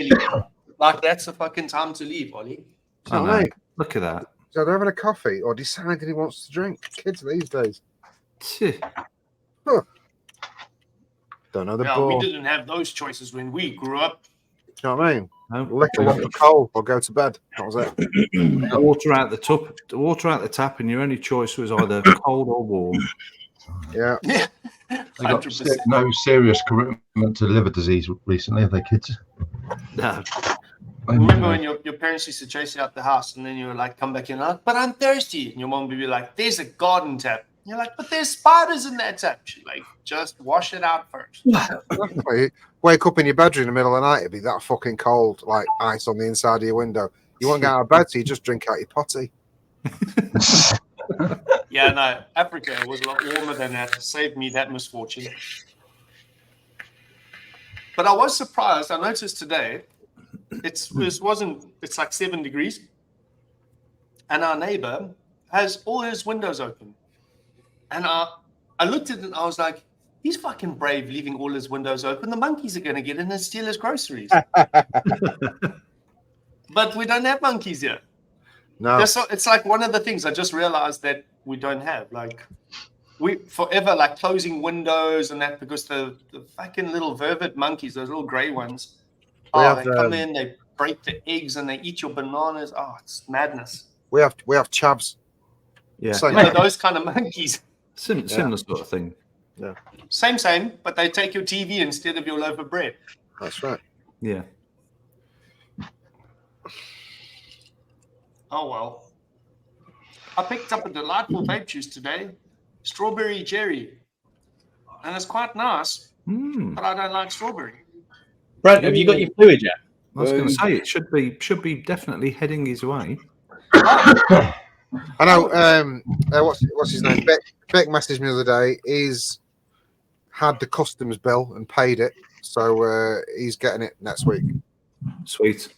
really. Like, that's the fucking time to leave, Ollie. I know. Look at that. So they're having a coffee or deciding he wants to drink. Kids these days. Huh. Don't know the ball. We didn't have those choices when we grew up. You know what I mean? No. Liquor one for cold or go to bed. That was it. Water out the tap, and your only choice was either cold or warm. Yeah. Yeah. They got no serious commitment to liver disease recently, have they, kids? No. Remember when your parents used to chase you out the house and then you were like, come back in, like, but I'm thirsty. And your mom would be like, there's a garden tap. And you're like, but there's spiders in that tap. She's like, just wash it out first. Wake up in your bedroom in the middle of the night, it'd be that fucking cold, like ice on the inside of your window. You won't get out of bed, so you just drink out your potty. Yeah, no, Africa was a lot warmer than that. Saved me that misfortune. But I was surprised. I noticed today it's like 7 degrees. And our neighbor has all his windows open. And I looked at it and I was like, he's fucking brave leaving all his windows open. The monkeys are going to get in and steal his groceries. But we don't have monkeys here. No. It's like one of the things I just realized that we don't have. Like, we forever like closing windows and that because the fucking little vervet monkeys, those little grey ones, they come in, they break the eggs and they eat your bananas. Oh, it's madness. We have chavs. Yeah. So, those kind of monkeys. Similar sort of thing. Yeah. Same, but they take your TV instead of your loaf of bread. That's right. Yeah. Oh, well. I picked up a delightful vape juice today, strawberry cherry. And it's quite nice, but I don't like strawberry. Brent, have you got your fluid yet? I was going to say, it should be definitely heading his way. I know. What's his name? Beck messaged me the other day. He's had the customs bill and paid it, so he's getting it next week. Sweet.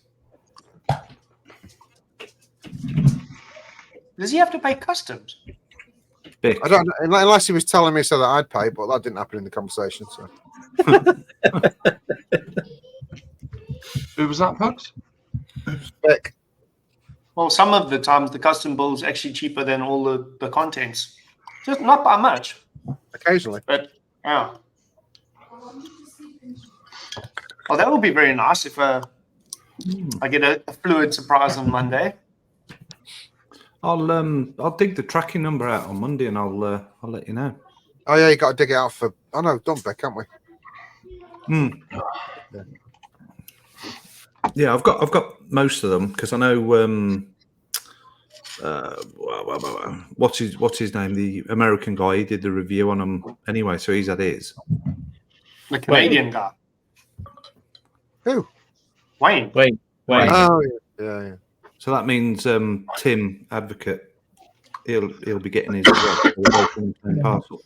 Does he have to pay customs? Bick. I don't know, unless he was telling me so that I'd pay, but that didn't happen in the conversation. So. Who was that, folks? Beck. Well, some of the times the custom bill is actually cheaper than all the contents. Just not by much. Occasionally. But, yeah. Well, that would be very nice if I get a Flooid surprise on Monday. I'll dig the tracking number out on Monday and I'll let you know. Oh yeah, you got to dig it out for. Oh no, done Beck, haven't we? Yeah, I've got most of them because I know what's his name? The American guy. He did the review on them anyway, so he's had his. The Canadian guy. Who? Wayne. Oh yeah. So that means Tim Advocate, he'll be getting his as well. Parcel.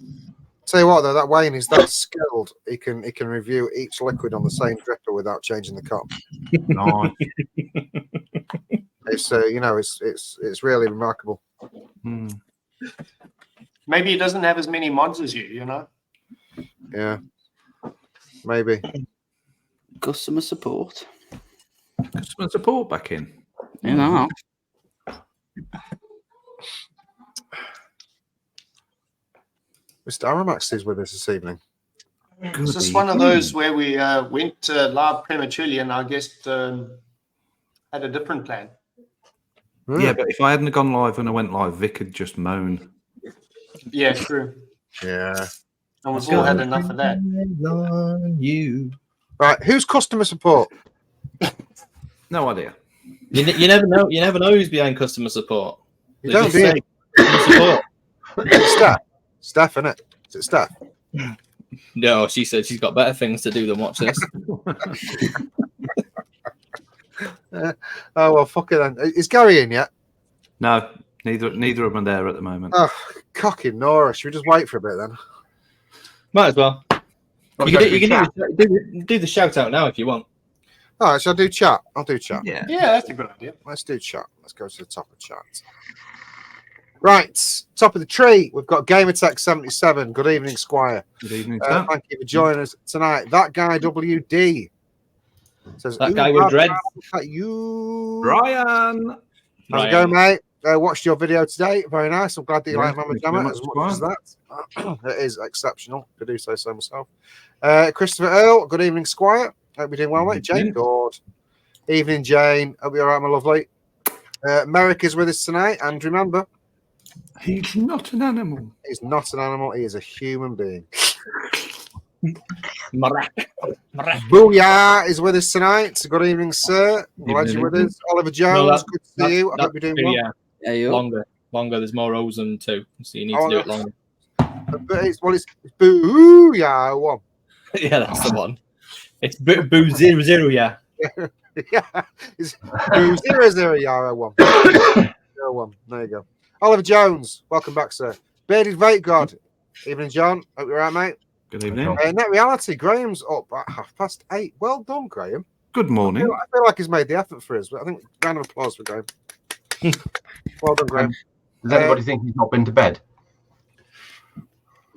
Tell you what though, that Wayne is that skilled. He can review each liquid on the same dripper without changing the cup. Nice. It's it's really remarkable. Maybe he doesn't have as many mods as you know? Yeah. Maybe. Customer support. Customer support back in. You know. Mr. Aramax is with us this evening. It's just one of those where we went live prematurely and our guest had a different plan. Yeah, but if I hadn't gone live when I went live, Vic would just moan. Yeah, true. Yeah. And we've all had enough of that. Right, who's customer support? No idea. You never know. You never know who's behind customer support. You don't do it. Support. It's Steph, isn't it? Is it Steph? No, she said she's got better things to do than watch this. Oh well, fuck it then. Is Gary in yet? No, neither of them are there at the moment. Oh, cocky Nora. Should we just wait for a bit then? Might as well. You can do the shout out now if you want. All right, so I'll do chat. Yeah, that's a good idea. Let's do chat. Let's go to the top of chat. Right, top of the tree. We've got GamerTech77. Good evening, Squire. Good evening, Sam. Thank you for joining us tonight. That guy, WD. Says, That guy with dreads. You. Brian. How's it going, mate? Watched your video today. Very nice. I'm glad that you Yeah, like Mama thank you Jammer very as much, much as that. It is exceptional, to do so myself. Christopher Earl, good evening, Squire. Hope you're doing well, mate. Jane, good. Evening, Jane. Hope you're all right, my lovely. Merrick is with us tonight, and remember, He's not an animal. he's not an animal, he is a human being. Booyah is with us tonight. Good evening, sir. Glad you're with us. Oliver Jones, good to see you. I hope you're doing well. Yeah, longer. There's more O's than 2, so you need to do it longer. But it's Booyah one. Yeah, that's the one. It's boo 00, yeah. Yeah, it's Boo 0001. 01. There you go. Oliver Jones, welcome back, sir. Bearded Vape God. Evening, John. Hope you're all right, mate. Good evening. Net Reality, Graham's up at 8:30. Well done, Graham. Good morning. I feel like he's made the effort for us, but I think round of applause for Graham. Well done, Graham. Does anybody think he's not been to bed?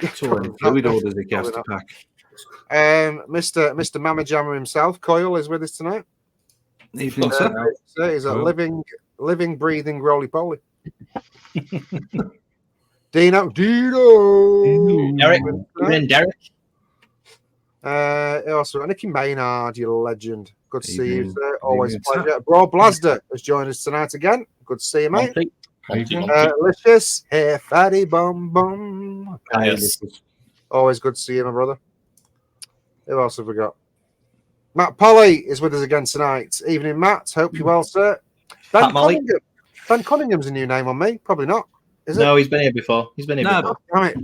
Fluid orders he has to pack. Mr. Mama Jammer himself, Coyle, is with us tonight. Evening, sir. So he's a living, breathing roly poly. Dino. Derek. Derek. Also, Nicky Maynard, you legend. Good to see you, sir. Always a pleasure. Bro Blasder has joined us tonight again. Good to see you, mate. Licious, hey, fatty bum bum. Yes. Always good to see you, my brother. Who else have we got? Matt Polly is with us again tonight. Evening, Matt. Hope you're well, sir. Ben Cunningham. Ben Cunningham's a new name on me. Probably not. Is it? No, he's been here before. No, right.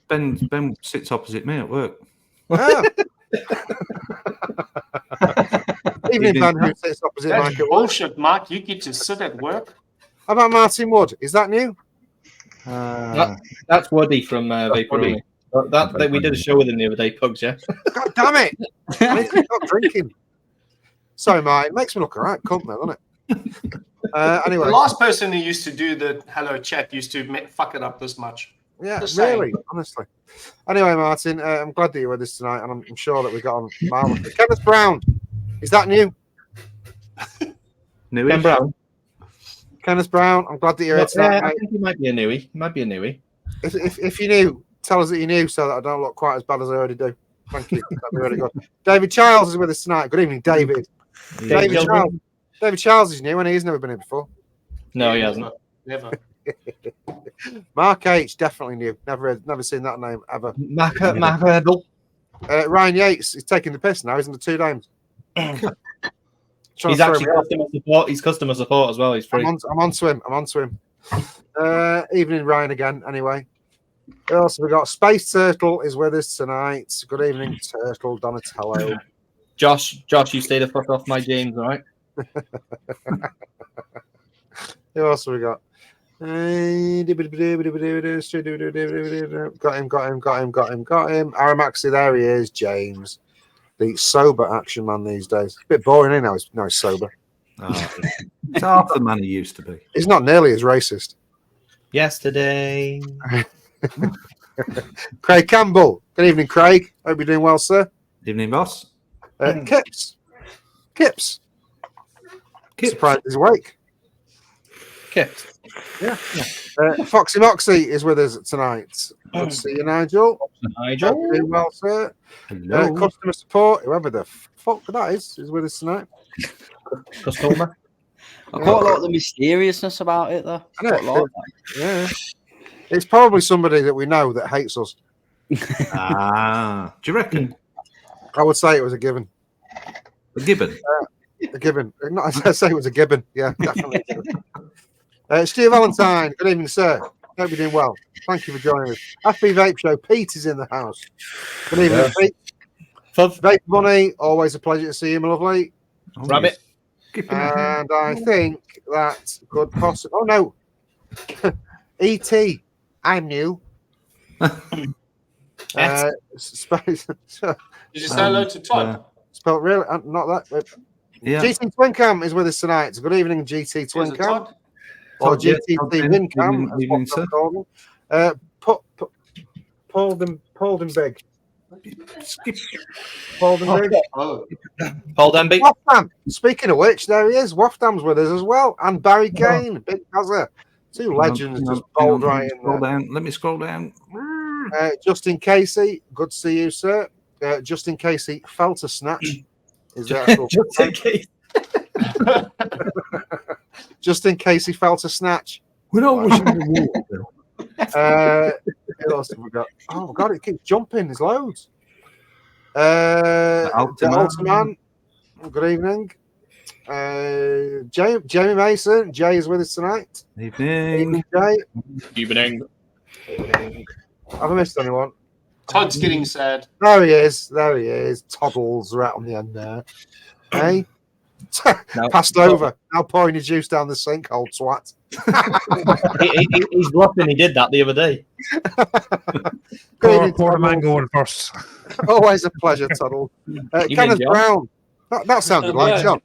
Ben sits opposite me at work. Ah. Evening, Ben, who sits opposite That's Mike at work. bullshit, Mark. You get to sit at work. How about Martin Wood? Is that new? That's Woody from Vaporony. That we did a show with him the other day, Pugs, yeah? God damn it! I need to stop drinking. Sorry, Mike. It makes me look all right. Cunt, man, doesn't it? Anyway. The last person who used to do the hello chat used to fuck it up this much. Yeah, Just really, saying. honestly. Anyway, Martin, I'm glad that you're with us tonight, and I'm sure that we got on marvellously. Kenneth Brown, is that new? Newish? Ken Brown. Kenneth Brown, I'm glad that you're here tonight, I mate. think he might be a newie. If you knew, tell us that you knew so that I don't look quite as bad as I already do. Thank you. That'd be really good. David Childs is with us tonight. Good evening, David. David Childs is new, and he's never been here before. No, he hasn't. Never. Mark H, definitely new. Never seen that name ever. Mark Hurdle. Ryan Yates is taking the piss now, isn't it? 2 names. He's actually customer support. He's customer support as well. He's free. I'm on to him. Evening, Ryan, again. Anyway, who else have we got? Space Turtle is with us tonight. Good evening, Turtle Donatello. Josh, you stay the fuck off my games, all right? Who else have we got? Got him. Aramaxi, there he is, James. The sober action man these days. A bit boring, ain't he? Now he's sober. It's half the man he used to be. He's not nearly as racist. Yesterday. Craig Campbell. Good evening, Craig. Hope you're doing well, sir. Evening, boss. Kips. Surprised he's awake. Kips. Yeah. Foxy Moxie is with us tonight. Good to see you, Nigel. Hope you're doing well, sir. Hello. Customer support, whoever the fuck that is with us tonight. Customer. I quite like the mysteriousness about it, though. I know. Yeah. It's probably somebody that we know that hates us. Do you reckon? I would say it was a given. A gibbon? A given. Not, I say it was a gibbon. Yeah, definitely. Stu Valentine. Good evening, sir. Hope you're doing well. Thank you for joining us. Happy Vape Show. Pete is in the house. Good evening, Pete. Vape Money. Always a pleasure to see you, my lovely. Rabbit. And I think that could possibly. Oh no, E.T. I'm new. Did you say hello to Todd? Spelled really not that. Yeah. GT Twincam is with us tonight. Good evening, GT Twincam. Or GT Wincam. Paul them big. Skip. Bolden Bridge. Oh, Paul Denby. Waftam. Speaking of which, there he is. Waftam's with us as well, and Barry Kane, big Gaza. Two legends just bold right in there. Let me scroll down. Justin Casey, good to see you, sir. Justin Casey felt a snatch. Is that Just in case. Justin Casey felt a snatch? We're not wishing the water. Who else have we got? Oh God, it keeps jumping. There's loads. Ultimate. Man. Good evening. Jamie Mason. Jay is with us tonight. Evening. Jay. Evening. Have I missed anyone? Todd's getting sad. There he is. There he is. Toddles right on the end there. Hey. No. Passed over. Now pouring your juice down the sink, old twat. He's bluffing. He did that the other day. Good Pour the evening, mango in first. Always a pleasure, Toddle. Kenneth John. Brown. That sounded like John.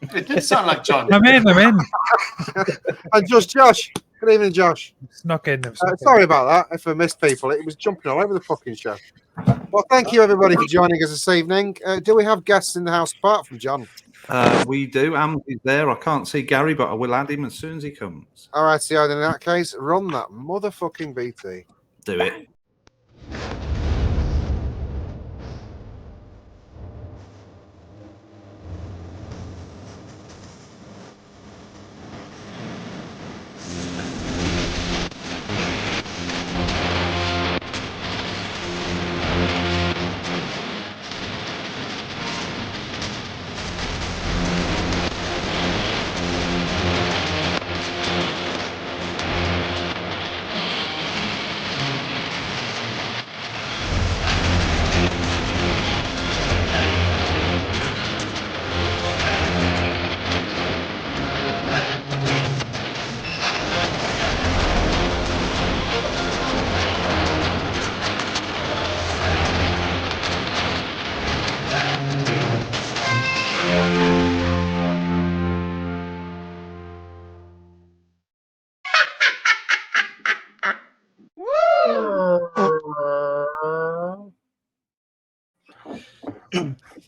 It did sound like John. I'm in. And just Josh. Good evening, Josh. Snuck in. Sorry about that. If I missed people, it was jumping all over the fucking show. Well, thank you everybody for joining us this evening. Do we have guests in the house apart from John? We do. Ams is there. I can't see Gary, but I will add him as soon as he comes. All right, so in that case, run that motherfucking BT. Do it.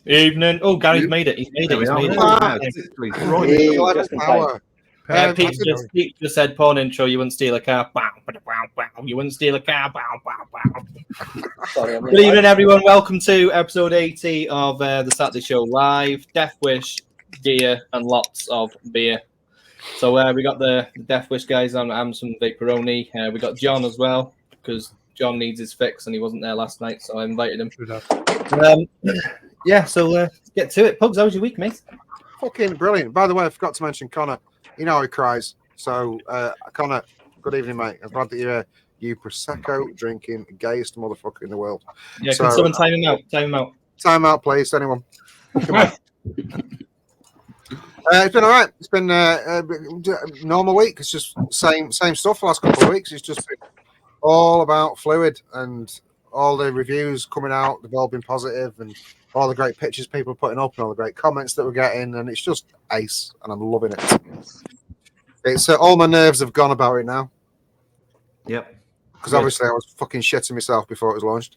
Evening. Oh, Gary's made it. He's made it. He's made it. Pete just said porn intro. You wouldn't steal a car. Bow, bow, bow, bow. You wouldn't steal a car. Bow, bow, bow. Sorry, Good evening, everyone. Welcome to episode 80 of the Saturday Show Live. Deathwish, gear, and lots of beer. So we got the Deathwish guys on Ams and Vaporony. We got John as well because John needs his fix and he wasn't there last night, so I invited him. Yeah, so let's get to it. Pugs, how was your week, mate? Fucking brilliant. By the way, I forgot to mention Connor. You know how he cries. So, Connor, good evening, mate. I'm glad that you're you Prosecco drinking gayest motherfucker in the world. Yeah, can someone time him out? Time him out. Time out, please. Anyone? Come on. It's been all right. It's been a normal week. It's just same stuff the last couple of weeks. It's just been all about Flooid and all the reviews coming out. They've all been positive and all the great pictures people are putting up and all the great comments that we're getting. And it's just ace. And I'm loving it. It's all my nerves have gone about it now. Yep. Because obviously I was fucking shitting myself before it was launched.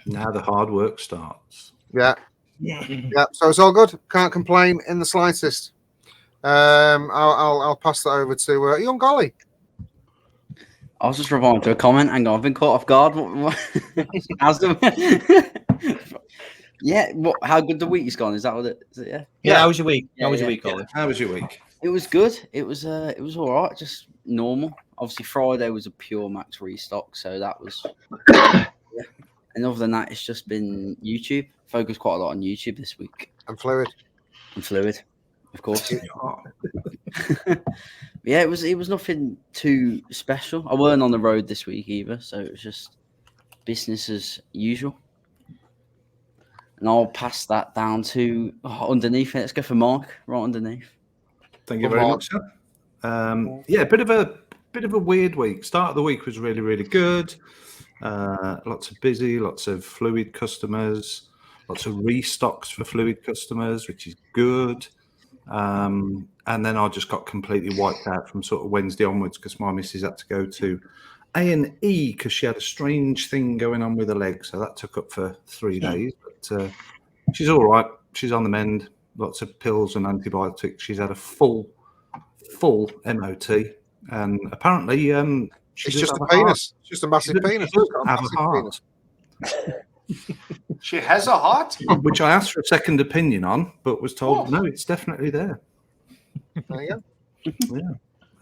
Now the hard work starts. Yeah. Yeah. So it's all good. Can't complain in the slightest. I'll pass that over to young Golly. I was just replying to a comment. Hang on, I've been caught off guard. Yeah. How good the week's gone? Is that what it is? Yeah. Yeah. How was your week? Yeah, how was your week, Ollie? How was your week? It was good. It was all right. Just normal. Obviously, Friday was a pure max restock, so that was. Yeah. And other than that, it's just been YouTube. Focused quite a lot on YouTube this week. And Flooid. And Flooid, of course. Yeah, it was nothing too special. I weren't on the road this week either, so it was just business as usual. And I'll pass that down to underneath. Let's go for Mark, right underneath. Thank you very much, sir. Yeah, bit of a weird week. Start of the week was really, really good. Lots of busy, lots of Flooid customers, lots of restocks for Flooid customers, which is good. And then I just got completely wiped out from sort of Wednesday onwards because my missus had to go to A&E because she had a strange thing going on with her leg, so that took up for 3 days. But she's all right. She's on the mend. Lots of pills and antibiotics. She's had a full MOT, and apparently It's just a penis. It's just a massive penis. She does have a heart. She has a heart? Which I asked for a second opinion on, but was told no, it's definitely there. There you go.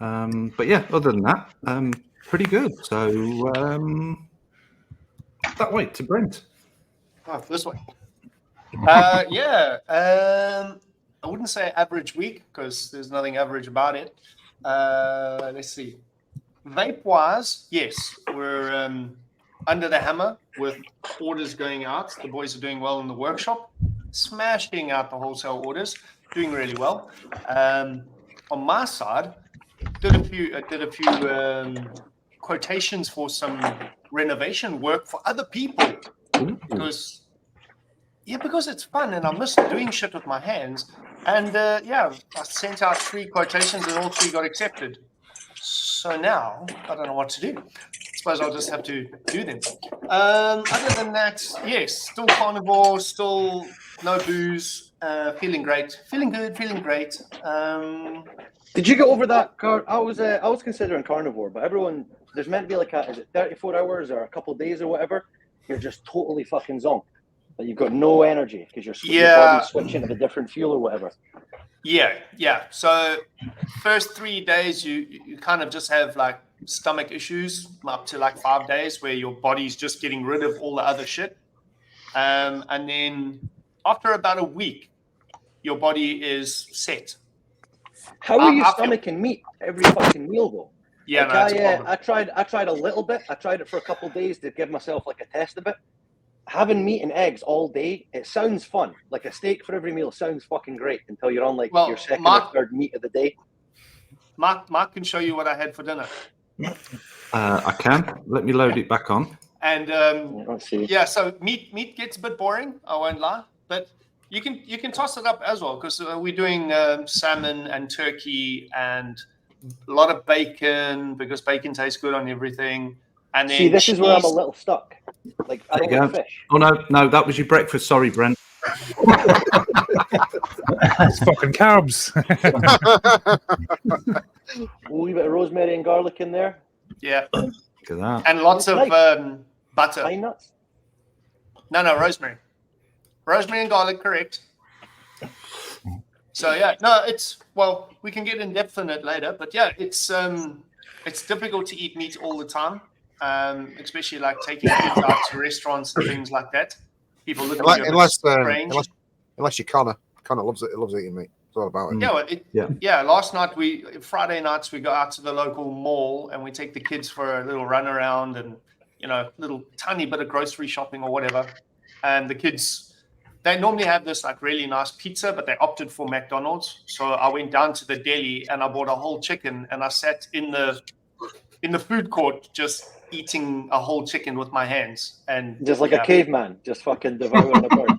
Yeah. But yeah, other than that, pretty good. So that way to Brent. Oh, this way. I wouldn't say average week because there's nothing average about it. Let's see. Vape-wise, yes, we're under the hammer with orders going out. The boys are doing well in the workshop, smashing out the wholesale orders, doing really well. On my side, did a few quotations for some renovation work for other people because it's fun and I miss doing shit with my hands. And I sent out 3 quotations and all 3 got accepted. So now I don't know what to do. I suppose I'll just have to do them. Other than that, yes, still carnivore, still no booze, feeling great, feeling good, feeling great. Did you go over that? I was considering carnivore, but there's meant to be like is it 34 hours or a couple of days or whatever? You're just totally fucking zonked. But you've got no energy because your body's switching to a different fuel or whatever. Yeah. So first 3 days, you kind of just have like stomach issues up to like 5 days where your body's just getting rid of all the other shit. And then after about a week, your body is set. How are you stomaching meat every fucking meal though? Yeah, like I tried a little bit. I tried it for a couple of days to give myself like a test of it. Having meat and eggs all day, it sounds fun. Like a steak for every meal sounds fucking great until you're on like your second or third meat of the day. Mark can show you what I had for dinner. I can. Let me load it back on. And let's see. Yeah, so meat gets a bit boring. I won't lie, but you can toss it up as well because we're doing salmon and turkey and a lot of bacon because bacon tastes good on everything. And then see, this is where I'm a little stuck. Like I don't like fish. Oh no, that was your breakfast. Sorry, Brent. It's fucking carbs. A wee bit of rosemary and garlic in there. Yeah. Look at that. And lots of butter. Pine nuts? No, rosemary. Rosemary and garlic, correct. So yeah, no, we can get in depth on it later, but yeah, it's difficult to eat meat all the time. Especially like taking kids out to restaurants and things like that. People look at you strange. Unless you Connor loves it. He loves eating meat. It's all about it. Yeah. Last night Friday nights we go out to the local mall and we take the kids for a little run around and little tiny bit of grocery shopping or whatever. And the kids, they normally have this like really nice pizza, but they opted for McDonald's. So I went down to the deli and I bought a whole chicken and I sat in the food court just eating a whole chicken with my hands and just like a caveman, just fucking devouring a bird.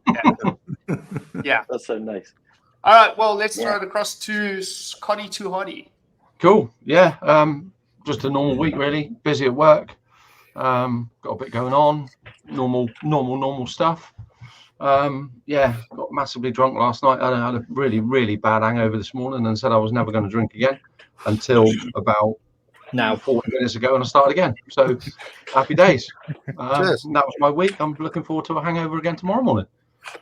Yeah. That sounds nice. All right, well, let's throw it across to Scotty Too Hardy. Cool. Yeah. Just a normal week, really. Busy at work. Got a bit going on. Normal stuff. Got massively drunk last night. I had a really, really bad hangover this morning and said I was never going to drink again until about 40 minutes ago, and I started again. So happy days. That was my week. I'm looking forward to a hangover again tomorrow morning.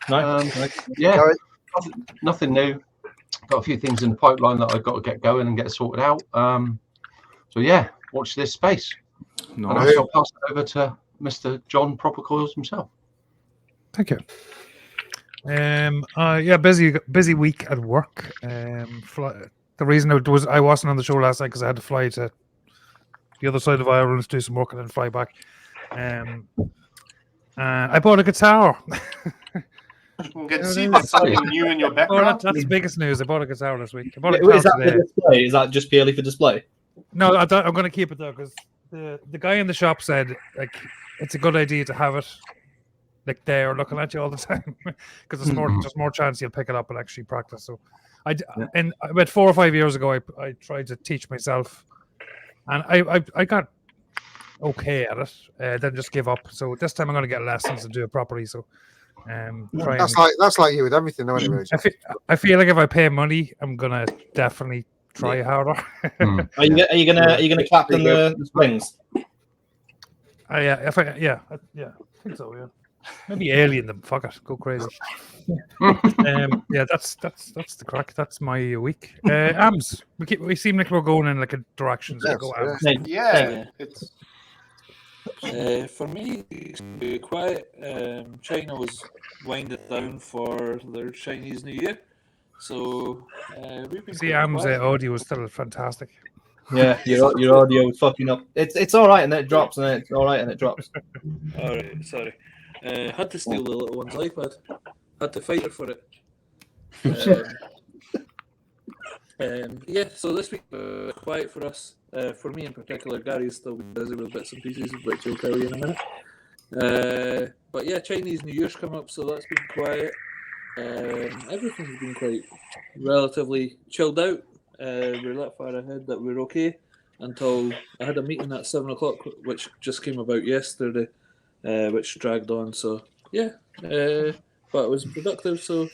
Nice. Yeah, nothing new. Got a few things in the pipeline that I've got to get going and get sorted out. Watch this space. Nice. And I'll pass it over to Mr. John Proper Coils himself. Thank you. Busy week at work. The reason I wasn't on the show last night because I had to fly to the other side of Ireland to do some work and then fly back. I bought a guitar. You can see there's something new in your background. That's the biggest news. I bought a guitar this week. Is that for display? Is that just purely for display? No, I'm going to keep it there because the guy in the shop said like it's a good idea to have it like there looking at you all the time because there's more chance you'll pick it up and actually practice. So and about 4 or 5 years ago I tried to teach myself and I got okay at it, then just give up. So this time I'm going to get lessons and do it properly. So try and, That's like you with everything, though, anyway. I feel like if I pay money, I'm gonna definitely try harder. Are you gonna captain the springs? I think so. Yeah, maybe alien them. Fuck it, go crazy. Yeah, that's the crack. That's my week. Ams, we seem like we're going in like a direction. So go Ams. Yeah, it's for me, it's gonna be quiet. China was winding down for their Chinese New Year, so we've been. See, Ams' audio is still fantastic. Yeah, your audio is fucking up. It's all right, and then it drops, and then it's all right, and it drops. All right, sorry. Had to steal the little one's iPad. Had to fight her for it. Yeah, so this week quiet for us. For me in particular, Gary's still busy with bits and pieces, which he'll tell you in a minute. But yeah, Chinese New Year's come up, so that's been quiet. Everything's been quite relatively chilled out. We're that far ahead that we're okay until I had a meeting at 7 o'clock, which just came about yesterday, which dragged on. So yeah, but it was productive, so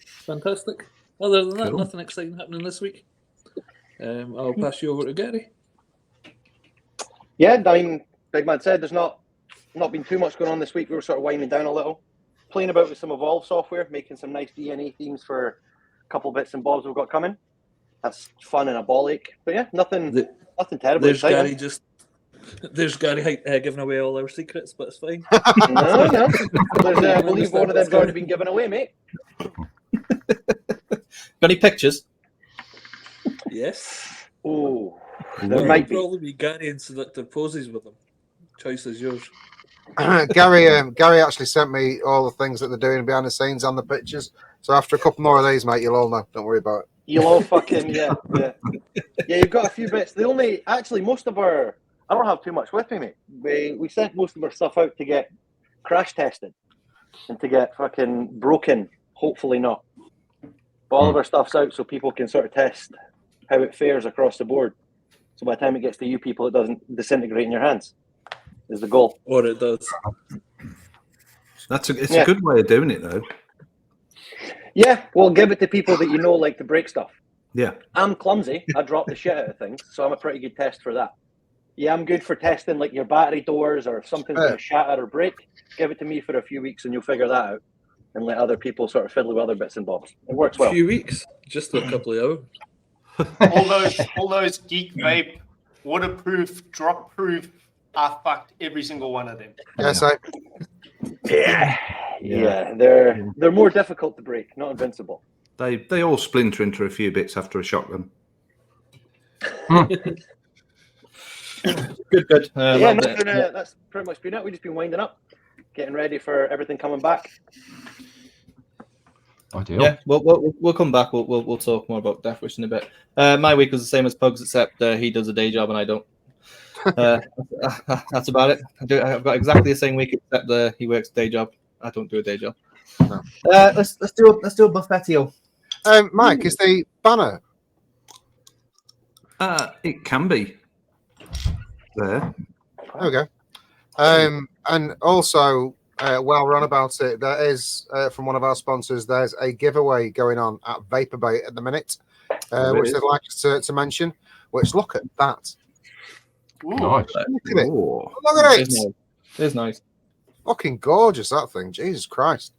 fantastic. Other than that, nothing exciting happening this week. I'll pass you over to Gary. Yeah, I mean, Big Man said there's not been too much going on this week. We were sort of winding down a little, playing about with some Evolve software, making some nice DNA themes for a couple bits and bobs we've got coming. That's fun and a ball ache. But yeah, nothing terrible. There's Gary giving away all our secrets, but it's fine. No. I believe one of them's already been given away, mate. Got any pictures? Yes. Oh, there might probably be Gary in seductive poses with them. Choice is yours. Gary actually sent me all the things that they're doing behind the scenes and the pictures. So after a couple more of these, mate, you'll all know. Don't worry about it. You'll all fucking yeah. You've got a few bits. Most of our, I don't have too much with me, mate. We sent most of our stuff out to get crash tested and to get fucking broken. Hopefully not. But all of our stuff's out so people can sort of test how it fares across the board. So by the time it gets to you people, it doesn't disintegrate in your hands. Is the goal. Or it does. It's a good way of doing it, though. Yeah, well, give it to people that you know like to break stuff. Yeah. I'm clumsy. I drop the shit out of things, so I'm a pretty good test for that. Yeah, I'm good for testing like your battery doors or if something's going to shatter or break. Give it to me for a few weeks and you'll figure that out and let other people sort of fiddle with other bits and bobs. It works well. A few weeks? Just a couple of hours. all those Geek Vape, waterproof, drop proof, I fucked every single one of them. Yes, I. Yeah, they're more difficult to break, not invincible. They all splinter into a few bits after a shotgun. Good. That's pretty much been it. We've just been winding up, getting ready for everything coming back. Ideal. Yeah, we'll come back. We'll talk more about Deathwish in a bit. My week was the same as Pug's, except he does a day job and I don't. That's about it. I've got exactly the same week, except he works a day job. I don't do a day job. No. Let's do a buffetio. Mike, is the banner? It can be there. There we go. And also, while we're on about it, there is from one of our sponsors. There's a giveaway going on at Vaporbait at the minute, which they'd like us to mention. Which look at that. Ooh, nice. Look at it. Look at it. It's nice. Fucking gorgeous, that thing. Jesus Christ.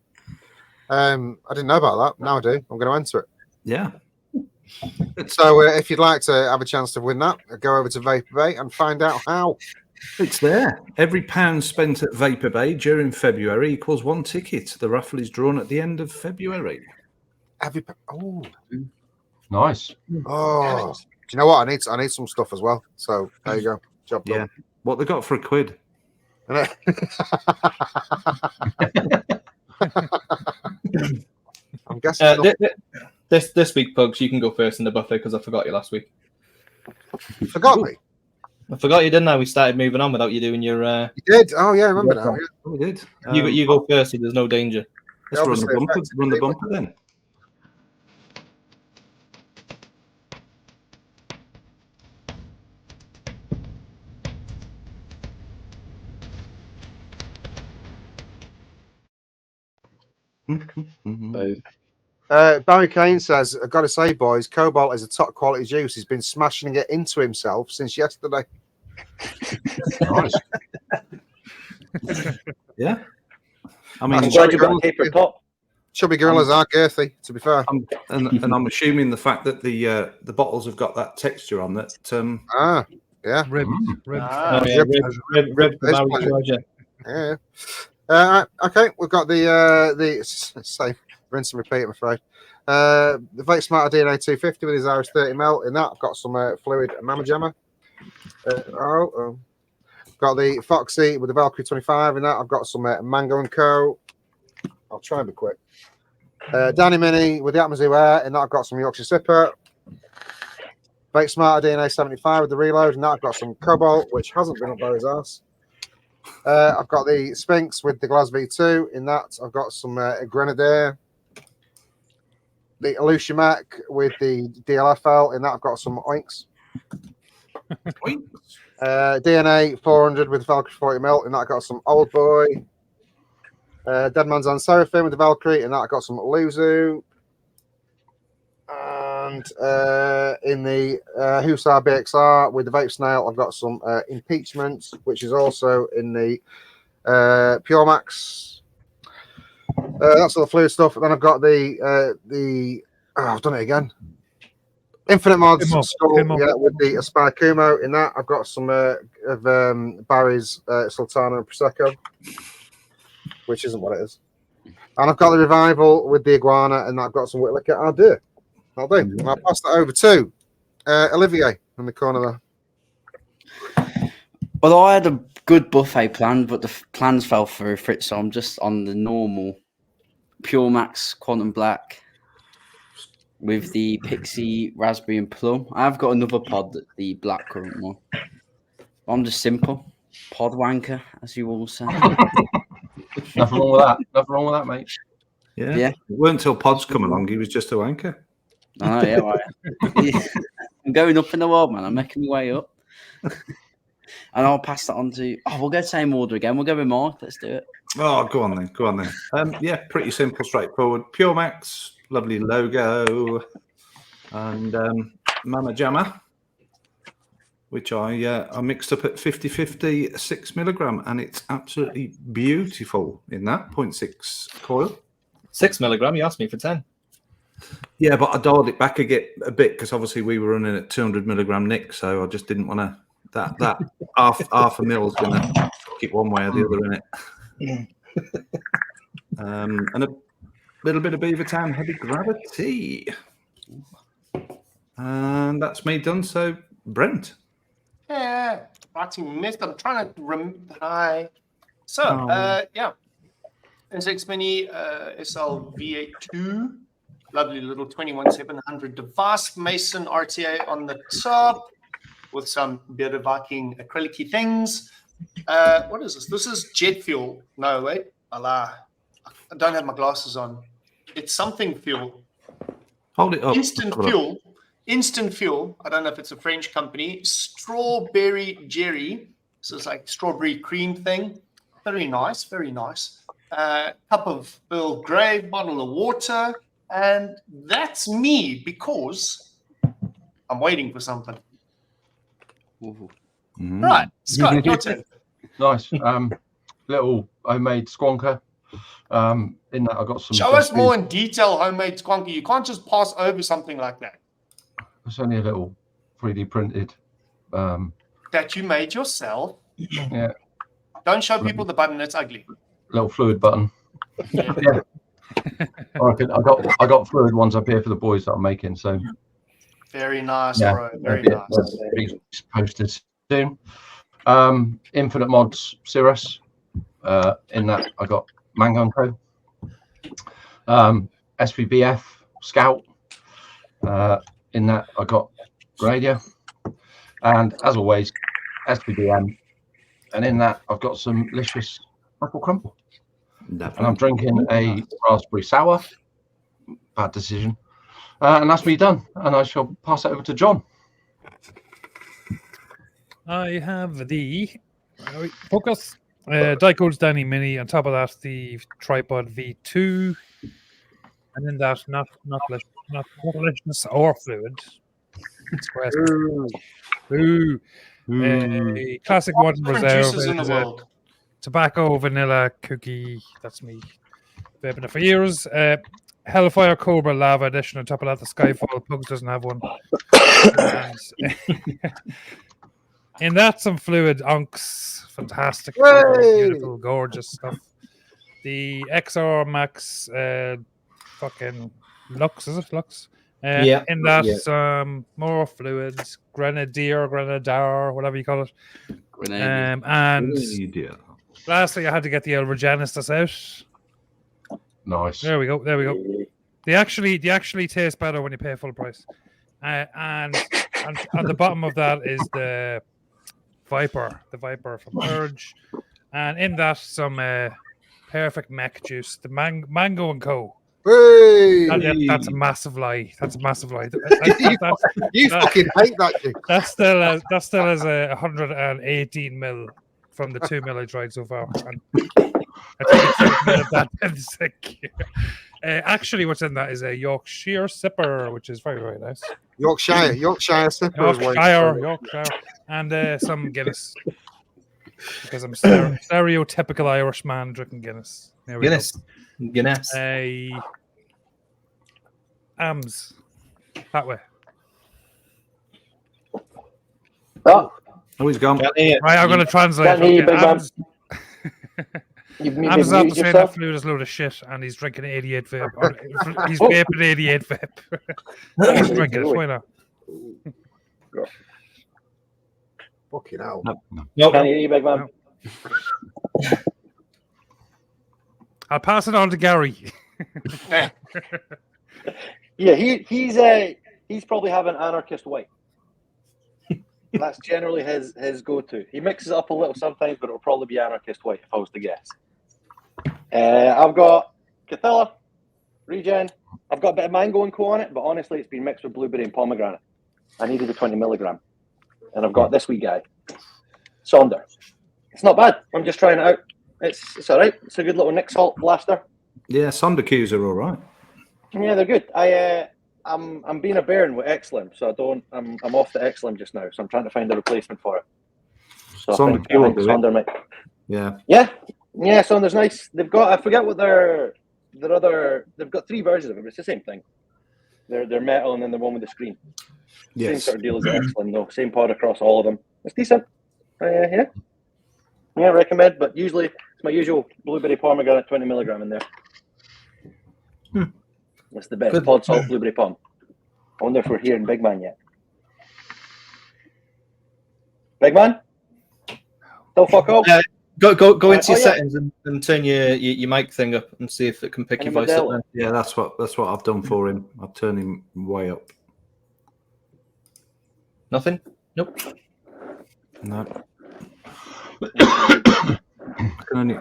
I didn't know about that. Now I do. I'm going to enter it. Yeah. So if you'd like to have a chance to win that, go over to Vaporbait and find out how. It's there. Every £1 spent at Vaporbait during February equals 1 ticket. The raffle is drawn at the end of February. Nice. Oh. Do you know what? I need some stuff as well. So there you go. Job done. Yeah. What they got for £1? I'm guessing. This week, Pugs, you can go first in the buffet because I forgot you last week. Forgot me? I forgot you, didn't I? We started moving on without you doing your. You did? Oh yeah, I remember now. Yeah. We did. You go first. So there's no danger. Let's run the bumper then. Both. Barry Kane says, I've got to say, boys, Cobalt is a top quality juice. He's been smashing it into himself since yesterday. Nice. Yeah. I mean, I'm glad you got a taper top. Chubby gorillas are girthy, to be fair. and I'm assuming the fact that the bottles have got that texture on that. Yeah. Rib. Ah. Oh, yeah, rib It's Barry pleasure. Georgia. Yeah. Okay, we've got the same rinse and repeat, I'm afraid. The Vape Smarter DNA 250 with his Irish 30ml. In that, I've got some Flooid and Mama Jammer. Got the Foxy with the Valkyrie 25. In that, I've got some Mango and Co. I'll try and be quick. Danny Mini with the Atmosphere Air. In that, I've got some Yorkshire Sipper. Vape Smarter DNA 75 with the Reload. In that, I've got some Cobalt, which hasn't been up by his ass. I've got the Sphinx with the Glas V2. In that, I've got some Grenadier. The Alucia Mac with the DLFL. In that, I've got some Oinks. DNA 400 with the Valkyrie 40ml. In that, I've got some Old Boy. Dead Man's on Seraphim with the Valkyrie. In that, I've got some Luzu. And in the Hussar BXR with the Vape Snail, I've got some Impeachment, which is also in the Pure Max. That's all the fluid stuff. And then I've got I've done it again. Infinite Mods Skull, with the Aspire Kumo. In that, I've got some of Barry's Sultana and Prosecco, which isn't what it is. And I've got the Revival with the Iguana, and I've got some Whitlicker. I'll do. And I'll pass that over to Olivier in the corner there. Well, I had a good buffet planned, but the plans fell through for it, so I'm just on the normal Pure Max Quantum Black with the Pixie Raspberry and Plum. I've got another pod, the black currant one. I'm just simple. Pod wanker, as you all say. Nothing wrong with that. Nothing wrong with that, mate. Yeah. It weren't until Pod's come along, he was just a wanker. Oh, yeah, right. I'm going up in the world, man. I'm making my way up. And I'll pass that on to... we'll go same order again. We'll go with Mark. Let's do it. Oh, go on then. Yeah, pretty simple, straightforward. Pure Max, lovely logo. And Mama Jammer, which I mixed up at 50-50, 6 milligram. And it's absolutely beautiful in that 0.6 coil. 6 milligram. You asked me for 10. Yeah, but I dialed it back a bit because obviously we were running at 200 milligram nick, so I just didn't want to. That half a mil is going to keep one way or the other in it. And a little bit of Beaver Town Heavy Gravity, and that's me done. So Brent. Yeah, writing missed. I'm trying to remember. So yeah, NSX Mini SL V82. Lovely little 21700 device, Mason RTA on the top with some Bearded Viking acrylic things. What is this? This is jet fuel. No, wait, I lie. I don't have my glasses on. It's something fuel. Hold it up. Instant fuel. I don't know if it's a French company. Strawberry Jerry. So it's like strawberry cream thing. Very nice, very nice. Cup of Earl Grey, bottle of water. And that's me because I'm waiting for something. Right, Scott, your turn. Nice. Little homemade squonker. In that, I got some. Show us more in detail, homemade squonker. You can't just pass over something like that. It's only a little 3D printed. That you made yourself. Yeah. Don't show people the button; it's ugly. Little fluid button. Yeah. I got fluid ones up here for the boys that I'm making. So very nice, bro. Very nice. Be posted soon. Infinite Mods Cirrus. In that I got Mango and Co. SVBF Scout. In that I got Radio. And as always, SVBM. And in that I've got some delicious apple crumble. And I'm drinking a raspberry sour. Bad decision. And that's me done. And I shall pass it over to John. I have the focus Dycode's Danny Mini. On top of that, the Tripod V2. And then that, not delicious or fluid. Ooh. A classic one Different reserve juices in the is world. tobacco vanilla cookie. That's me. Vaping it for years. Hellfire Cobra Lava Edition. On top of that, the Skyfall Pugs doesn't have one. And in that, some fluid unks. Fantastic. Beautiful, gorgeous stuff. The XR Max fucking Lux, is it? Lux? Yeah. In that, some more fluids, Grenadier, whatever you call it. And Grenadier. lastly, I had to get the El Regenistus out. Nice. There we go. They actually taste better when you pay full price. And on the bottom of that is the Viper from Urge, and in that some perfect mech juice, the Mango and Co. Hey! That's a massive lie. That's a massive lie. You fucking hate that juice. That still has a 118 mil from the 2 mil I tried so far. And I think it's a bit of that sick. Actually, what's in that is a Yorkshire sipper, which is very, very nice. Yorkshire sipper. Yorkshire, and some Guinness. Because I'm stereotypical Irish man drinking Guinness. There we go. Guinness. Ams. That way. Oh, he's gone. Right, I'm going to translate. Can't hear you, big man. Ams is out to say that fluid is a load of shit, and he's drinking 88 vape. Or he's vaping 88 vape. He's drinking it. Why not? Fucking hell. Nope. Can't hear you, big man. I'll pass it on to Gary. Yeah, he's probably having anarchist white. That's generally his go-to. He mixes it up a little sometimes, but it'll probably be anarchist white if I was to guess. I've got Cathella, Regen. I've got a bit of mango and co on it, but honestly, it's been mixed with blueberry and pomegranate. I needed a 20 milligram, and I've got this wee guy, Sonder. It's not bad. I'm just trying it out. It's all right. It's a good little Nick Salt blaster. Yeah, Sonder Qs are all right. Yeah, they're good. I'm being a baron with X-Lim, so I'm off the X-Lim just now, so I'm trying to find a replacement for it. So I think Sonder might. Yeah, Sonder's nice. They've got, I forget what their other. They've got 3 versions of it, but it's the same thing. They're metal and then the one with the screen. Yes. Same sort of deal as the X-Lim though. Same pod across all of them. It's decent. Yeah, recommend. But usually it's my usual blueberry pomegranate 20 milligram in there. That's the best. Good. Pod salt blueberry pom. I wonder if we're here in Big Man yet. Big Man? Don't fuck up. Go into your yeah. settings and turn your mic thing up and see if it can pick And your voice up. Modelo. There. Yeah, that's what I've done for him. I've turned him way up. Nothing? Nope. No. I can only...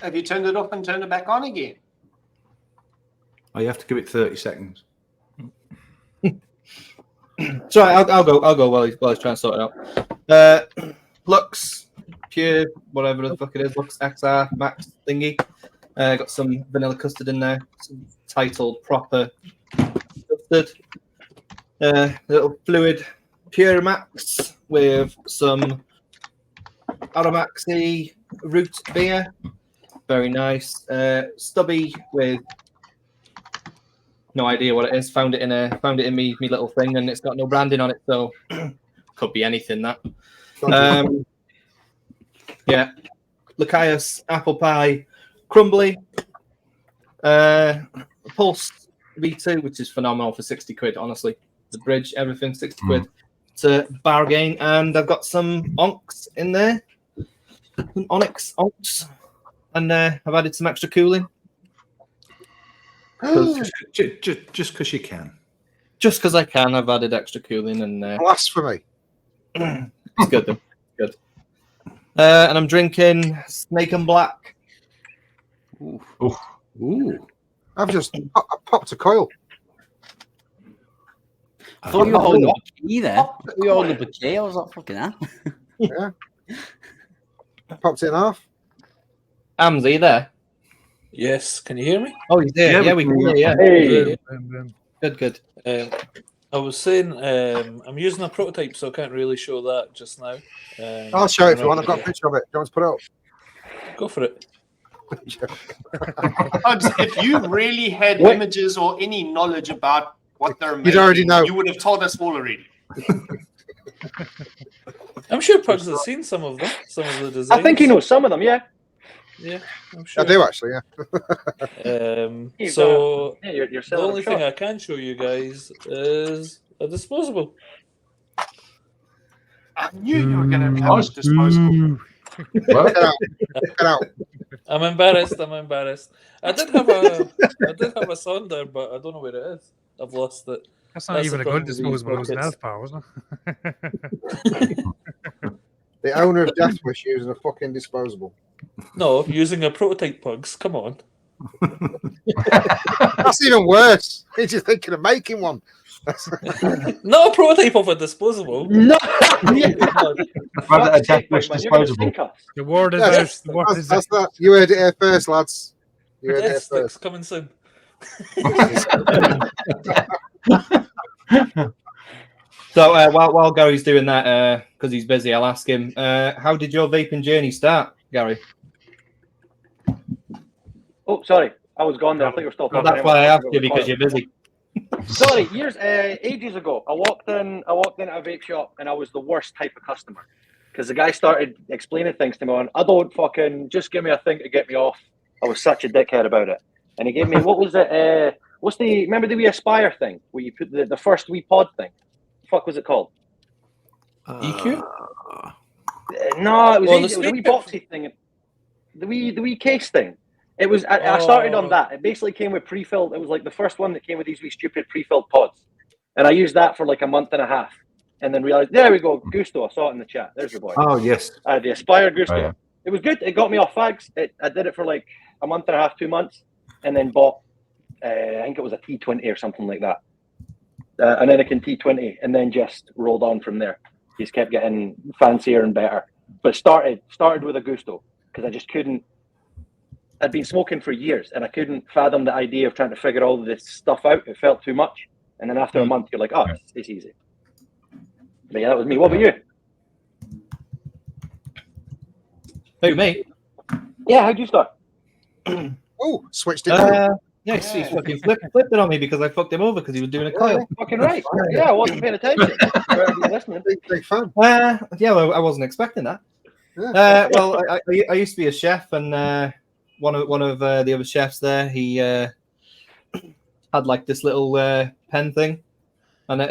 Have you turned it off and turned it back on again? Oh, you have to give it 30 seconds. Sorry, I'll go while he's trying to sort it out. Lux, Pure, whatever the fuck it is, Lux XR Max thingy. Got some vanilla custard in there, some titled proper custard. Little fluid Pure Max with some Aromaxy root beer. Very nice. Stubby with no idea what it is. Found it in me little thing, and it's got no branding on it, so could be anything that. Yeah, Lachias, apple pie, crumbly, Pulse V2, which is phenomenal for 60 quid. Honestly, the bridge, everything 60 quid. It's a bargain, and I've got some onks in there, some Onyx onks, and I've added some extra cooling. Just because you can. Just because I can, I've added extra cooling, and Blasphemy. it's good though. Good. And I'm drinking Snake and Black. Ooh. I've just popped a coil. I thought you were holding up a key there. I thought you were holding up a key. I was like, fucking hell. Yeah. Popped it in half. Ams, are you there? Yes, can you hear me? Oh, he's there. Yeah, we can hear you. Yeah. Hey. Good. I was saying I'm using a prototype, so I can't really show that just now. I'll show it if you want. I've got a picture of it. Do you want to put it up? Go for it. Pugs, if you really had images or any knowledge about what they're making, You'd already know. You would have told us all already. I'm sure Pugs has seen some of them, some of the designs. I think he knows some of them, yeah. Yeah, I'm sure. I do actually, yeah. So you're the only thing I can show you guys is a disposable. I knew you were going to have a disposable. Get out. I'm embarrassed. I did have a sonder, but I don't know where it is. I've lost it. That's not even a good the disposable. It was an pockets. elf power, wasn't it? The owner of Deathwish using a fucking disposable. No, using a prototype, Pugs. Come on. That's even worse. He's just thinking of making one. Not a prototype of a disposable. No. Rather a Deathwish disposable. The word is Yes, out. The word is that's that. You heard it here first, lads. You heard it here Yes, first. it's coming soon. So while Gary's doing that, because he's busy, I'll ask him, how did your vaping journey start, Gary? Oh, sorry. I was gone there. I thought you were still Well, talking. that's why I asked you, because you're busy. Sorry, ages ago, I walked in a vape shop and I was the worst type of customer because the guy started explaining things to me on, I don't fucking, just give me a thing to get me off. I was such a dickhead about it. And he gave me, what was it? Remember the wee Aspire thing where you put the first wee pod thing? The fuck was it called? EQ? No, it was, Well, it was a wee boxy thing. The wee case thing. It was. I started on that. It basically came with pre-filled. It was like the first one that came with these wee stupid pre-filled pods, and I used that for like a month and a half, and then realized there we go, Gusto. I saw it in the chat. There's your boy. Oh yes. I had the Aspire Gusto. Oh, yeah. It was good. It got me off fags. I did it for like a month and a half, 2 months, and then bought. I think it was a T20 or something like that. An Anakin T20, and then just rolled on from there. Just kept getting fancier and better. But started with a Gusto because I just couldn't. I'd been smoking for years and I couldn't fathom the idea of trying to figure all this stuff out. It felt too much. And then after a month, you're like, oh, it's easy. But yeah, that was me. What about you? Who, me? Yeah, how'd you start? Oh, switched it. Yes, he fucking flipped it on me because I fucked him over because he was doing a coil. Fucking right. Yeah, I wasn't paying attention. You better be listening. Big fan. Yeah, well, I wasn't expecting that. Yeah. Well, I used to be a chef, and one of the other chefs there, he had like this little pen thing, and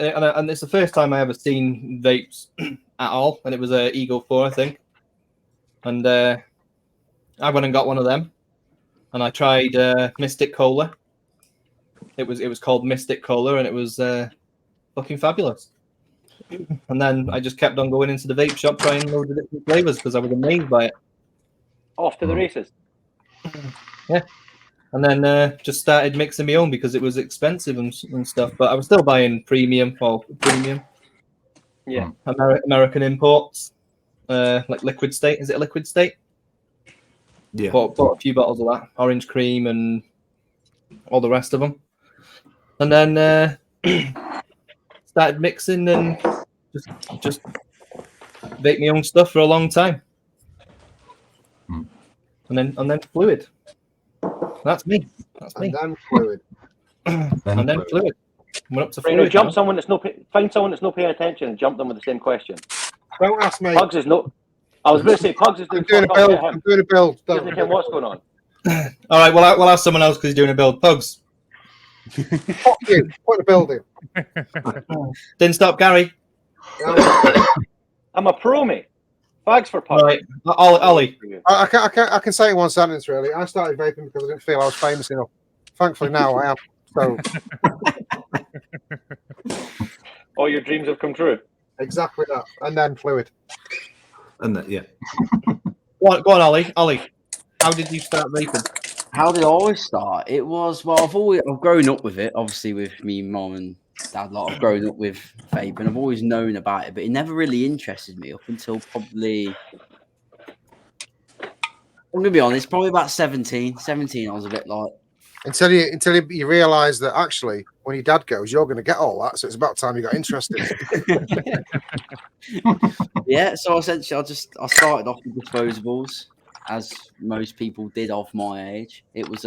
it's the first time I ever seen vapes at all, and it was a Eagle 4, I think, and I went and got one of them, and I tried Mystic Cola. It was called Mystic Cola, and it was fucking fabulous. And then I just kept on going into the vape shop trying loads of different flavors because I was amazed by it. Off to the races. Yeah, and then just started mixing my own because it was expensive and stuff. But I was still buying premium. Yeah. American imports, like Liquid State. Is it a Liquid State? Yeah. Bought a few bottles of that, Orange Cream and all the rest of them. And then started mixing and just make my own stuff for a long time. And then Fluid. That's me. And then Fluid. And then Fluid. Went up to Right, Fluid. jump someone that's find someone that's not paying attention and jump them with the same question. Don't ask me. Pugs is no. I was going to say Pugs is I'm doing doing a build. fuck all. I'm doing a build. Doesn't care what's going on. All right, well, we'll ask someone else because he's doing a build. Pugs. Fuck you. Put the build in. Didn't stop Gary. I'm a pro, mate. Fags for Pugs. All right, Ollie. I can say it in one sentence, really. I started vaping because I didn't feel I was famous enough. Thankfully, now I am. So All your dreams have come true. exactly that. And then Fluid. And that, yeah. Go on, Ollie. Ollie, how did you start vaping? How did I always start? It was, well, I've grown up with it, obviously with me mom and dad. Like, I've grown up with vape and I've always known about it, but it never really interested me up until probably I'm gonna be honest, probably about 17. 17, I was a bit like, Until you realise that actually, when your dad goes, you're going to get all that. So it's about time you got interested. yeah. So essentially, I started off with disposables, as most people did of my age. It was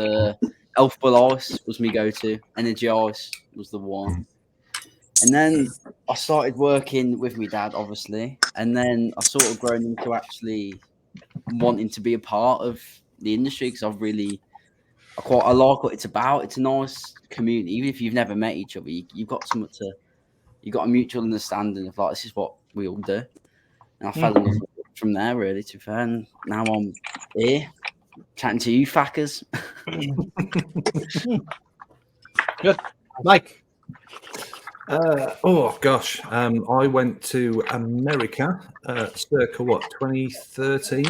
Elf Ball Ice was my go-to. Energy Ice was the one. And then I started working with my dad, obviously, and then I sort of grown into actually wanting to be a part of the industry because I like what it's about. It's a nice community, even if you've never met each other. You've got you've got a mutual understanding of like this is what we all do. And I fell in love with it from there, really. To be fair, and now I'm here chatting to you, fuckers. Good, Mike. Oh gosh, I went to America circa 2013,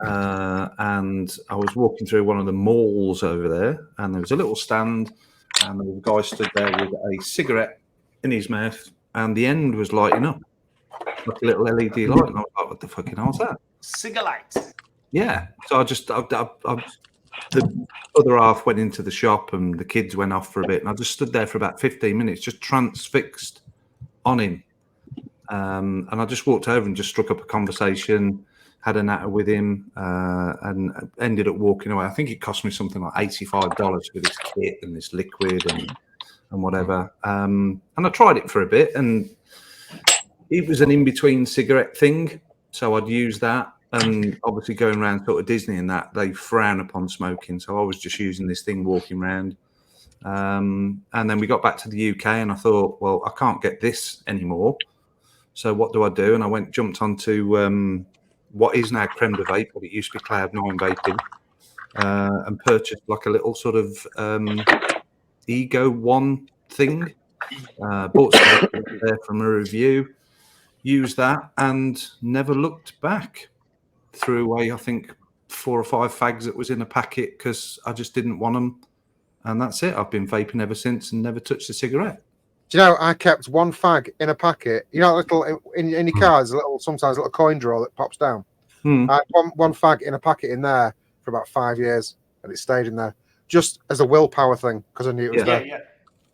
and I was walking through one of the malls over there, and there was a little stand, and the guy stood there with a cigarette in his mouth, and the end was lighting up like a little LED light, and I was like, "What the fucking hell's that?" Cigarette. Yeah, so the other half went into the shop and the kids went off for a bit, and I just stood there for about 15 minutes, just transfixed on him. And I just walked over and just struck up a conversation, had a natter with him, and ended up walking away. I think it cost me something like $85 for this kit and this liquid and whatever. And I tried it for a bit, and it was an in-between cigarette thing, so I'd use that. And obviously going around sort of Disney and that, they frown upon smoking. So I was just using this thing walking around. And then we got back to the UK and I thought, well, I can't get this anymore. So what do I do? And I jumped onto what is now Creme de Vape, but it used to be Cloud9 Vaping, and purchased like a little sort of Ego One thing. Bought something there from a review, used that and never looked back. Threw away, I think, 4 or 5 fags that was in a packet because I just didn't want them. And that's it. I've been vaping ever since and never touched a cigarette. Do you know, I kept one fag in a packet. You know, little in your car, there's sometimes a little coin drawer that pops down. I had one fag in a packet in there for about 5 years, and it stayed in there just as a willpower thing because I knew it was there.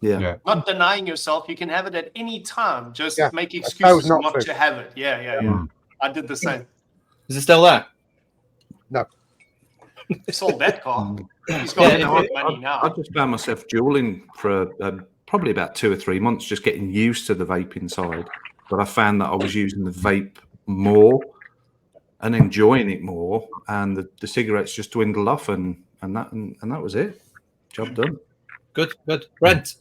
Yeah. Not denying yourself. You can have it at any time. Just make I excuses chose not not to. to have it. Yeah. I did the same. Is it still there? No. He sold that car. He's got money now. I just found myself dueling for probably about 2 or 3 months, just getting used to the vaping side. But I found that I was using the vape more and enjoying it more, and the cigarettes just dwindled off, and that was it. Job done. Good. Brent.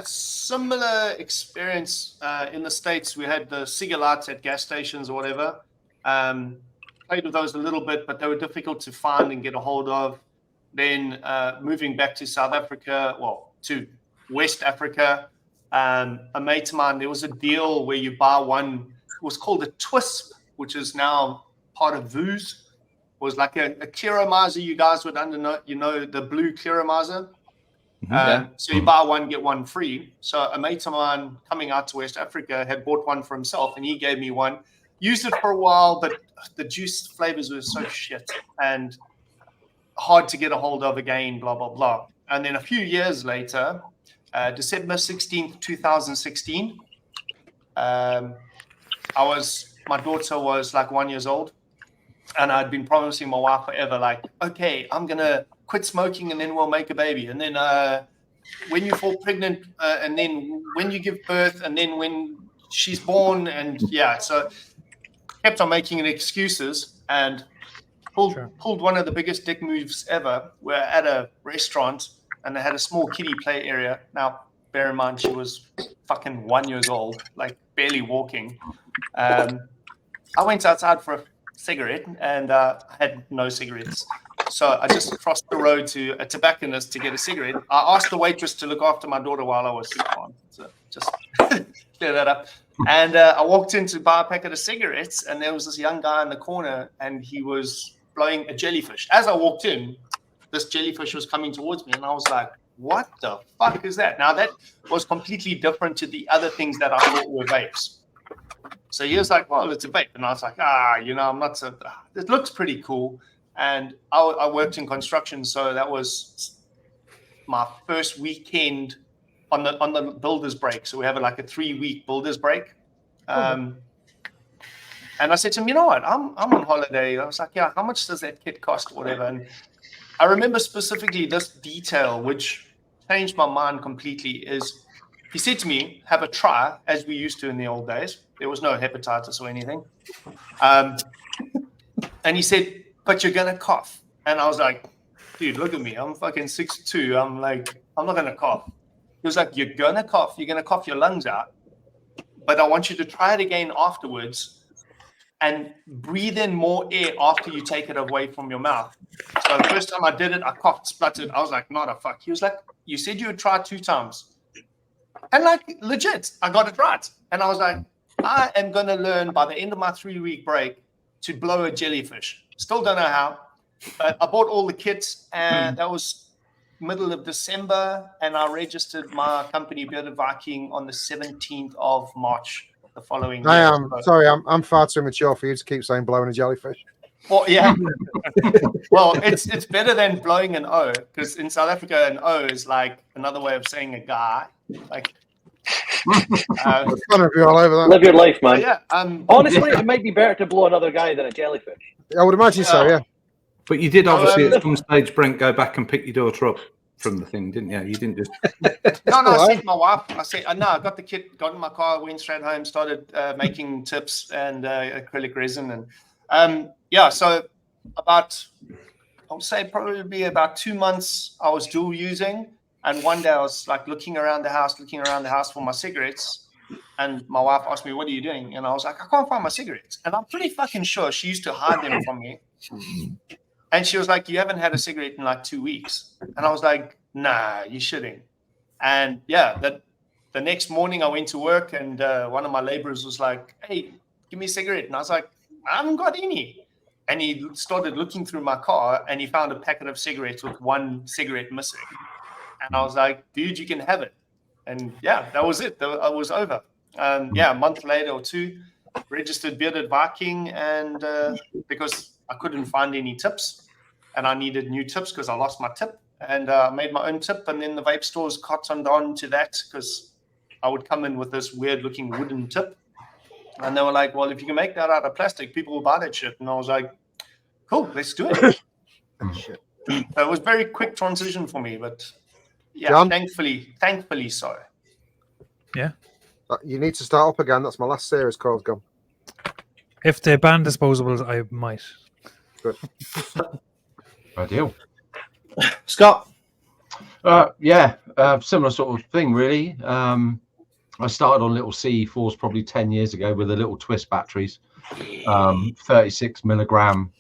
Similar experience in the States. We had the cigarettes at gas stations or whatever. Played with those a little bit, but they were difficult to find and get a hold of. Then moving back to South Africa, to West Africa, a mate of mine, there was a deal where you buy one. It was called a Twisp, which is now part of Vooz. It was like a clearomizer. You guys would know the blue clearomizer. So you buy one, get one free. So a mate of mine coming out to West Africa had bought one for himself, and he gave me one. Used it for a while, but the juice flavors were so shit and hard to get a hold of again, blah, blah, blah. And then a few years later, December 16th, 2016, my daughter was like 1 year old, and I'd been promising my wife forever, like, okay, I'm going to quit smoking and then we'll make a baby. And then when you fall pregnant, and then when you give birth, and then when she's born, and so kept on making excuses and pulled one of the biggest dick moves ever. We're at a restaurant and they had a small kiddie play area. Now, bear in mind, she was fucking 1 year old, like barely walking. I went outside for a cigarette and I had no cigarettes. So I just crossed the road to a tobacconist to get a cigarette. I asked the waitress to look after my daughter while I was sick on. So just clear that up. And I walked in to buy a packet of cigarettes, and there was this young guy in the corner, and he was blowing a jellyfish. As I walked in, this jellyfish was coming towards me, and I was like, what the fuck is that? Now, that was completely different to the other things that I thought were vapes. So he was like, well, it's a vape. And I was like, I'm not so, it looks pretty cool. And I worked in construction. So that was my first weekend on the builder's break. So we have like a 3-week builder's break. And I said to him, you know what, I'm on holiday. I was like, yeah, how much does that kit cost or whatever? And I remember specifically this detail, which changed my mind completely, is he said to me, have a try, as we used to in the old days. There was no hepatitis or anything. And he said, but you're going to cough. And I was like, dude, look at me. I'm fucking 6'2". I'm like, I'm not going to cough. He was like, you're going to cough. You're going to cough your lungs out. But I want you to try it again afterwards and breathe in more air after you take it away from your mouth. So the first time I did it, I coughed, spluttered. I was like, not a fuck. He was like, you said you would try 2 times. And like, legit, I got it right. And I was like, I am going to learn by the end of my 3-week break to blow a jellyfish. Still don't know how. But I bought all the kits, and that was middle of December, and I registered my company Bearded Viking on the 17th of March the following year. I'm far too mature for you to keep saying blowing a jellyfish. Well, yeah. Well, it's better than blowing an O, because in South Africa, an O is like another way of saying a guy. Like, all over that. Live your life, man. Yeah. Honestly, it might be better to blow another guy than a jellyfish. I would imagine so, yeah. But you did obviously at some stage, Brent, go back and pick your daughter up from the thing, didn't you? You didn't just. No, I said to my wife, I said, no, I got the kit, got in my car, went straight home, started making tips and acrylic resin. And so about, I would say probably about 2 months I was dual using. And one day I was like looking around the house for my cigarettes. And my wife asked me, what are you doing? And I was like, I can't find my cigarettes. And I'm pretty fucking sure she used to hide them from me. And she was like, you haven't had a cigarette in like 2 weeks. And I was like, nah, you shouldn't. And the next morning I went to work, and one of my laborers was like, hey, give me a cigarette. And I was like, I haven't got any. And he started looking through my car, and he found a packet of cigarettes with 1 cigarette missing. And I was like, dude, you can have it. And that was it. I was over. A month later or 2, registered Bearded Viking, and because I couldn't find any tips, and I needed new tips because I lost my tip, and I made my own tip. And then the vape stores cottoned on to that, because I would come in with this weird looking wooden tip, and they were like, well, if you can make that out of plastic, people will buy that shit. And I was like, cool, let's do it. So it was very quick transition for me, but John? thankfully so. Yeah. You need to start up again. That's my last series call's gone. If they ban disposables, I might. Good. Ideal. Scott? Similar sort of thing, really. I started on little CE4s probably 10 years ago with the little twist batteries, 36 milligram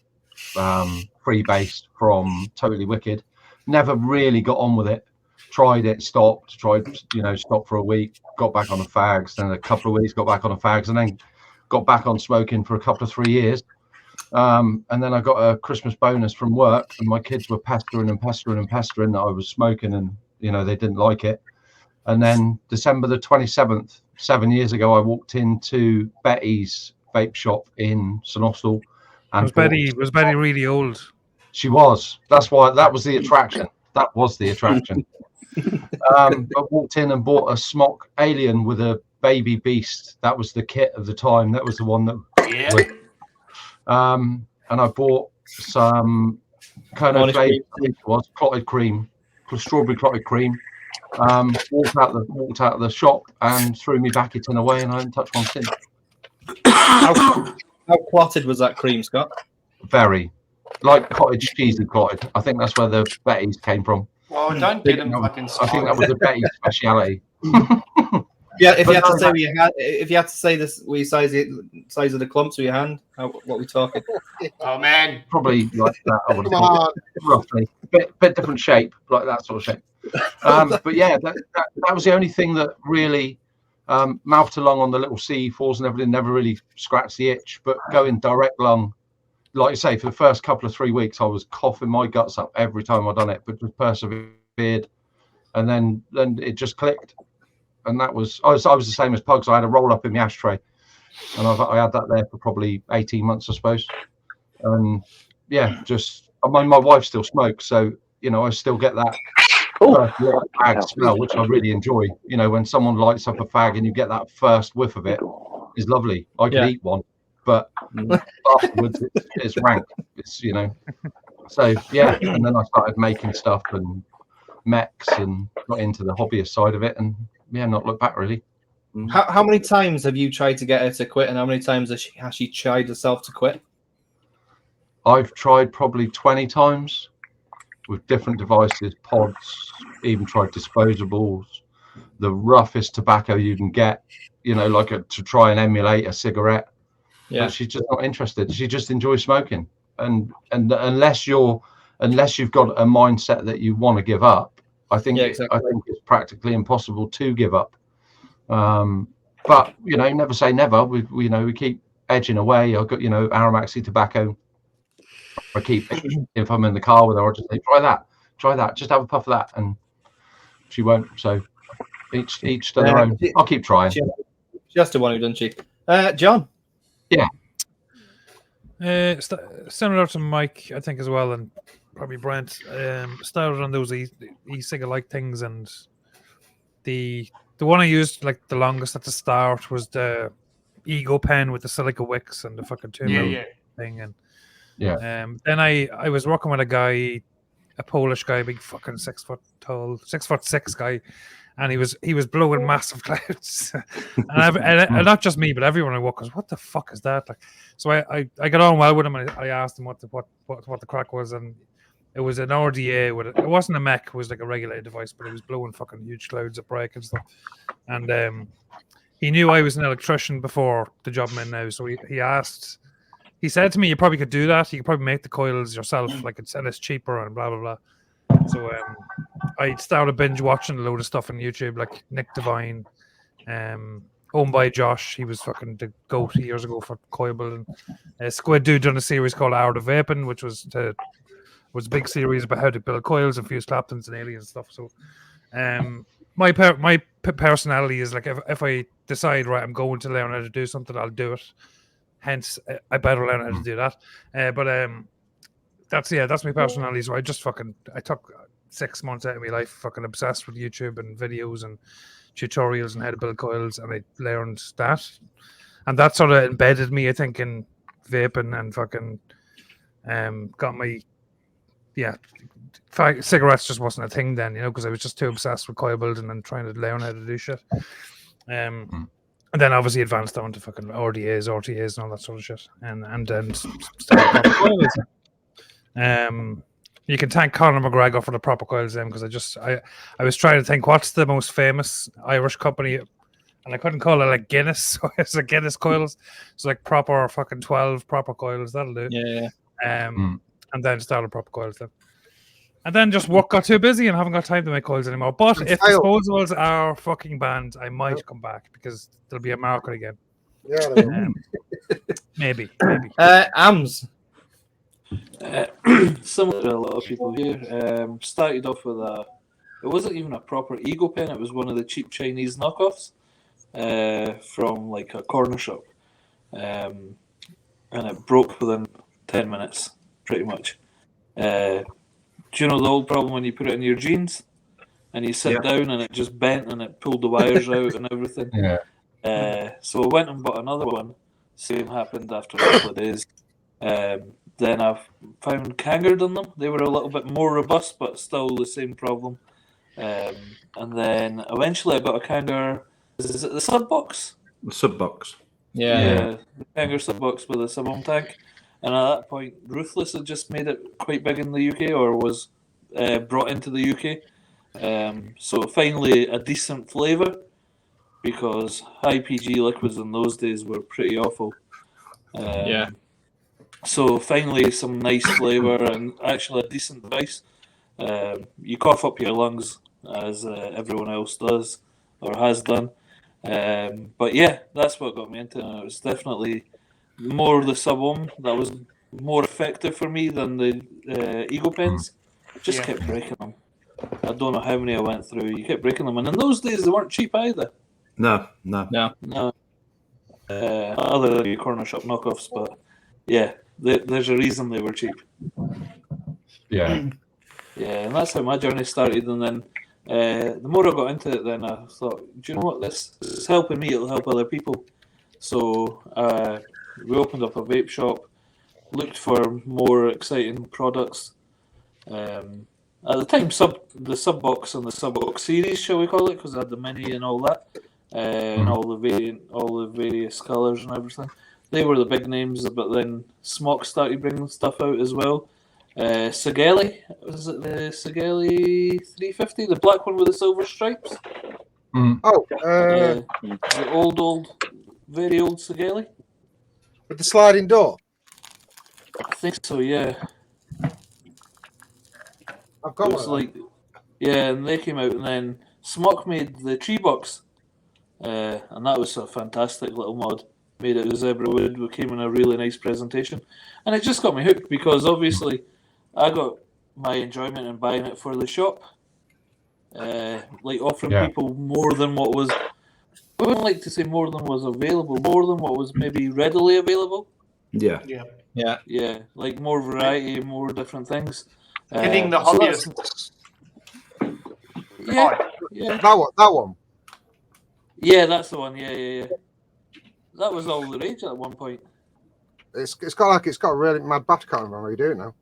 free-based from Totally Wicked. Never really got on with it. Tried it, stopped for a week, got back on the fags, then a couple of weeks, got back on the fags, and then got back on smoking for a couple of 3 years. And then I got a Christmas bonus from work, and my kids were pestering that I was smoking, and they didn't like it. And then December the 27th, 7 years ago, I walked into Betty's vape shop in St Austell. And was Betty really old? She was. That's why that was the attraction. That was the attraction. I walked in and bought a smock alien with a baby beast. That was the kit of the time. That was the one that. And I bought some Kono flavor. It was clotted cream, strawberry clotted cream. Walked out of the shop and threw me backeting away, and I haven't touched one since. How clotted was that cream, Scott? Very, like cottage cheesy clotted. I think that's where the Betty's came from. Well, don't get him fucking. I think that was a Betty speciality. Yeah, if you had to say with your hand, if you had to say this, we size of the clumps with your hand, what we talking? Oh man, probably like that. I would have thought, roughly, bit different shape, like that sort of shape. But yeah, that was the only thing that really mouthed along on the little CE4s and everything. Never really scratched the itch, but going direct lung, like you say, for the first couple of 3 weeks, I was coughing my guts up every time I'd done it, but just persevered, and then it just clicked. And that was I was the same as Pugs. I had a roll up in the ashtray, and I had that there for probably 18 months, I suppose. And yeah, my wife still smokes, so I still get that fag smell, which I really enjoy. When someone lights up a fag and you get that first whiff of it, is lovely. I could eat one, but afterwards it's rank. It's So yeah, and then I started making stuff and mechs and got into the hobbyist side of it, and not looked back really. How many times have you tried to get her to quit, and how many times has she tried herself to quit? I've tried probably 20 times with different devices, pods, even tried disposables, the roughest tobacco you can get, to try and emulate a cigarette. Yeah, but she's just not interested. She just enjoys smoking, and unless you've got a mindset that you want to give up, I think it's practically impossible to give up. But never say never. We keep edging away. I've got Aramaxi tobacco. I keep, if I'm in the car with her, I'll just say, try that, just have a puff of that, and she won't. So each to their own. I'll keep trying. She has to want to, doesn't she? John? Yeah. Similar to Mike, I think, as well, and probably Brent. Started on those e-cig-alike things, and the one I used like the longest at the start was the Ego pen with the silica wicks and the fucking 2 mil thing, and then I was working with a guy, a Polish guy, big fucking 6 foot tall, 6'6" guy, and he was blowing massive clouds, and not just me, but everyone I work was, what the fuck is that? Like, so I got on well with him, and I asked him what the crack was, and it was an RDA with it. It wasn't a mech, it was like a regulated device, but it was blowing fucking huge clouds of brake and stuff, and he knew I was an electrician before the job I'm in now, so he said to me, you probably could do that. You could probably make the coils yourself, like it's cheaper and blah blah blah. So I started binge watching a load of stuff on YouTube, like Nick Devine, owned by Josh. He was fucking the goat years ago for coil building. Squid Dude done a series called Art of Vaping, which was a big series about how to build coils and fuse Claptons and aliens and stuff. So my personality is like, if I decide, right, I'm going to learn how to do something, I'll do it. Hence, I better learn how to do that. But that's my personality. So I took 6 months out of my life fucking obsessed with YouTube and videos and tutorials and how to build coils, and I learned that. And that sort of embedded me, I think, in vaping, and fucking got my cigarettes just wasn't a thing then, because I was just too obsessed with coil building and trying to learn how to do shit. And then obviously advanced on to fucking RDAs, RTAs, and all that sort of shit, and then started proper coils. You can thank Conor McGregor for the proper coils then, because I was trying to think what's the most famous Irish company, and I couldn't call it like Guinness, so it's like Guinness coils. It's like proper fucking 12 proper coils, that'll do. Yeah. And then started proper coils then. And then just work got too busy and haven't got time to make coils anymore. But if disposables are fucking banned, I might come back, because there'll be a market again. Yeah, maybe. Ams. Similar to a lot of people here. Started off with it wasn't even a proper Ego pen, it was one of the cheap Chinese knockoffs from like a corner shop. And it broke within 10 minutes, pretty much. Do you know the old problem when you put it in your jeans and you sit down and it just bent and it pulled the wires out and everything? Yeah. So I went and bought another one. Same happened after a couple of days. Then I found Kangered on them. They were a little bit more robust, but still the same problem. And then eventually I got a Kanger. Is it the sub box? The sub box. Yeah. The Kanger sub box with a sub-ohm tank. And at that point, Ruthless had just made it quite big in the UK, or was brought into the UK. So finally, a decent flavour, because high PG liquids in those days were pretty awful. So finally, some nice flavour and actually a decent device. You cough up your lungs, as everyone else does, or has done. But yeah, that's what got me into it. It was definitely more the sub-ohm that was more effective for me than the Ego pens. Just kept breaking them. I don't know how many I went through. You kept breaking them, and in those days they weren't cheap either. No. other than your corner shop knockoffs. But yeah, there's a reason they were cheap. Yeah. Yeah, and that's how my journey started. And then the more I got into it, then I thought, do you know what? This is helping me. It'll help other people. So we opened up a vape shop, looked for more exciting products. At the time, the sub box and the sub box series, shall we call it, because I had the mini and all that, and all the various colours and everything. They were the big names, but then Smock started bringing stuff out as well. Sageli, was it the Sageli 350, the black one with the silver stripes? The very old Sageli. With the sliding door. I think so, yeah. I've got It was like, yeah, and they came out, and then Smock made the tree box, and that was a fantastic little mod. Made it with zebra wood, we came in a really nice presentation, and it just got me hooked because obviously I got my enjoyment in buying it for the shop, like offering people more than what was. I wouldn't like to say more than was available, more than what was maybe readily available. Yeah, like more variety, more different things. Hitting the hobbyists. Yeah. That one. Yeah, that's the one. Yeah. That was all the rage at one point. It's got a really mad battery. Can't remember how you do it now.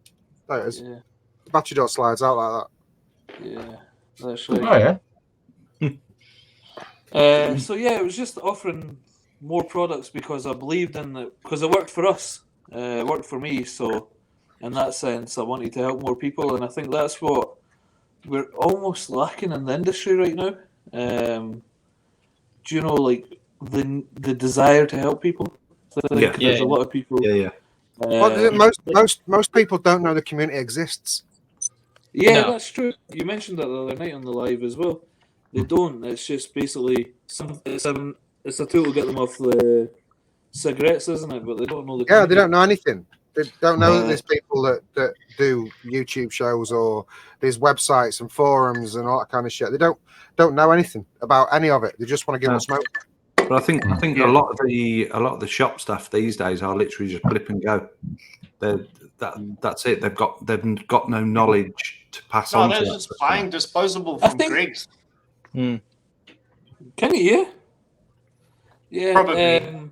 There it is. Yeah. The battery door slides out like that. Yeah, that's right. Oh yeah. So yeah, it was just offering more products because I believed in it, because it worked for us. It worked for me, so in that sense, I wanted to help more people, and I think that's what we're almost lacking in the industry right now. Do you know, like the desire to help people? There's a lot of people. Most people don't know the community exists. Yeah, that's true. You mentioned that the other night on the live as well. They don't. It's just basically it's a tool to get them off the cigarettes, isn't it? But they don't know the. Yeah, they don't know anything. They don't know that there's people that do YouTube shows or there's websites and forums and all that kind of shit. They don't know anything about any of it. They just want to give them a smoke. But I think a lot of the shop stuff these days are literally just blip and go. That's it. They've got no knowledge to pass on. They're just buying disposable from Greg's. Can you? Yeah. Probably.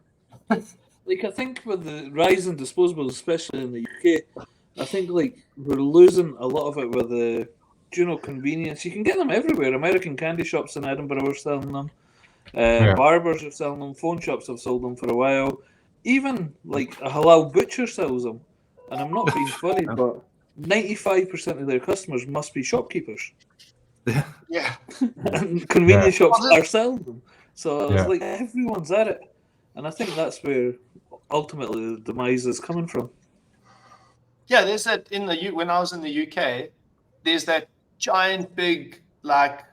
Like I think with the rise in disposables, especially in the UK, I think like we're losing a lot of it with the convenience. You can get them everywhere. American candy shops in Edinburgh are selling them. Barbers are selling them. Phone shops have sold them for a while. Even like a halal butcher sells them. And I'm not being funny, but 95% of their customers must be shopkeepers. Yeah. And convenience shops are selling them. So it's like everyone's at it. And I think that's where ultimately the demise is coming from. Yeah, there's that when I was in the UK, there's that giant big like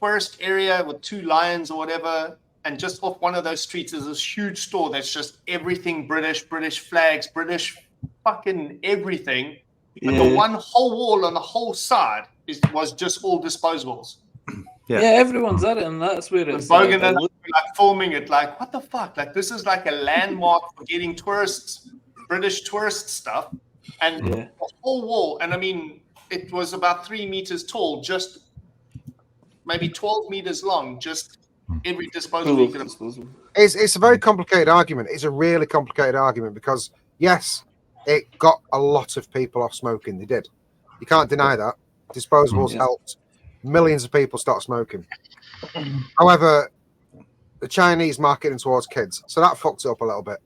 tourist area with 2 lions or whatever, and just off one of those streets is this huge store that's just everything British flags, British fucking everything. But the one whole wall on the whole side was just all disposables. Yeah, everyone's at it, and that's where it's Bogan and like filming it, like what the fuck? Like this is like a landmark for getting tourists, British tourist stuff, and the whole wall. And I mean, it was about 3 meters tall, just maybe 12 meters long, just every disposable you could have. It's a very complicated argument. It's a really complicated argument because yes, it got a lot of people off smoking. They did. You can't deny that. Disposables helped millions of people start smoking. However, the Chinese marketing towards kids, so that fucked it up a little bit.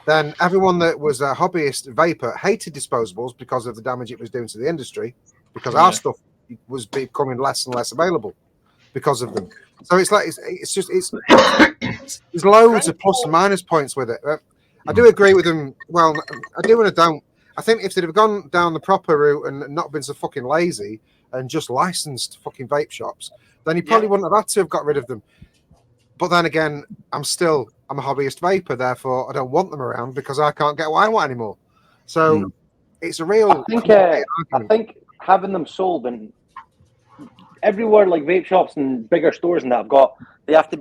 Then everyone that was a hobbyist vapor hated disposables because of the damage it was doing to the industry, because our stuff was becoming less and less available because of them. So it's like it's there's loads of plus and minus points with it. I do agree with them. Well, I do and I don't. I think if they'd have gone down the proper route and not been so fucking lazy and just licensed fucking vape shops, then he probably wouldn't have had to have got rid of them. But then again, I'm a hobbyist vapor, therefore I don't want them around because I can't get what I want anymore. So it's a real. I think having them sold and everywhere, like vape shops and bigger stores and that, they have to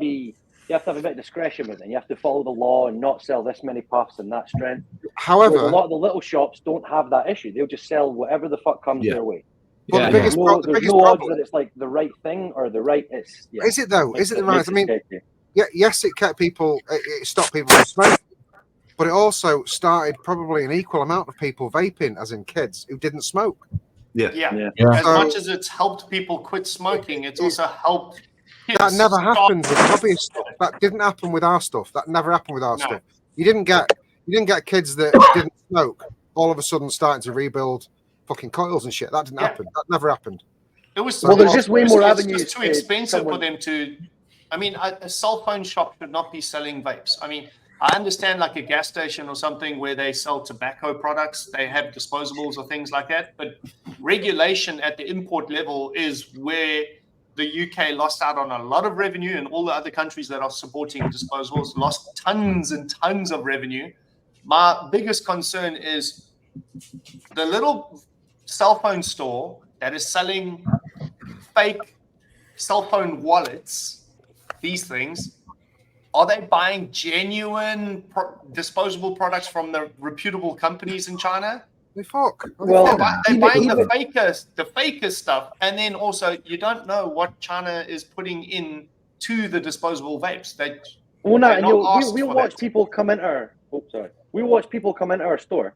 you have to have a bit of discretion with it. You have to follow the law and not sell this many puffs and that strength. However, whereas a lot of the little shops don't have that issue. They'll just sell whatever the fuck comes their way. But the biggest, there's the biggest no odds problem that it's like the right thing or the right. It's is it though? Is it the right? I mean, sketchy. yeah, yes, it kept people, it stopped people from smoking, but it also started probably an equal amount of people vaping, as in kids who didn't smoke. Yeah. As much as it's helped people quit smoking, it's also helped. That never happened with hobbyist stuff. That didn't happen with our stuff. That never happened with our stuff. You didn't get kids that didn't smoke all of a sudden starting to rebuild fucking coils and shit. That didn't happen. That never happened. It was there's just way more avenues. It's too expensive for them to. I mean, a cell phone shop should not be selling vapes. I mean, I understand like a gas station or something where they sell tobacco products, they have disposables or things like that. But regulation at the import level is where the UK lost out on a lot of revenue, and all the other countries that are supporting disposables lost tons and tons of revenue. My biggest concern is the little cell phone store that is selling fake cell phone wallets. These things, are they buying genuine disposable products from the reputable companies in China? They fuck. Well, they're buying the faker stuff, and then also you don't know what China is putting in to the disposable vapes. We'll watch people come into our. We watch people come into our store,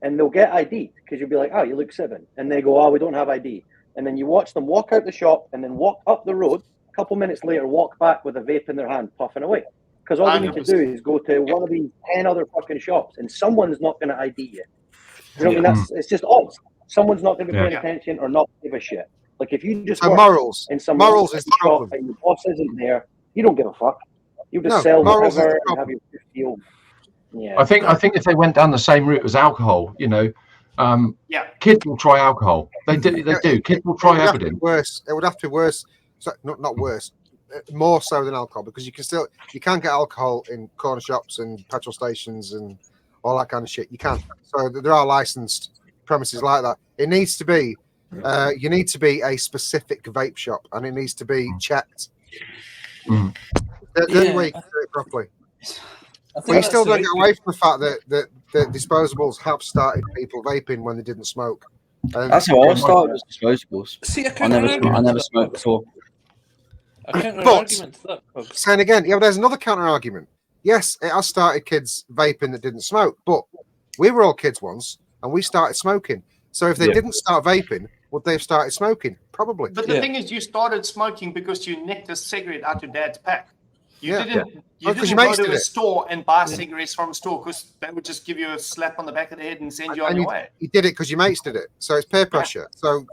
and they'll get ID because you'll be like, "Oh, you look 7," and they go, "Oh, we don't have ID," and then you watch them walk out the shop and then walk up the road. Couple minutes later, walk back with a vape in their hand, puffing away. Because all you need to do is go to one of these 10 other fucking shops, and someone's not going to ID you. You know what I mean? It's just odds. Someone's not going to be paying attention or not give a shit. Like if you just morals in some morals is the shop problem. and your boss isn't there, you don't give a fuck. You just sell whatever and have your deal. Yeah. I think if they went down the same route as alcohol, kids will try alcohol. They do. Kids will try everything. It would have to be worse. So, not worse, more so than alcohol, because you can get alcohol in corner shops and petrol stations and all that kind of shit. You can. So there are licensed premises like that. It needs to be. You need to be a specific vape shop, and it needs to be checked. The only way you can do it properly. But you still don't get away from the fact that the disposables have started people vaping when they didn't smoke. That's how I started with disposables. See, I never smoked before. But saying again, there's another counter argument. Yes, it has started kids vaping that didn't smoke, but we were all kids once and we started smoking. So if they didn't start vaping, would they have started smoking? Probably. But the thing is, you started smoking because you nicked a cigarette out your dad's pack. You didn't go to a store and buy cigarettes from a store because they would just give you a slap on the back of the head and send you on your way. You did it because your mates did it. So it's peer pressure. So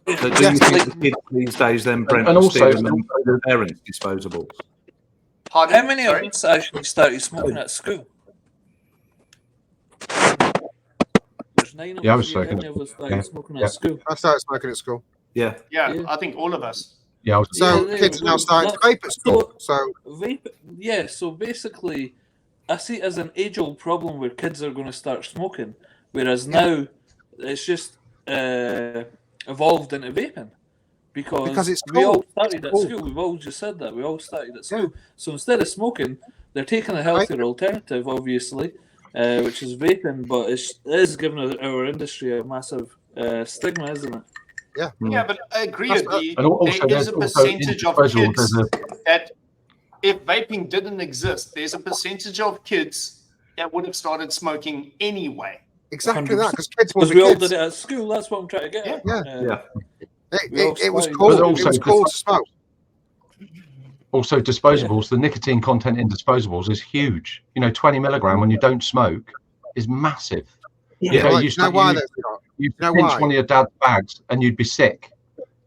do you think the kids these days then, Brent, and also the parents' disposables? Pardon? How many of us actually started smoking at school? There's 9 of us. How many of us started smoking at school? I started smoking at school. Yeah, I think all of us. Yeah, kids are now starting to vape at school. So vape, so basically, I see it as an age-old problem where kids are going to start smoking, whereas now it's just evolved into vaping because it's we cool. all started at school. We've all just said that we all started at school. So instead of smoking, they're taking a healthier alternative, obviously, which is vaping, but it is giving our industry a massive stigma, isn't it? Yeah, but I agree with you. There is a percentage of kids that, if vaping didn't exist, there's a percentage of kids that would have started smoking anyway. Exactly 100%. That, because kids will be we all kids. did it at school. That's what I'm trying to get at. It was cool. It was cool to smoke. Also, disposables. The nicotine content in disposables is huge. 20 milligram when you don't smoke is massive. You pinch one of your dad's bags and you'd be sick.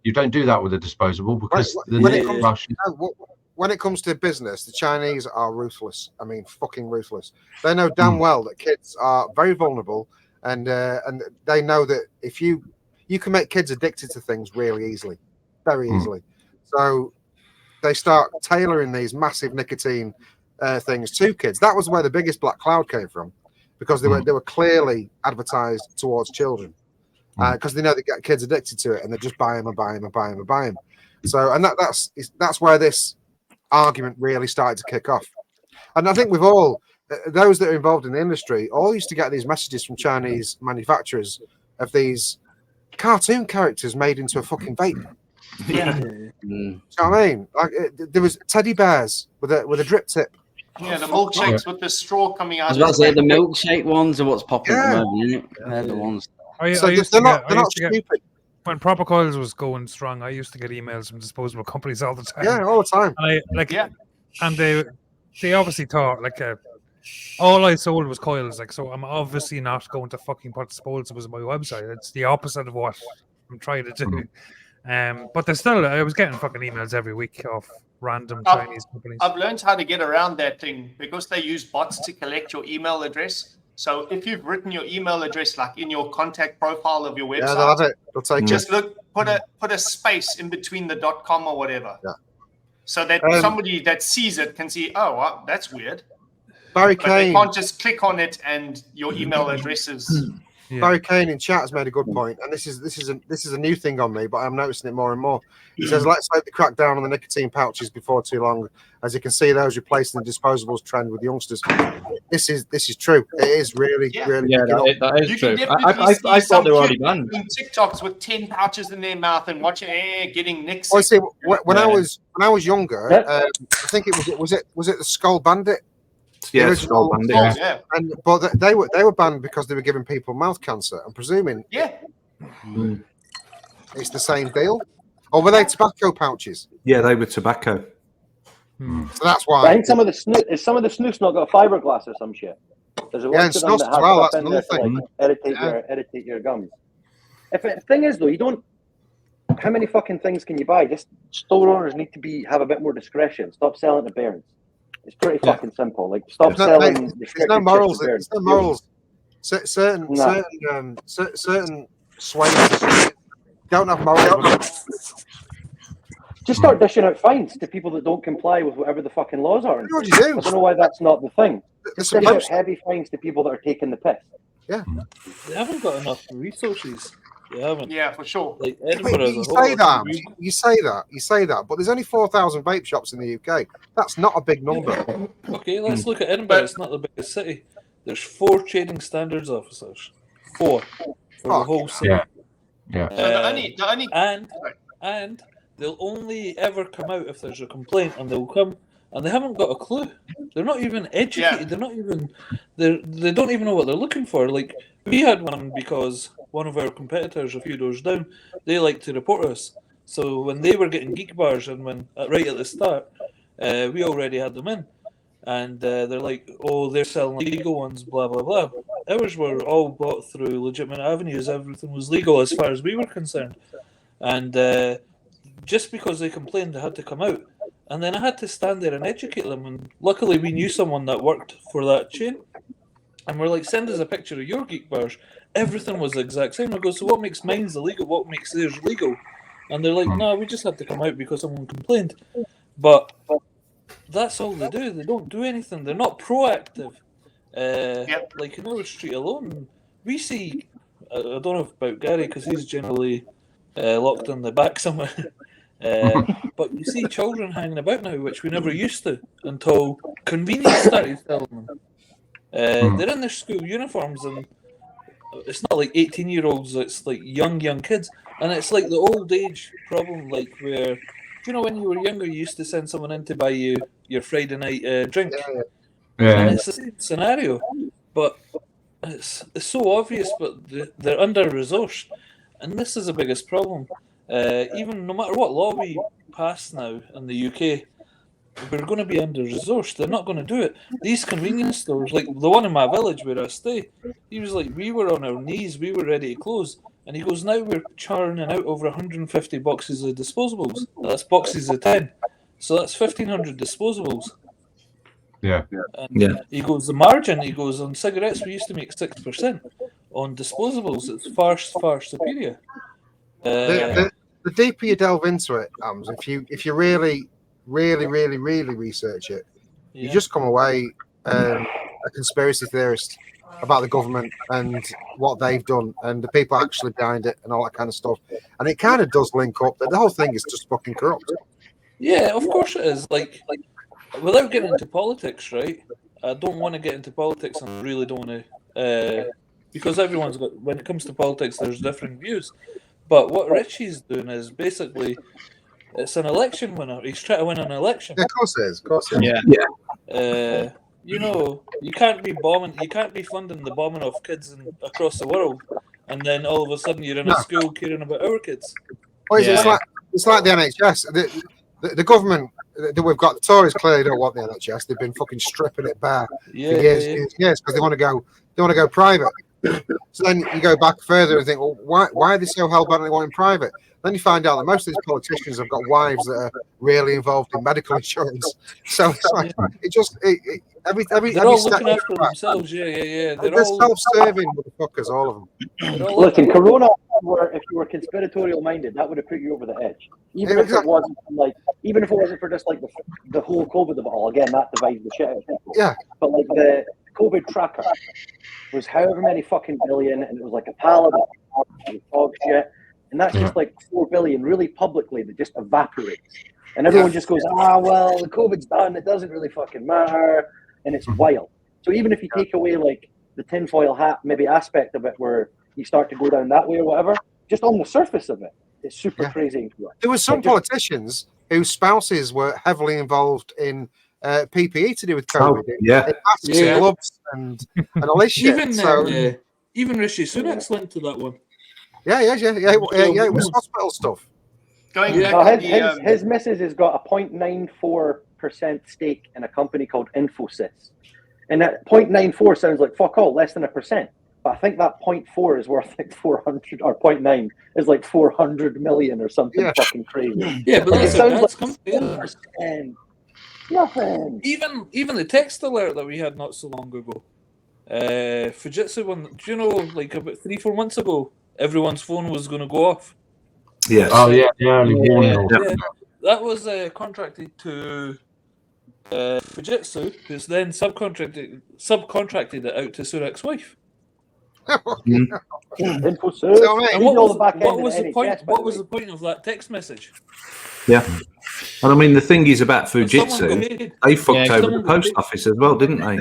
You don't do that with a disposable because when it comes to business, the Chinese are ruthless. I mean, fucking ruthless. They know damn well that kids are very vulnerable, and they know that if you can make kids addicted to things really easily, very easily. So they start tailoring these massive nicotine things to kids. That was where the biggest black cloud came from, because they were clearly advertised towards children, because they know they get kids addicted to it, and they just buy them and buy them and buy them and buy them. So, and that's where this argument really started to kick off. And I think we've all, those that are involved in the industry, all used to get these messages from Chinese manufacturers of these cartoon characters made into a fucking vape. Yeah. You know what I mean? Like there was teddy bears with a drip tip. Yeah, the milkshakes with the straw coming out. I was about to say the milkshake ones are what's popping at the moment, isn't it? They're the ones. So they're not stupid. When Proper Coils was going strong, I used to get emails from disposable companies all the time. Yeah, all the time. And and they obviously thought all I sold was coils. Like, so I'm obviously not going to fucking put disposables on my website. It's the opposite of what I'm trying to do. But there's still, I was getting fucking emails every week of random Chinese companies. I've learned how to get around that thing because they use bots to collect your email address. So if you've written your email address like in your contact profile of your website, they'll have it. They'll take just put a space in between the .com or whatever. Yeah. So that somebody that sees it can see, oh, well, that's weird. Barry But they Kane. can't just click on it and your email address is. Barry Kane in chat has made a good point, and this is a new thing on me, but I'm noticing it more and more. He says, "Let's hope they crack down on the nicotine pouches before too long, as you can see those replacing the disposables trend with youngsters." This is true. It is really, really. Yeah, that is You true. can definitely see I thought some they were already kid banned. doing TikToks with 10 pouches in their mouth and watching getting nicks. Well, see, when I was younger, I think was it the Skull Bandit. Yeah, Skull Bandit. Yeah. But they were banned because they were giving people mouth cancer. I'm presuming it's the same deal. Or were they tobacco pouches? Yeah, they were tobacco. So that's why. I think some of the snus not got fiberglass or some shit. There's a and bunch of them snuff that as have well. stuff That's in there another to, thing. like, irritate your gums. The thing is though, you don't. How many fucking things can you buy? Just store owners need to have a bit more discretion. Stop selling to parents. It's pretty fucking simple. Like, stop selling. There's no morals. There's no morals. Certain swings don't have morals. Just start dishing out fines to people that don't comply with whatever the fucking laws are. What do you do? I don't know why that's not the thing. Just dish out supposed- heavy fines to people that are taking the piss. Yeah. They haven't got enough resources. They haven't. Yeah, for sure. Like But Edinburgh as you a say whole. that, you say that, but there's only 4,000 vape shops in the UK. That's not a big number. Okay, let's look at Edinburgh. It's not the biggest city. There's 4 trading standards officers. 4 for the whole city. Yeah. So the only And they'll only ever come out if there's a complaint, and they'll come, and they haven't got a clue. They're not even educated. Yeah. They're not even. They don't even know what they're looking for. Like, we had one because one of our competitors a few doors down, they like to report us. So when they were getting geek bars, and when right at the start, we already had them in, and they're like, "Oh, they're selling legal ones, blah blah blah." Ours were all bought through legitimate avenues. Everything was legal as far as we were concerned, and just because they complained, they had to come out, and then I had to stand there and educate them. And luckily, we knew someone that worked for that chain, and we're like, "Send us a picture of your geek bars." Everything was the exact same. I go, "So what makes mine's illegal? What makes theirs legal?" And they're like, "No, we just had to come out because someone complained." But that's all they do. They don't do anything. They're not proactive. Like in our street alone, we see. I don't know about Gary because he's generally locked in the back somewhere. But you see children hanging about now, which we never used to until convenience started selling them. They're in their school uniforms, and it's not like 18-year-olds. It's like young kids, and it's like the old age problem, like where, you know, when you were younger, you used to send someone in to buy you your Friday night drink. And it's the same scenario, but it's so obvious, but they're under-resourced, and this is the biggest problem. Even no matter what law we pass now in the UK, we're going to be under-resourced. They're not going to do it. These convenience stores, like the one in my village where I stay, he was like, we were on our knees, we were ready to close. And he goes, now we're churning out over 150 boxes of disposables. That's boxes of 10. So that's 1,500 disposables. Yeah. And he goes, the margin, he goes, on cigarettes we used to make 6%. On disposables, it's far superior. The deeper you delve into it, Ams, if you really research it, you just come away a conspiracy theorist about the government and what they've done and the people actually behind it and all that kind of stuff. And it kind of does link up that the whole thing is just fucking corrupt. Yeah, of course it is. Like, without getting into politics, right? I don't want to get into politics, and I really don't want to, because everyone's got. When it comes to politics, there's different views. But what Richie's doing is basically, it's an election winner. He's trying to win an election. Yeah, of course it is. Of course it is. Yeah. You know, you can't be funding the bombing of kids across the world, and then all of a sudden you're in a school caring about our kids. Well, it's like the NHS. The government that we've got, the Tories clearly don't want the NHS. They've been fucking stripping it bare for years because they want to go private. So then you go back further and think, well, why are they so hell bent on wanting private? Then you find out that most of these politicians have got wives that are really involved in medical insurance. So it's like They're all looking after themselves. Yeah. They're self-serving motherfuckers, all of them. Listen, Corona. If you were conspiratorial minded, that would have put you over the edge. Even if it wasn't for just like the whole COVID of it all. Again, that divides the shit out of people. Yeah. But like the COVID tracker was however many fucking billion, and it was like a pile of dog shit, and that's just like 4 billion, really publicly, that just evaporates, and everyone just goes, well, the COVID's done. It doesn't really fucking matter, and it's wild. So even if you take away like the tinfoil hat maybe aspect of it, where you start to go down that way or whatever, just on the surface of it, it's super crazy. There were some politicians whose spouses were heavily involved in PPE to do with COVID. Masks and gloves and all this shit. Even Rishi Sunak's linked to that one. Yeah. It was hospital stuff. His missus has got a 0.94% stake in a company called Infosys. And that 0.94 sounds like fuck all, less than 1%. But I think that 0.4 is worth like 400, or 0.9 is like 400 million or something fucking crazy. Yeah, but it sounds like company. 1%. Nothing. Even the text alert that we had not so long ago, Fujitsu one. Do you know, like about 3-4 months ago, everyone's phone was going to go off. Yes. Oh yeah, the early warning. Yeah. That was contracted to Fujitsu, who's then subcontracted it out to Sunak's wife. And what was the point of that text message? Yeah. And I mean, the thing is about Fujitsu, they fucked over the post office as well, didn't they?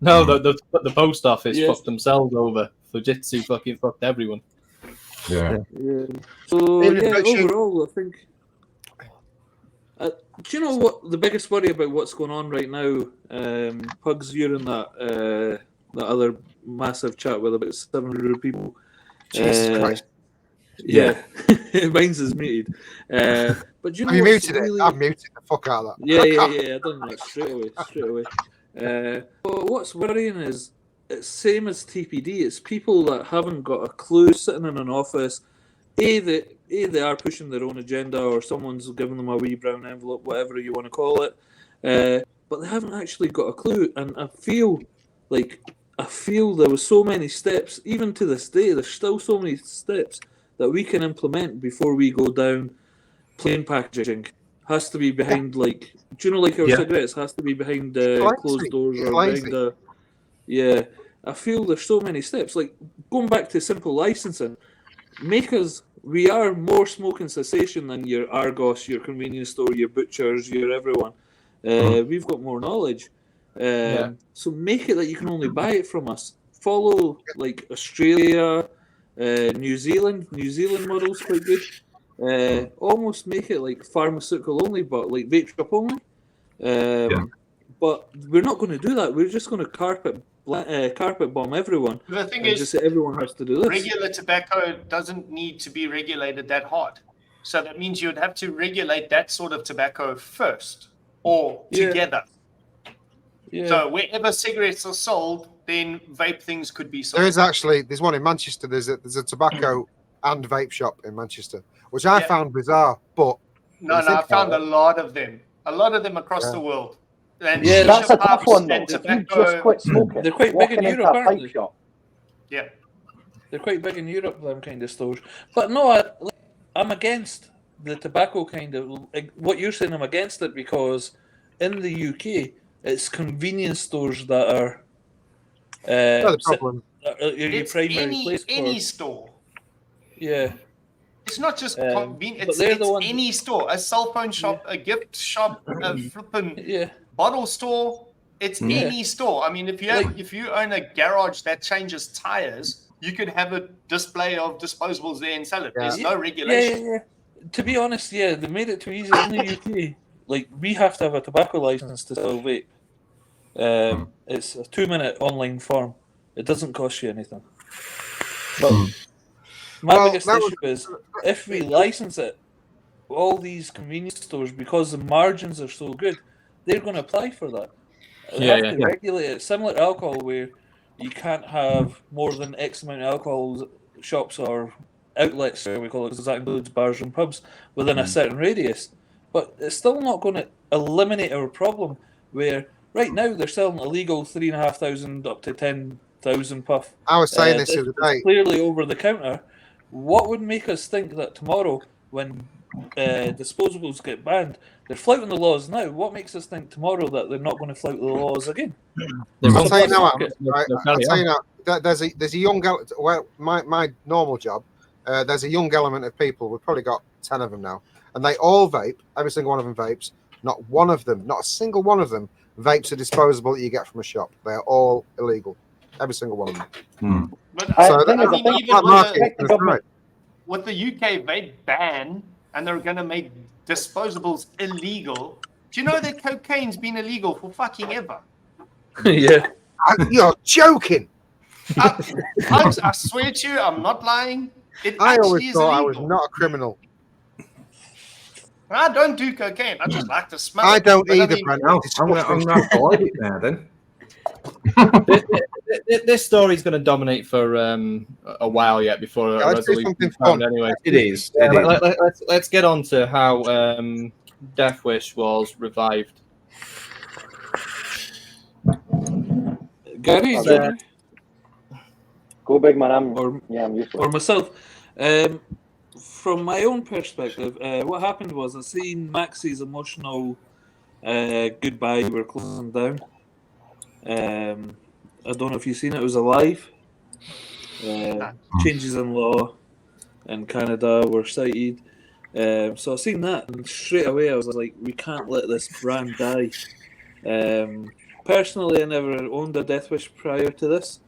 No, the post office fucked themselves over. Fujitsu fucking fucked everyone. Yeah. So overall, I think. Do you know what the biggest worry about what's going on right now? Pugs, you're in that other massive chat with about 700 people. Jesus Christ. Yeah, mine's is muted. But do you know, have you muted it? I've muted the fuck out of that. Yeah. I done that straight away. But what's worrying is it's same as TPD. It's people that haven't got a clue, sitting in an office. They are pushing their own agenda, or someone's giving them a wee brown envelope, whatever you want to call it. But they haven't actually got a clue. And I feel there was so many steps, even to this day, there's still so many steps that we can implement before we go down plain packaging. Has to be behind, like, do you know, like our cigarettes has to be behind closed doors or behind the. Yeah, I feel there's so many steps. Like going back to simple licensing, we are more smoking cessation than your Argos, your convenience store, your butchers, your everyone. We've got more knowledge. So make it that you can only buy it from us. Follow like Australia, New Zealand models quite good. Almost make it like pharmaceutical only, but like vape shop only. But we're not going to do that. We're just going to carpet bomb everyone. The thing is, just say everyone has to do this. Regular tobacco doesn't need to be regulated that hard. So that means you'd have to regulate that sort of tobacco first, or together. Yeah. So wherever cigarettes are sold, then vape things could be sold. There's one in Manchester. There's a tobacco and vape shop in Manchester, which I found bizarre. But I found a lot of them across the world. And that's a tough one though. If you just quit smoking, they're quite big in Europe, aren't they? Shop. Yeah, they're quite big in Europe, them kind of stores. But no, I'm against the tobacco kind of. What you're saying, I'm against it because in the UK, it's convenience stores that are. The problem. It's primary place any store. Yeah. It's not just convenient. but It's, they're the it's ones- any store, a cell phone shop, a gift shop, a flipping Yeah. bottle store. It's Yeah. any store. I mean, if you own a garage that changes tires, you could have a display of disposables there and sell it. There's no regulation. Yeah. To be honest, yeah, they made it too easy in the UK. Like, we have to have a tobacco license to sell vape. It's a 2-minute online form. It doesn't cost you anything. But my biggest issue is if we license it, all these convenience stores, because the margins are so good, they're going to apply for that. They have to regulate it. Similar to alcohol, where you can't have more than X amount of alcohol shops or outlets, we call it, because that includes bars and pubs, within a certain radius. But it's still not going to eliminate our problem, where right now they're selling illegal 3,500 up to 10,000 puff. I was saying this the other day. Clearly over the counter. What would make us think that tomorrow, when disposables get banned, they're flouting the laws now? What makes us think tomorrow that they're not going to flout the laws again? I'll tell you now. I'll tell you now. There's a young well, my normal job. There's a young element of people. We've probably got 10 of them now, and they all vape. Every single one of them vapes. Not one of them, not a single one of them, vapes a disposable that you get from a shop. They are all illegal. Every single one of them. But So even with the UK vape ban, and they're going to make disposables illegal. Do you know that cocaine's been illegal for fucking ever? Yeah. You're joking. I swear to you, I'm not lying. I always thought I was not a criminal. I don't do cocaine. I just like to smell. I don't either, Brent. Brent. I'm going to have to like it now then. This story's going to dominate for a while yet before a resolution is found. Anyway, it is. Let's get on to how Deathwish was revived. Gary, go big, man. I'm used to it. Or myself. From my own perspective, what happened was I seen Maxie's emotional goodbye. We're closing down. I don't know if you've seen it. It was alive. Changes in law in Canada were cited. So I seen that, and straight away I was like, we can't let this brand die. Personally, I never owned a Deathwish prior to this.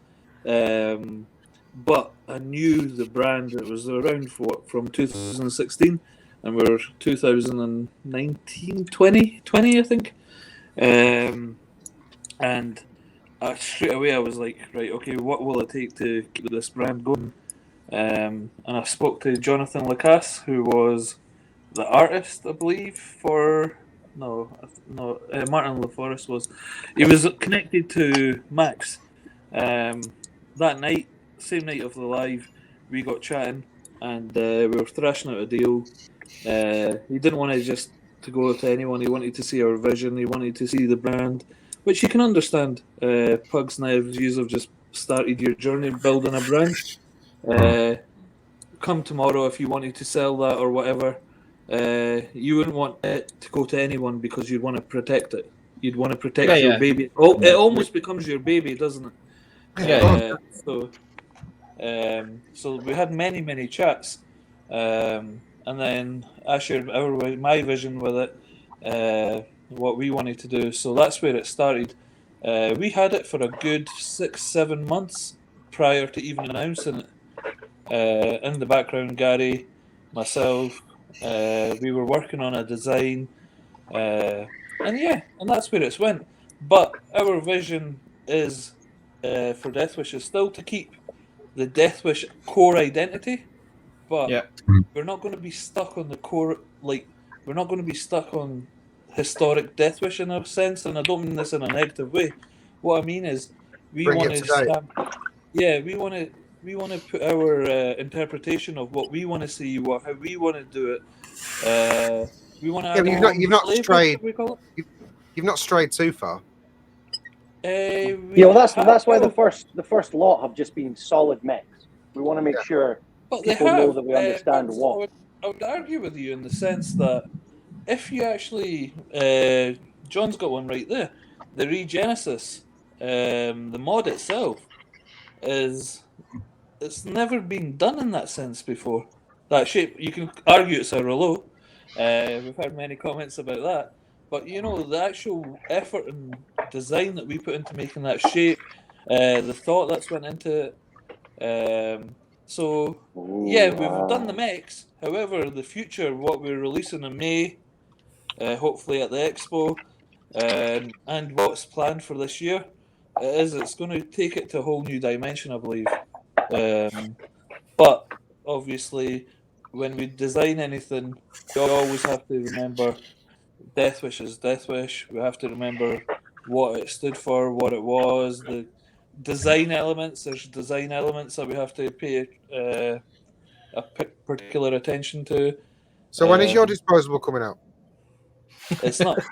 But I knew the brand. It was around from 2016, and we're 2019, 20, I think. And straight away I was like, right, okay, what will it take to keep this brand going? And I spoke to Jonathan Lacasse, who was the artist, I believe, for Martin LaForest was. He was connected to Max. That night, same night of the live, we got chatting, and we were thrashing out a deal. He didn't want to just to go to anyone. He wanted to see our vision. He wanted to see the brand, which you can understand. Pugs and you have just started your journey building a brand. Come tomorrow if you wanted to sell that or whatever. You wouldn't want it to go to anyone because you'd want to protect it. You'd want to protect your baby. Oh, it almost becomes your baby, doesn't it? So we had many chats, and then I shared my vision with it, what we wanted to do. So that's where it started. We had it for a good 6-7 months prior to even announcing it. In the background, Gary, myself, we were working on a design, and that's where it's went. But our vision is for Deathwish is still to keep the Deathwish core identity, but we're not going to be stuck on the core. Like, we're not going to be stuck on historic Deathwish in a sense, and I don't mean this in a negative way. What I mean is we want to put our interpretation of what we want to see, how we want to do it. We want to. You've not strayed. You've not strayed too far. That's why the first lot have just been solid mix. We want to make sure people know that we understand what. I would argue with you in the sense that if you actually, John's got one right there. The Regenesis, the mod itself, it's never been done in that sense before. that shape. You can argue it's a rouleau. We've had many comments about that. But, you know, the actual effort and design that we put into making that shape, the thought that's went into it. So, yeah, we've done the mechs. However, the future, what we're releasing in May, hopefully at the Expo, and what's planned for this year, it's going to take it to a whole new dimension, I believe. But, obviously, when we design anything, we always have to remember Deathwish is Deathwish. We have to remember what it stood for, what it was, the design elements. There's design elements that we have to pay particular attention to. So when is your disposable coming out? It's not.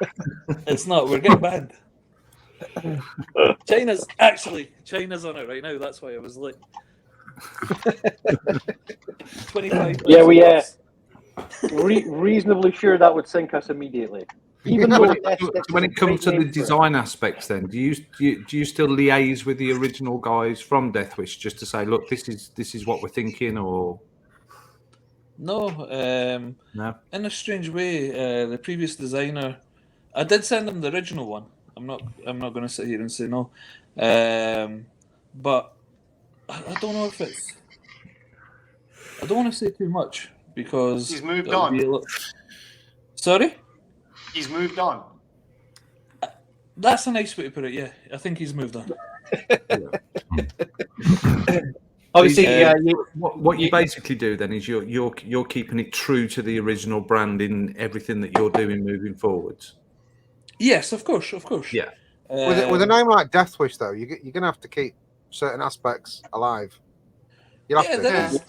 It's not. We're getting banned. China's on it right now. That's why I was late. 25. Yeah, we reasonably sure that would sink us immediately. Even though when it comes to the design aspects, then do you still liaise with the original guys from Deathwish just to say, look, this is what we're thinking, or no? No. In a strange way, the previous designer, I did send him the original one. I'm not going to sit here and say no, but I don't know if it's. I don't want to say too much because he's moved on. Sorry? He's moved on. That's a nice way to put it, yeah. I think he's moved on. Obviously, what you basically do then is you're keeping it true to the original brand in everything that you're doing moving forwards. Yes, of course. Yeah. With a name like Deathwish, though, you're going to have to keep certain aspects alive. You'll have to.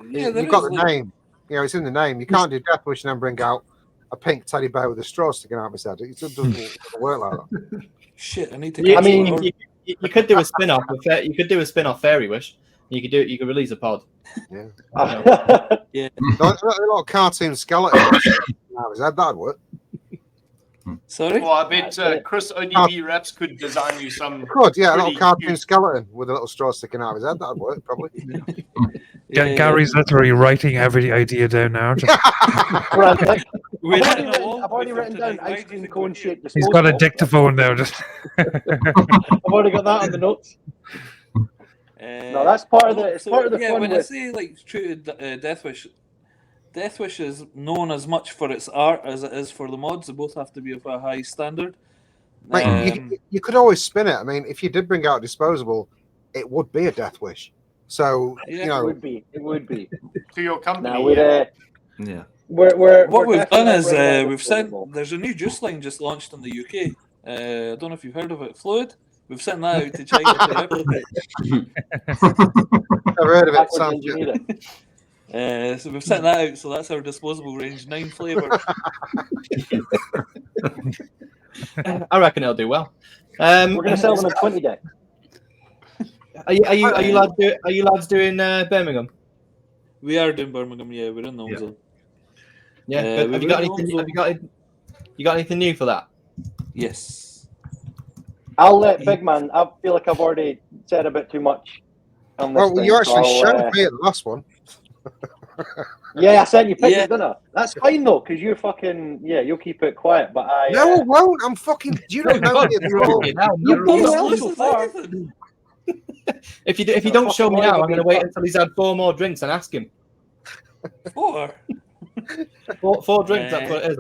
You've got the name. You know, it's in the name. You can't do Deathwish and then bring out a pink teddy bear with a straw sticking out of his head. It doesn't work like that. Shit, I need to. You could do a spin-off. You could do a spin-off Fairy Wish. You could release a pod. Yeah. Yeah. Not a lot of cartoon skeletons. That'd work. Sorry? Well, I bet Chris ODB Raps could design you some. Could, yeah, a little cartoon skeleton with a little straw sticking out of his head. That'd work, probably. Gary's literally writing every idea down now. I've already written down ice cream cone shaped disposable. He's got a dictaphone now. Just. I've already got that on the notes. No, that's part of the. It's part of the fun. When I say like true to Deathwish is known as much for its art as it is for the mods. They both have to be of a high standard. Mate, you could always spin it. I mean, if you did bring out disposable, it would be a Deathwish. So you know, it would be to your company. Now we'd, yeah. What we've done is we've sent. There's a new juice line just launched in the UK. I don't know if you've heard of it, Flooid. We've sent that out to China to replicate. I've heard of it. Sounds good. So we've sent that out. So that's our disposable range, 9 flavours. I reckon it'll do well. We're going to sell them in 20 days. Are you lads doing Birmingham? We are doing Birmingham. Yeah, we're in the zone. Yeah. Have you got anything new for that? Yes. I'll let Big Man. I feel like I've already said a bit too much. On this you actually showed me at the last one. Yeah, I sent you pictures, didn't I? That's fine though, because you're fucking you'll keep it quiet. But I no, I won't. I'm fucking. Do you not know me at all? You've done well so far. If you don't show me now, I'm going to wait until he's had 4 more drinks and ask him. 4? 4 drinks. That's what it is.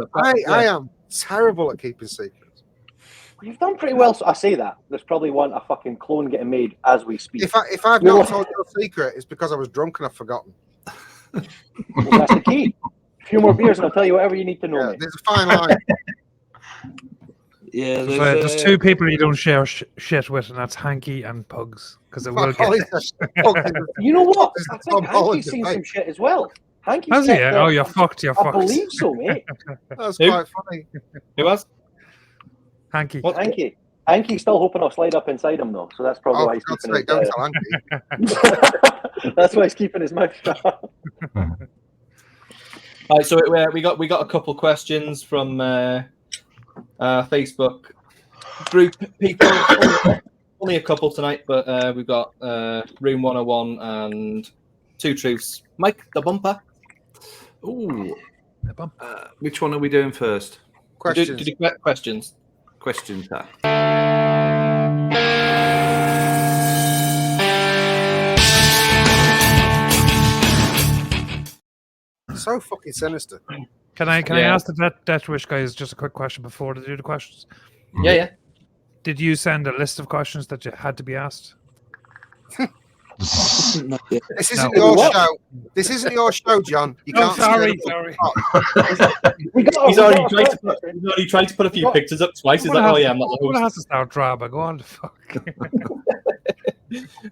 I am terrible at keeping secrets. You've done pretty well. So I say that. There's probably a fucking clone getting made as we speak. If I've not told you a secret, it's because I was drunk and I've forgotten. Well, that's the key. A few more beers and I'll tell you whatever you need to know. Yeah, there's a fine line. Yeah, there's 2 people you don't share shit with, and that's Hanky and Pugs, because it will get. You know what? I think Hanky's seen some shit as well. Hanky has he? Oh, you're fucked. You're fucked. I believe so, mate. That's quite funny. Who was? Hanky. Hanky. Hanky's still hoping I'll slide up inside him though, so that's probably why he's keeping his. Don't tell Hanky. That's why he's keeping his mouth shut. All right, so we got a couple questions from Facebook group people. Only a couple tonight, but we've got Room 101 and 2 Truths. Mike the Bumper Ooh. Which one are we doing first? Questions. Did you get questions? Questions, that. So fucking sinister. Can I Yeah. ask the Deathwish guys just a quick question before they do the questions? Yeah. Did you send a list of questions that you had to be asked? Not yet. This isn't No. your What? show. This isn't your show, John. You No, can't. sorry. He's already tried to put a few pictures up twice. He's like, oh yeah, I'm not the What host. has to start drama? Go on, the fuck.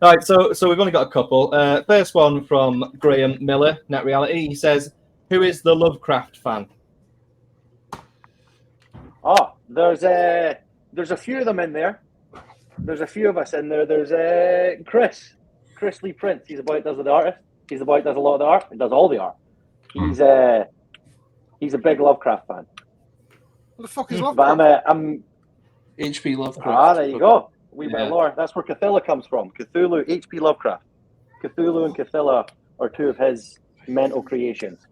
All right, so we've only got a couple. First one from Graham Miller, Net Reality. He says, "Who is the Lovecraft fan?" Oh, there's a few of them in there. There's a few of us in there. There's Chris Lee Prince. He's the boy that does the artist. He's the boy that does a lot of the art. He does all the art. He's a big Lovecraft fan. What the fuck is But Lovecraft? I'm HP Lovecraft. there you go. We bit Yeah. of lore. That's where Cthulhu comes from. Cthulhu, HP Lovecraft. Cthulhu and Cthulhu are two of his mental creations.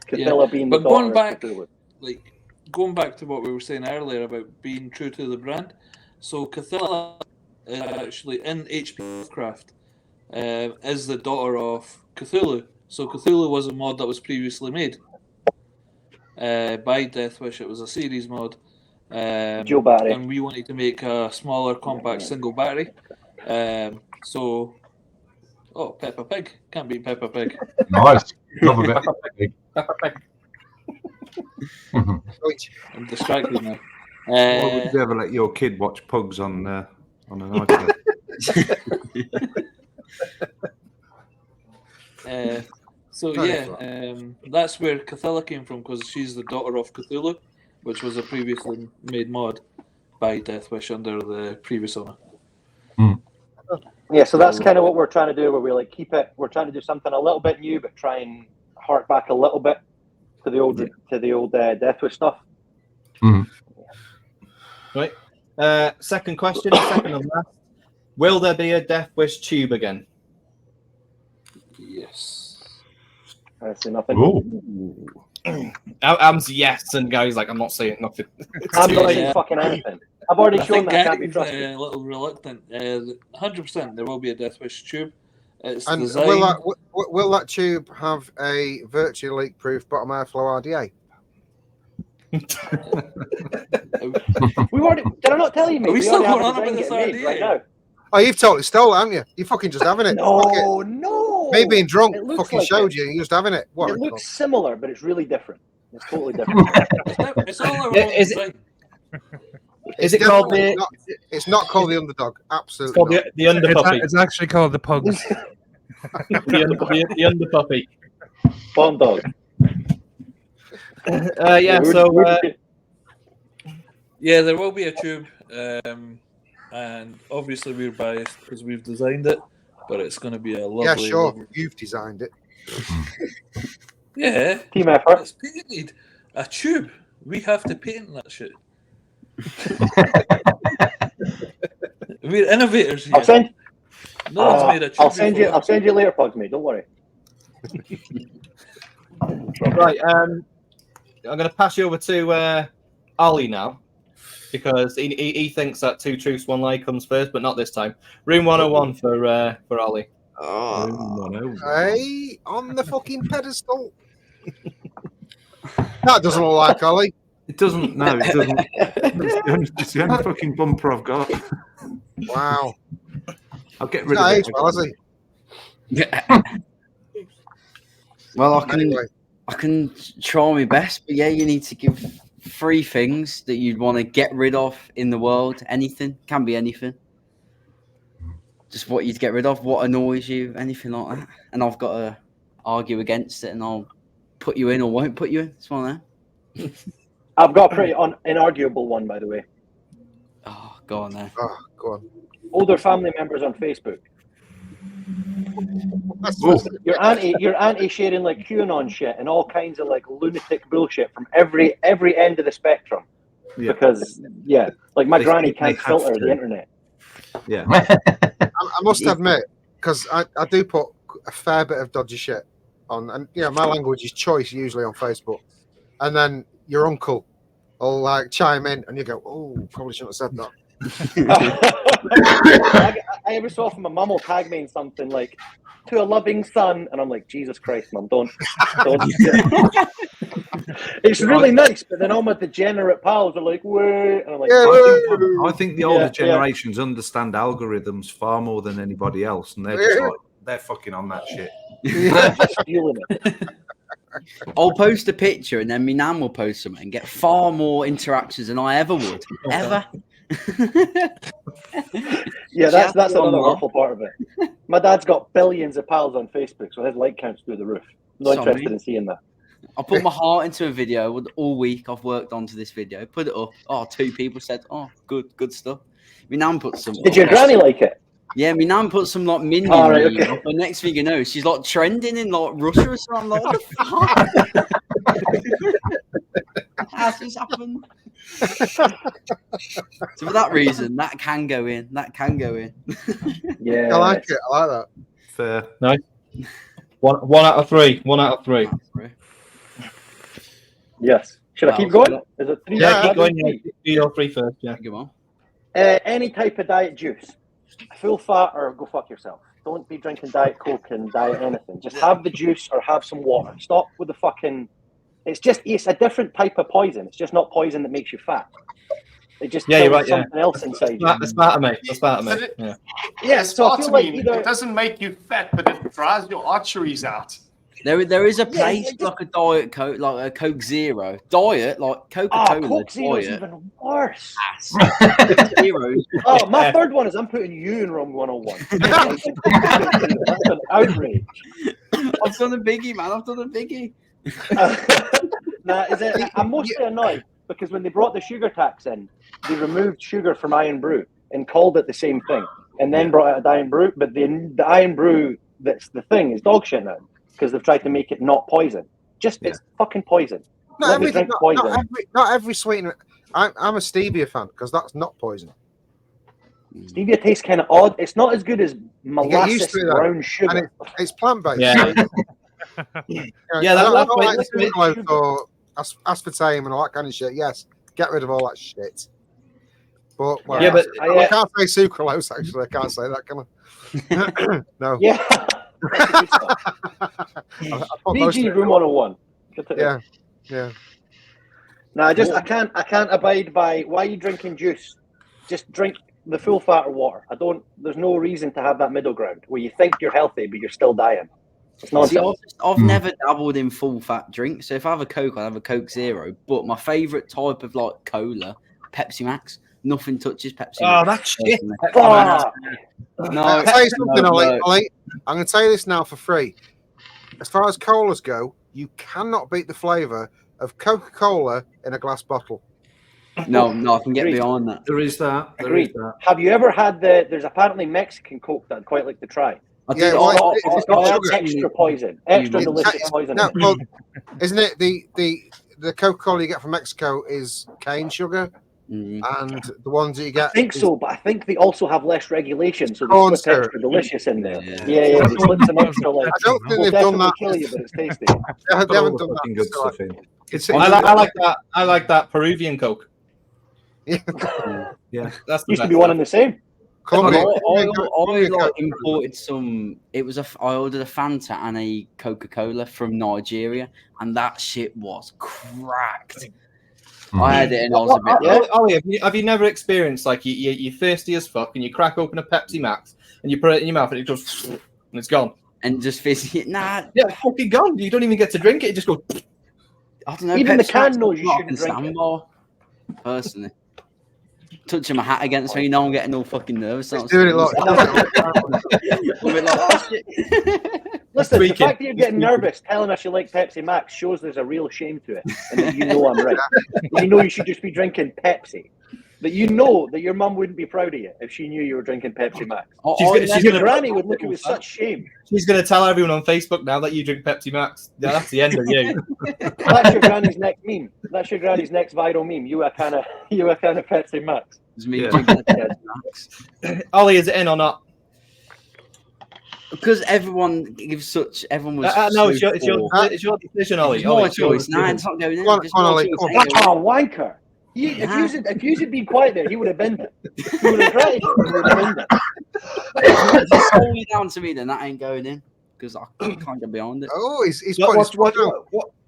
Cthulhu being the But going daughter back, of Cthulhu. like going back to what we were saying earlier about being true to the brand. So Cthulhu is actually in HP Lovecraft is the daughter of Cthulhu. So Cthulhu was a mod that was previously made by Deathwish. It was a series mod. Dual battery. And we wanted to make a smaller, compact single battery. So, Peppa Pig. Can't beat Peppa Pig. Nice. Love a bit. I'm distracted now. Why would you ever let your kid watch Pugs on an iPad? That's where Cthulhu came from, because she's the daughter of Cthulhu, which was a previously made mod by Deathwish under the previous owner. Yeah, so that's kind of what we're trying to do, where we like keep it. We're trying to do something a little bit new, but try and hark back a little bit to the old Deathwish stuff. Right. Second question, second and last. Will there be a Deathwish tube again? Yes. I see nothing. Am's yes, and Gary's like, I'm not saying nothing. I'm not saying fucking anything. I've already I shown think that I can't be Gary's trusted. a little reluctant. 100% there will be a Deathwish tube. It's And designed... will that tube have a virtually leak-proof bottom airflow RDA? We already. Did I not tell you, mate? Are we We still already going have on a about design this getting made RDA? right now. Oh, you've totally stole it, haven't you? You're fucking just having it. Fuck it. No. Me being drunk It looks fucking like showed it. you. You're just having it. What? It looks similar, but it's really different. It's totally different. It's all our own Is it- design. Is it called definitely the? not- It's not called the underdog. It's Absolutely called not. the under puppy. It's actually called the Pugs. the under puppy. Bomb dog. Yeah. we're- So we're- Yeah, there will be a tube, and obviously we're biased because we've designed it, but it's going to be a lovely. Yeah, sure. lovely- You've designed it. Yeah, Team effort. it's painted. A tube. We have to paint that shit. We're innovators here. I'll send. No one's made a tube. I'll send you. before. I'll send you later, Pugs, mate. Don't worry. right. I'm going to pass you over to Ollie now, because he thinks that 2 truths, 1 lie comes first, but not this time. Room 101 for Ollie. Hey, on the fucking pedestal. That doesn't look like Ollie. It doesn't. No, it doesn't. It's the only fucking bumper I've got. Wow. I'll get He's rid not of aged it. well, has he? Well, Anyway, I can try my best, but yeah, you need to give 3 things that you'd want to get rid of in the world. Anything, can be anything. Just what you'd get rid of, what annoys you, anything like that. And I've got to argue against it, and I'll put you in or won't put you in. It's one of them. I've got a pretty inarguable one, by the way. Oh, go on there. oh, go on. Older family members on Facebook. That's You're anti sharing like QAnon shit and all kinds of like lunatic bullshit from every end of the spectrum. Yeah. Because like my They granny think they can't have filter to. the internet. Yeah. I must admit, because I do put a fair bit of dodgy shit on, and my language is choice usually on Facebook, and then your uncle will like chime in, and you go, "Oh, probably shouldn't have said that." I every so often my mum will tag me in something like "to a loving son," and I'm like, Jesus Christ, mum, don't. It's really nice, but then all my degenerate pals are like, "Wait," and I'm like, I think the older generations understand algorithms far more than anybody else, and they're just like, they're fucking on that shit. just feeling it. I'll post a picture and then my nan will post something and get far more interactions than I ever would. Ever. Yeah, that's another awful part of it. My dad's got billions of pals on Facebook, so his like count's through the roof. Not interested in seeing that. I put my heart into a video all week. I've worked onto this video, put it up. Oh, 2 people said, "Oh, good stuff." My nan put some. Did your granny like it? Yeah, my nan put some like minion. Right, okay. The next thing you know, she's like trending in like Russia or something. I'm like, what the fuck? How's this happened? So for that reason, that can go in. Yeah, I like it. I like that. Fair. Nice. One out of three. Yes. Should I keep going? Is it 3? Yeah, keep going. Yeah. Do your 3 first. Yeah. Go on. Any type of diet juice, full fat or go fuck yourself. Don't be drinking Diet Coke and diet anything. Just have the juice or have some water. Stop with the fucking. It's a different type of poison. It's just not poison that makes you fat. It just kills something else inside you. That's smart, mate. Yeah. Yeah, so I feel like it doesn't make you fat, but it dries your arteries out. There is a place like a Diet Coke, like a Coke Zero diet, like Coca-Cola. Coke Zero's even worse. Zero. Oh, my third one is I'm putting you in Rum 101. That's an outrage. I've done a biggie, man. I'm mostly annoyed because when they brought the sugar tax in, they removed sugar from Iron Brew and called it the same thing, and then brought out Iron Brew. But the Iron Brew that's the thing is dog shit now because they've tried to make it not poison. It's fucking poison. Not every sweetener. I'm a stevia fan because that's not poison. Stevia tastes kind of odd. It's not as good as molasses brown sugar. And it's plant-based. Yeah. That's like or aspartame and all that kind of shit. Yes, get rid of all that shit. But I can't say sucralose. Actually, I can't say that. Can I? No. Yeah. VG Room 101. Yeah. No, I can't abide by why are you drinking juice? Just drink the full fat or water. There's no reason to have that middle ground where you think you're healthy but you're still dying. It's nonsense. I've never dabbled in full fat drinks. So if I have a Coke, I have a Coke Zero. But my favourite type of like cola, Pepsi Max. Nothing touches Pepsi. Oh, that's shit. No, I'll tell you something, Ollie. I'm going to tell you this now for free. As far as colas go, you cannot beat the flavour of Coca-Cola in a glass bottle. No, I can get behind that. There is that. Agreed. Have you ever had there's apparently Mexican Coke that I'd quite like to try. It's got extra poison, extra delicious poison. No, well, isn't it the Coca-Cola you get from Mexico is cane sugar? And the ones that you get, I think so, but I think they also have less regulation, so they slip extra delicious in there. Yeah, they slip some extra. Like, I don't think they've done that. Kill you, but it's tasty. They haven't done that. Good stuff in. I like that. I like that Peruvian Coke. Yeah, that's used to be one and the same. I imported some. I ordered a Fanta and a Coca-Cola from Nigeria, and that shit was cracked. I had it and I was a bit. Ollie, have you never experienced like you're thirsty as fuck and you crack open a Pepsi Max and you put it in your mouth and it goes and it's gone and just fizzy? Nah, fucking gone. You don't even get to drink it. It just goes. I don't know. Even Pepsi the can knows you shouldn't drink it. Personally, touching my hat against me, I'm getting all fucking nervous. It's doing it like. Listen, the fact that you're getting nervous telling us you like Pepsi Max shows there's a real shame to it, and that you know I'm right. You know you should just be drinking Pepsi. That you know that your mum wouldn't be proud of you if she knew you were drinking Pepsi Max. Your granny would look at you with such shame. She's going to tell everyone on Facebook now that you drink Pepsi Max. Yeah, that's the end of you. That's your granny's next meme. That's your granny's next viral meme. You are kind of Pepsi Max. It's me drinking Pepsi Max. Ollie, is it in or not? Because everyone gives such. Everyone was. No, so it's your decision, Ollie. It's my Ollie, choice. your Nah, it's not going in. Go on, It's go on, my Ollie, choice. go on. It ain't Oh, going in. wanker! If you had been quiet there, he would have been there. He would have regretted it. He would have been there. If it's solely down to me, then that ain't going in because I can't get behind it. Oh, he's putting his foot down.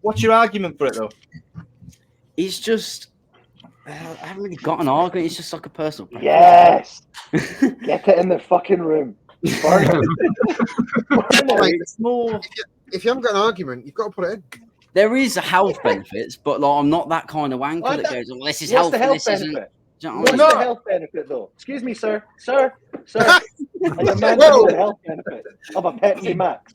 What's your argument for it though? It's just. I haven't really got an argument. It's just like a personal preference. Yes! Get it in the fucking room. Burn it. Like, It's more. if you haven't got an argument, you've got to put it in. There is a health benefits, but like I'm not that kind of wanker What that the- goes, "Well, this is What's healthy. the health This isn't." benefit? Do you know What's what I mean? the health benefit, though? Excuse me, sir. Sir. I demand the health benefit of a Pepsi Max.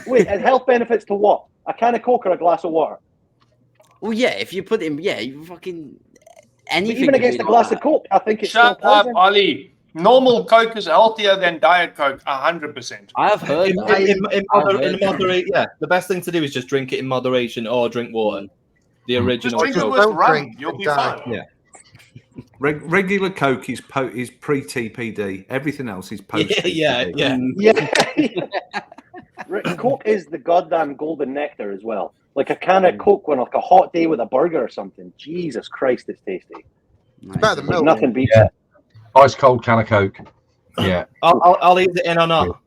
Wait, and health benefits to what? A can of Coke or a glass of water? Well, yeah, if you put in, yeah, you fucking But anything. even could against be a like glass that. of Coke, I think it's Shut still up, poison. Ollie. Normal Coke is healthier than Diet Coke, 100%. I have heard In, that. in, in, I've moder- heard in moderate, yeah. The best thing to do is just drink it in moderation or drink water. The Just original drink it Coke. with Don't rum. drink You'll be die. fine. Yeah. Regular Coke is pre-TPD. Everything else is post. Yeah. Yeah. Rick, Coke is the goddamn golden nectar as well. Like a can of Coke on like a hot day with a burger or something. Jesus Christ, it's tasty. Nice. better than Like milk. nothing beats Yeah. it. Ice cold can of Coke. Yeah. I'll eat it in or not.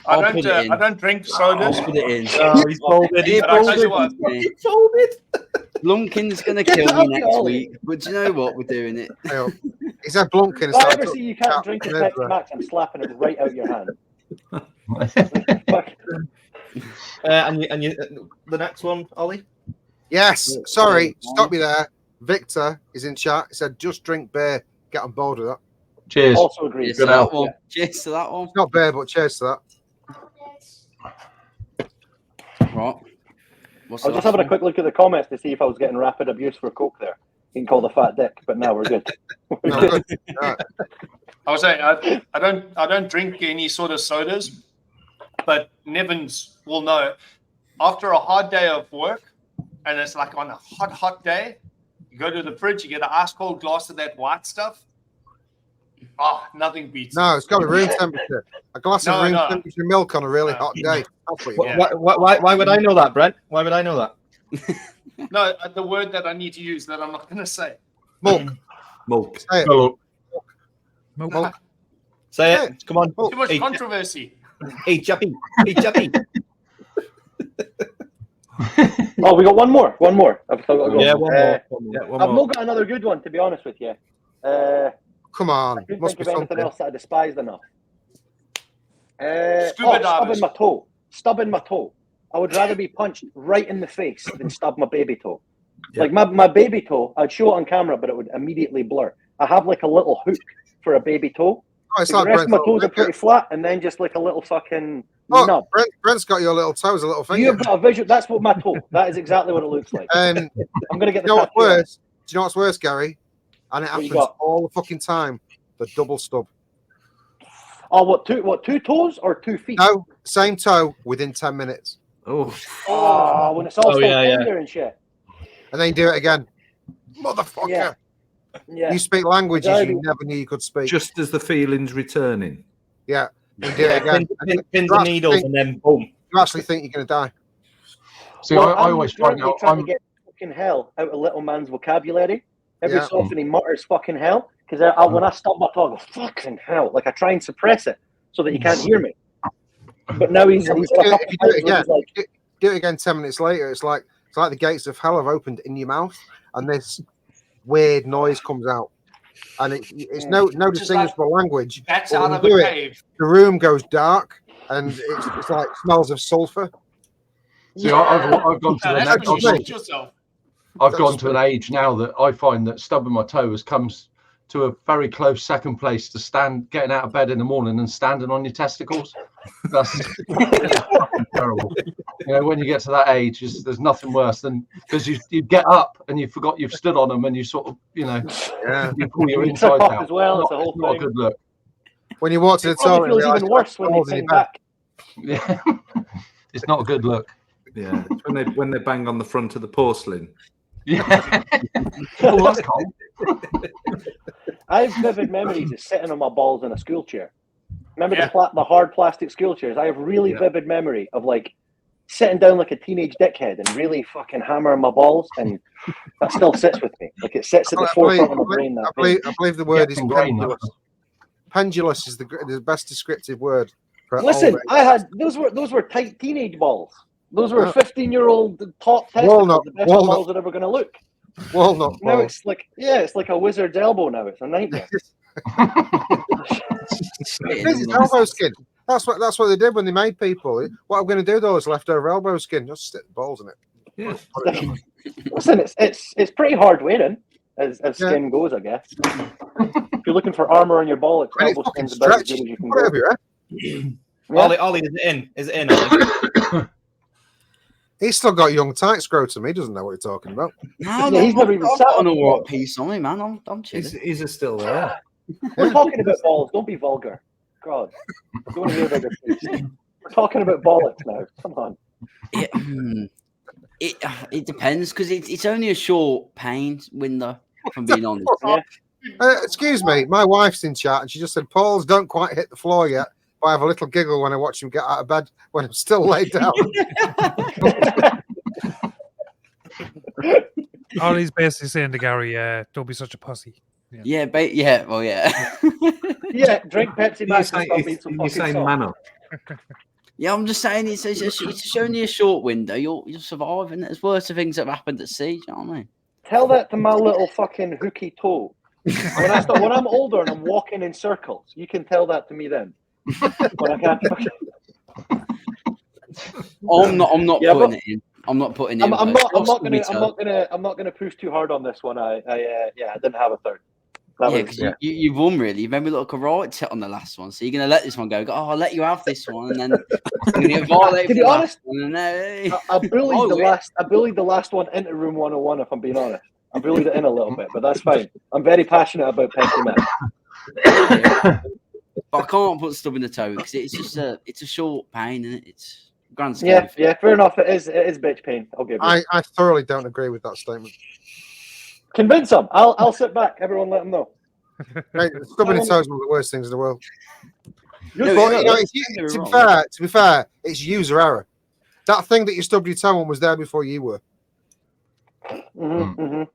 I'll I put it in. don't drink sodas. I'll put it in. Oh, he's folded. He's It But I tell folded. you what, He's folded. Lumpkin's gonna kill Get me up, next Ollie. week, but do you know what? We're doing it. Hang on. He's had Blumpkin. If I ever see you can't drink a Pepsi Max, I'm slapping it right out your hand. Fuck. And you, the next one, Ollie. Yes. Sorry. Stop me there. Victor is in chat. He said, just drink beer. Get on board with that. Cheers. Also agree. Cheers Good to that health. one. Cheers to that one. Not beer, but cheers to that. Right. What's I was just having a quick look at the comments to see if I was getting rapid abuse for Coke there. You can call the fat dick, but now we're good. No, good. Right. I was saying I don't drink any sort of sodas, but Nevins will know. After a hard day of work, and it's like on a hot day, you go to the fridge, you get an ice cold glass of that white stuff. Oh, nothing beats No, it. it's got a room temperature. A glass of No, room no. temperature milk on a really No. hot day. That's what you Yeah. want. Why would I know that, Brent? Why would I know that? No, the word that I need to use that I'm not going to say. Milk. Milk. Say it. Hello. Milk. Say Yeah. it. Come on. Oh, Too much Hey, controversy. hey, Chappy. Hey, Chappy. Oh, we got one more. One more. I've still got to go. Yeah, one more. Yeah, one I've more. not got another good one, to be honest with you. Come I on. couldn't Must think be of anything something. else that I despised enough. Scuba Stubbing divers. my toe. Stubbing my toe. I would rather be punched right in the face than stub my baby toe. Yeah. Like my baby toe, I'd show it on camera, but it would immediately blur. I have like a little hook for a baby toe. Oh, it's The like rest of Brent's my little toes are pretty flat, and then just like a little fucking nub. Brent's got your little toes, a little finger. You've got a visual. That's what my toe. That is exactly what it looks like. And I'm gonna get you the know what's tattoo. worse? Do you know what's worse, Gary? And it What you happens got? all the fucking time. The double stub. Oh, what two toes or 2 feet? No, same toe within 10 minutes. Oh, Oh, when it's all Oh, still yeah, yeah. tender and shit. And then you do it again. Motherfucker. Yeah. Yeah. You speak languages Exactly. you never knew you could speak. just as the feeling's returning. Yeah. You do it again. Pins You and actually needles, think- and then boom. You actually think you're going to die. See, Well, I I'm always find currently out trying to I'm get fucking hell out of little man's vocabulary. Every Yeah. so often he mutters fucking hell because when I stub my toe, I go fucking hell. Like I try and suppress it so that he can't hear me. But now he's Yeah, got if a couple you do it times where he's like, Do it again 10 minutes later. It's like the gates of hell have opened in your mouth and this weird noise comes out. And it's no Which is distinguishable language. That's But out when of you a do it, cave. the room goes dark and it's like smells of sulfur. see, I've gone to No, the that's next. when you I've shoot yourself. gone to an age now that I find that stubbing my toe has come to a very close second place to getting out of bed in the morning and standing on your testicles. That's fucking terrible. You know, when you get to that age, there's nothing worse than because you get up and you forgot you've stood on them and you sort of, Yeah. you pull your You inside trip up out. as well, it's Not, a whole not a thing. good look. When you walk to the it probably toilet, feels even worse when they in come back. Yeah, it's not a good look. Yeah, it's when they bang on the front of the porcelain. Yeah. Oh, that's cold. I have vivid memories of sitting on my balls in a school chair. Remember the hard plastic school chairs? I have really vivid memory of like sitting down like a teenage dickhead and really fucking hammering my balls, and that still sits with me. Like it sits at the forefront of my brain. I believe the word is pendulous. Pendulous is the best descriptive word. Listen, those were tight teenage balls. Those were 15-year-old top testicles, the best balls that ever going to look. Walnut now balls. It's like a wizard's elbow now. It's a nightmare. This is elbow skin. That's what they did when they made people. What I'm going to do though is leftover elbow skin. Just stick the balls in it. Yeah. Listen, it's pretty hard wearing as skin goes, I guess. If you're looking for armor on your ball, it's elbow skin's about as good as you can go. Ollie, is it in? Is it in, Ollie? He's still got young tight scrotum. He doesn't know what you're talking about. No, he's never even sat on a what piece on me, man. I'm chilling. Is still there? We're talking about balls. Don't be vulgar. God, I don't want to hear about this. We're talking about bollocks now. Come on. It depends because it's only a short pain window. If I'm being honest. Excuse me, my wife's in chat and she just said, "Paul's don't quite hit the floor yet." But I have a little giggle when I watch him get out of bed when I'm still laid down. Ollie's basically saying to Gary, "Don't be such a pussy." Yeah, drink Pepsi Max and stop being so fucking soft. Man up. Yeah, I'm just saying it's only a short window. You'll survive, and there's worse things that have happened at sea. Do you know what I mean? Tell that to my little fucking hooky toe. When I'm older and I'm walking in circles, you can tell that to me then. When I can't. I'm not putting it in. I'm not putting it in. I'm not gonna push too hard on this one. I didn't have a third. You won really. You made me look a right tit on the last one, so you're gonna let this one go. I'll let you have this one, and then you're gonna get violated. To be honest, I bullied the last one into room 101. If I'm being honest, I bullied it in a little bit, but that's fine. I'm very passionate about Pepsi Max. But I can't put stub in the toe because it's just it's a short pain, and it's grand scheme. Yeah, fair enough. It is bitch pain. I'll give you. I thoroughly don't agree with that statement. Convince them. I'll sit back. Everyone, let them know. Right, stubbing the toe is one of the worst things in the world. To be fair, it's user error. That thing that you stubbed your toe on was there before you were.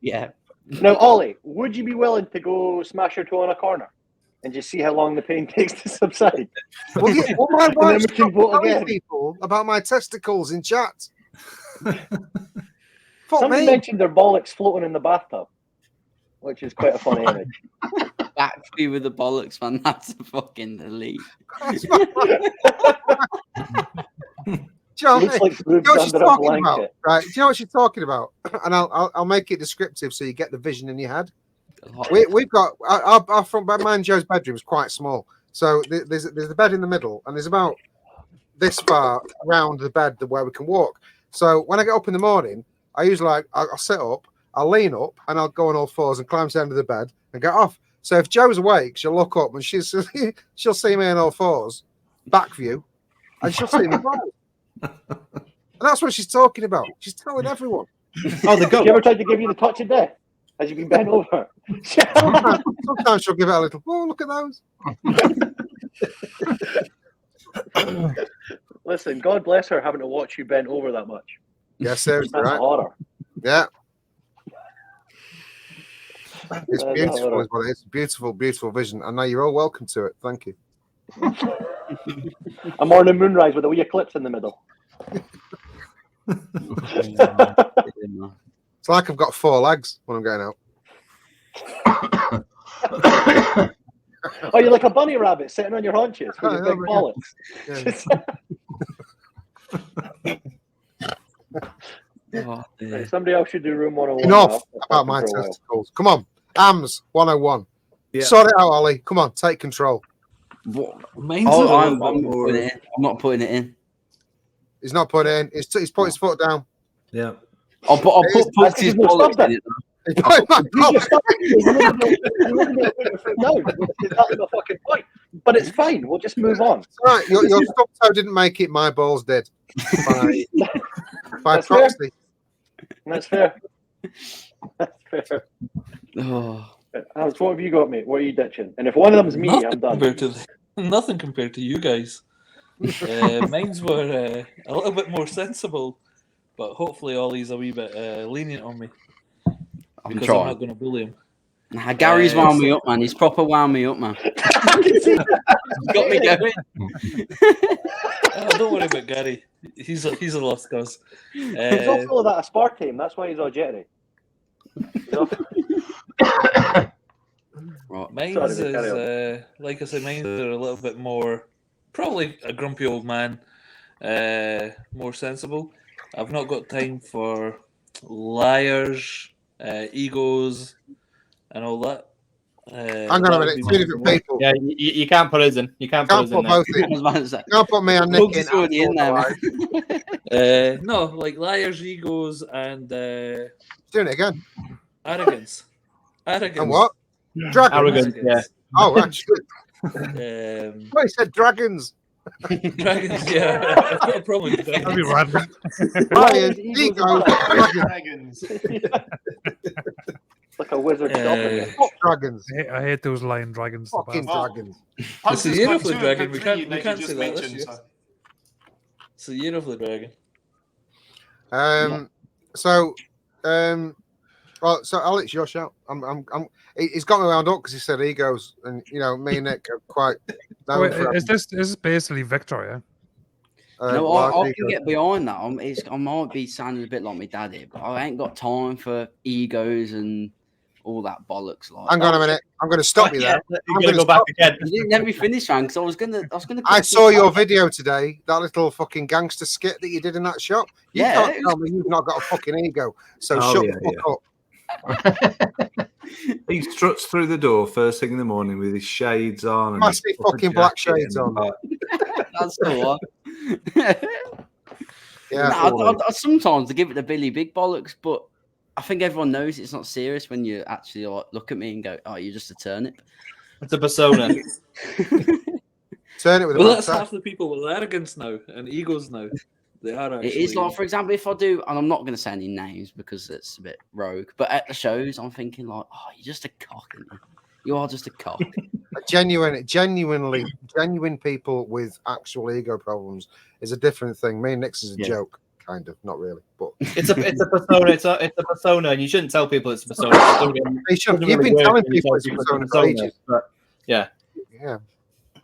Yeah. Now, Ollie, would you be willing to go smash your toe in a corner and just see how long the pain takes to subside? Well, my wife can vote again. People about my testicles in chat. Somebody mentioned their bollocks floating in the bathtub, which is quite a funny image. Backfree with the bollocks, man. That's a fucking elite. Joe, you know what she's talking about, right? Do you know what she's talking about? And I'll make it descriptive so you get the vision in your head. We've got our front bed. Mine, Joe's bedroom is quite small, so there's the bed in the middle, and there's about this far around the bed where we can walk. So when I get up in the morning, I usually I'll sit up, I'll lean up, and I'll go on all fours and climb to the end of the bed and get off. So if Joe's awake, she'll look up and she'll see me on all fours, back view, and she'll see me. And that's what she's talking about. She's telling everyone. Oh, the goat. She ever tried to give you the touch of death as you've been bent over? Sometimes she'll give it a little. Oh, look at those. Listen, God bless her having to watch you bent over that much. Yes, seriously, that's right? a horror. Yeah. It's beautiful, is what it is. Beautiful, beautiful vision. And now you're all welcome to it. Thank you. A morning moonrise with a wee eclipse in the middle. It's like I've got 4 legs when I'm going out. Oh, you're like a bunny rabbit sitting on your haunches with your big bollocks. Yeah. Somebody else should do room 101. Enough about my testicles. Come on. Ams 101. Yeah. Sort it out, Ollie. Come on, take control. I'm not putting it in. He's not putting it in. He's put his foot down. Yeah. I'll put his bollocks in it. Exactly my fucking point. But it's fine. We'll just move on. It's right. Your stub toe didn't make it. My balls did. By proxy. That's fair. That's fair. Oh. Alex, what have you got, mate? What are you ditching? And if one of them's me, I'm done. Nothing compared to you guys. Mine's were a little bit more sensible, but hopefully Ollie's a wee bit lenient on me because I'm not going to bully him. Nah, Gary's wound me up, man. He's proper wound me up, man. He's got me going. Don't worry about Gary. He's a lost cause. He's all full of that aspartame. That's why he's all jittery. Right. Mine's is, like I said, mine's are a little bit more, probably a grumpy old man, more sensible. I've not got time for liars, egos, and all that. Hang on a minute, two different people. Yeah, you can't put us in. You can't put us in. Both in. Can't put me and Nick in there. No, like liars, egos, and doing it again. Arrogance. Arrogance. And what? Dragons. Arrogance. Yeah. Oh, actually. Well, he said dragons. Dragons, yeah. I've got a problem with dragons. That'd be random. Lions, egos, Dragons. Like a wizard shopping. Fuck dragons. I hate those lion dragons. the Fucking bastard. dragons. It's the year of the dragon. We three can't you say just that this mentioned, year. so. It's the year of the dragon. Well, so Alex, your shout. He's got me wound up because he said egos, and me and Nick are quite. Wait, is this basically Victoria? No, I can get behind that. I might be sounding a bit like my dad here, but I ain't got time for egos and all that bollocks. Like, hang on a minute. I'm going to stop you there. You're going to go back again. You didn't let me finish, man, because I was gonna. I saw your video today. That little fucking gangster skit that you did in that shop. You can't tell me you've not got a fucking ego. So shut the fuck up. He struts through the door first thing in the morning with his shades on. And Massive fucking black shades on. That's the one. Yeah. I sometimes give it the Billy Big bollocks, but I think everyone knows it's not serious when you actually look at me and go, "Oh, you're just a turnip." It's a persona. Turn it with Well, that's half the people with arrogance now and egos now. They are actually. It is like, for example, if I do, and I'm not going to say any names because it's a bit rogue, but at the shows, I'm thinking like, "Oh, you're just a cock, aren't you? You are just a cock." Genuine people with actual ego problems is a different thing. Me and Nick's is a joke, kind of, not really, but it's a persona. It's a persona, and you shouldn't tell people it's a persona. You've been telling people it's a persona for ages. But yeah.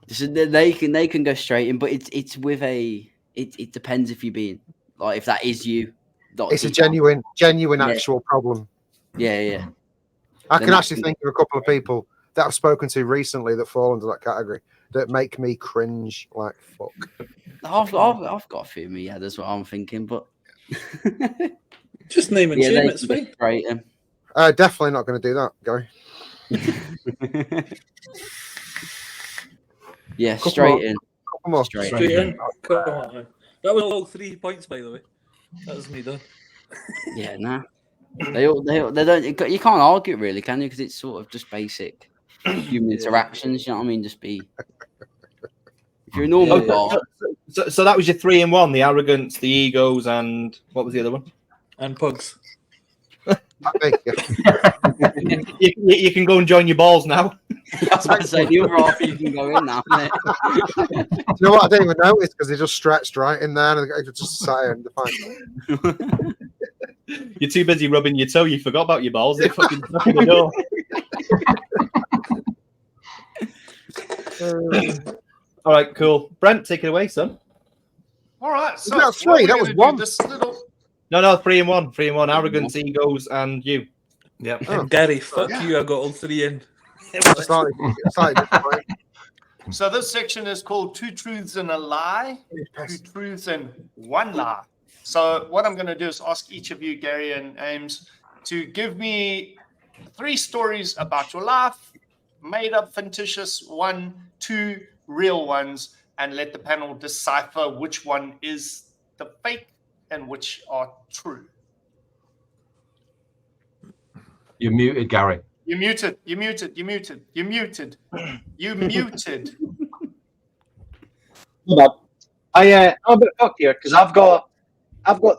So they can go straight in, but it's with a. It depends if you're being like if that is you. It's a genuine actual problem. Yeah. I can actually think of a couple of people that I've spoken to recently that fall into that category that make me cringe like fuck. I've got a few in me, yeah, that's what I'm thinking, but just name and shame, it's fine. Right. Definitely not going to do that, Gary. Yeah, straight in. Come on. Straight in. Come on. That was all 3 points, by the way. That was me done. Yeah, nah. They don't. You can't argue really, can you? Because it's sort of just basic human interactions. You know what I mean? Just be. If you're a normal guy. So that was your 3 in 1: the arrogance, the egos, and what was the other one? And pugs. You can go and join your balls now. I was about to say the other half you can go in now. You know what? I didn't even notice because they just stretched right in there and I just sat here and defined. You're too busy rubbing your toe. You forgot about your balls. They fucking stuck in the door. All right, cool. Brent, take it away, son. All right. So that's 3. That was 1. No, 3 in 1. 3 in 1. Arrogance, egos, and you. Yep. And Gary, fuck you. I got all 3 in. So this section is called 2 Truths and a Lie, 2 Truths and 1 Lie. So what I'm going to do is ask each of you, Gary and Ames, to give me 3 stories about your life, made up, fictitious, 1, 2 real ones, and let the panel decipher which one is the fake and which are true. You're muted, Gary. You're muted. I'm a bit fucked here because I've got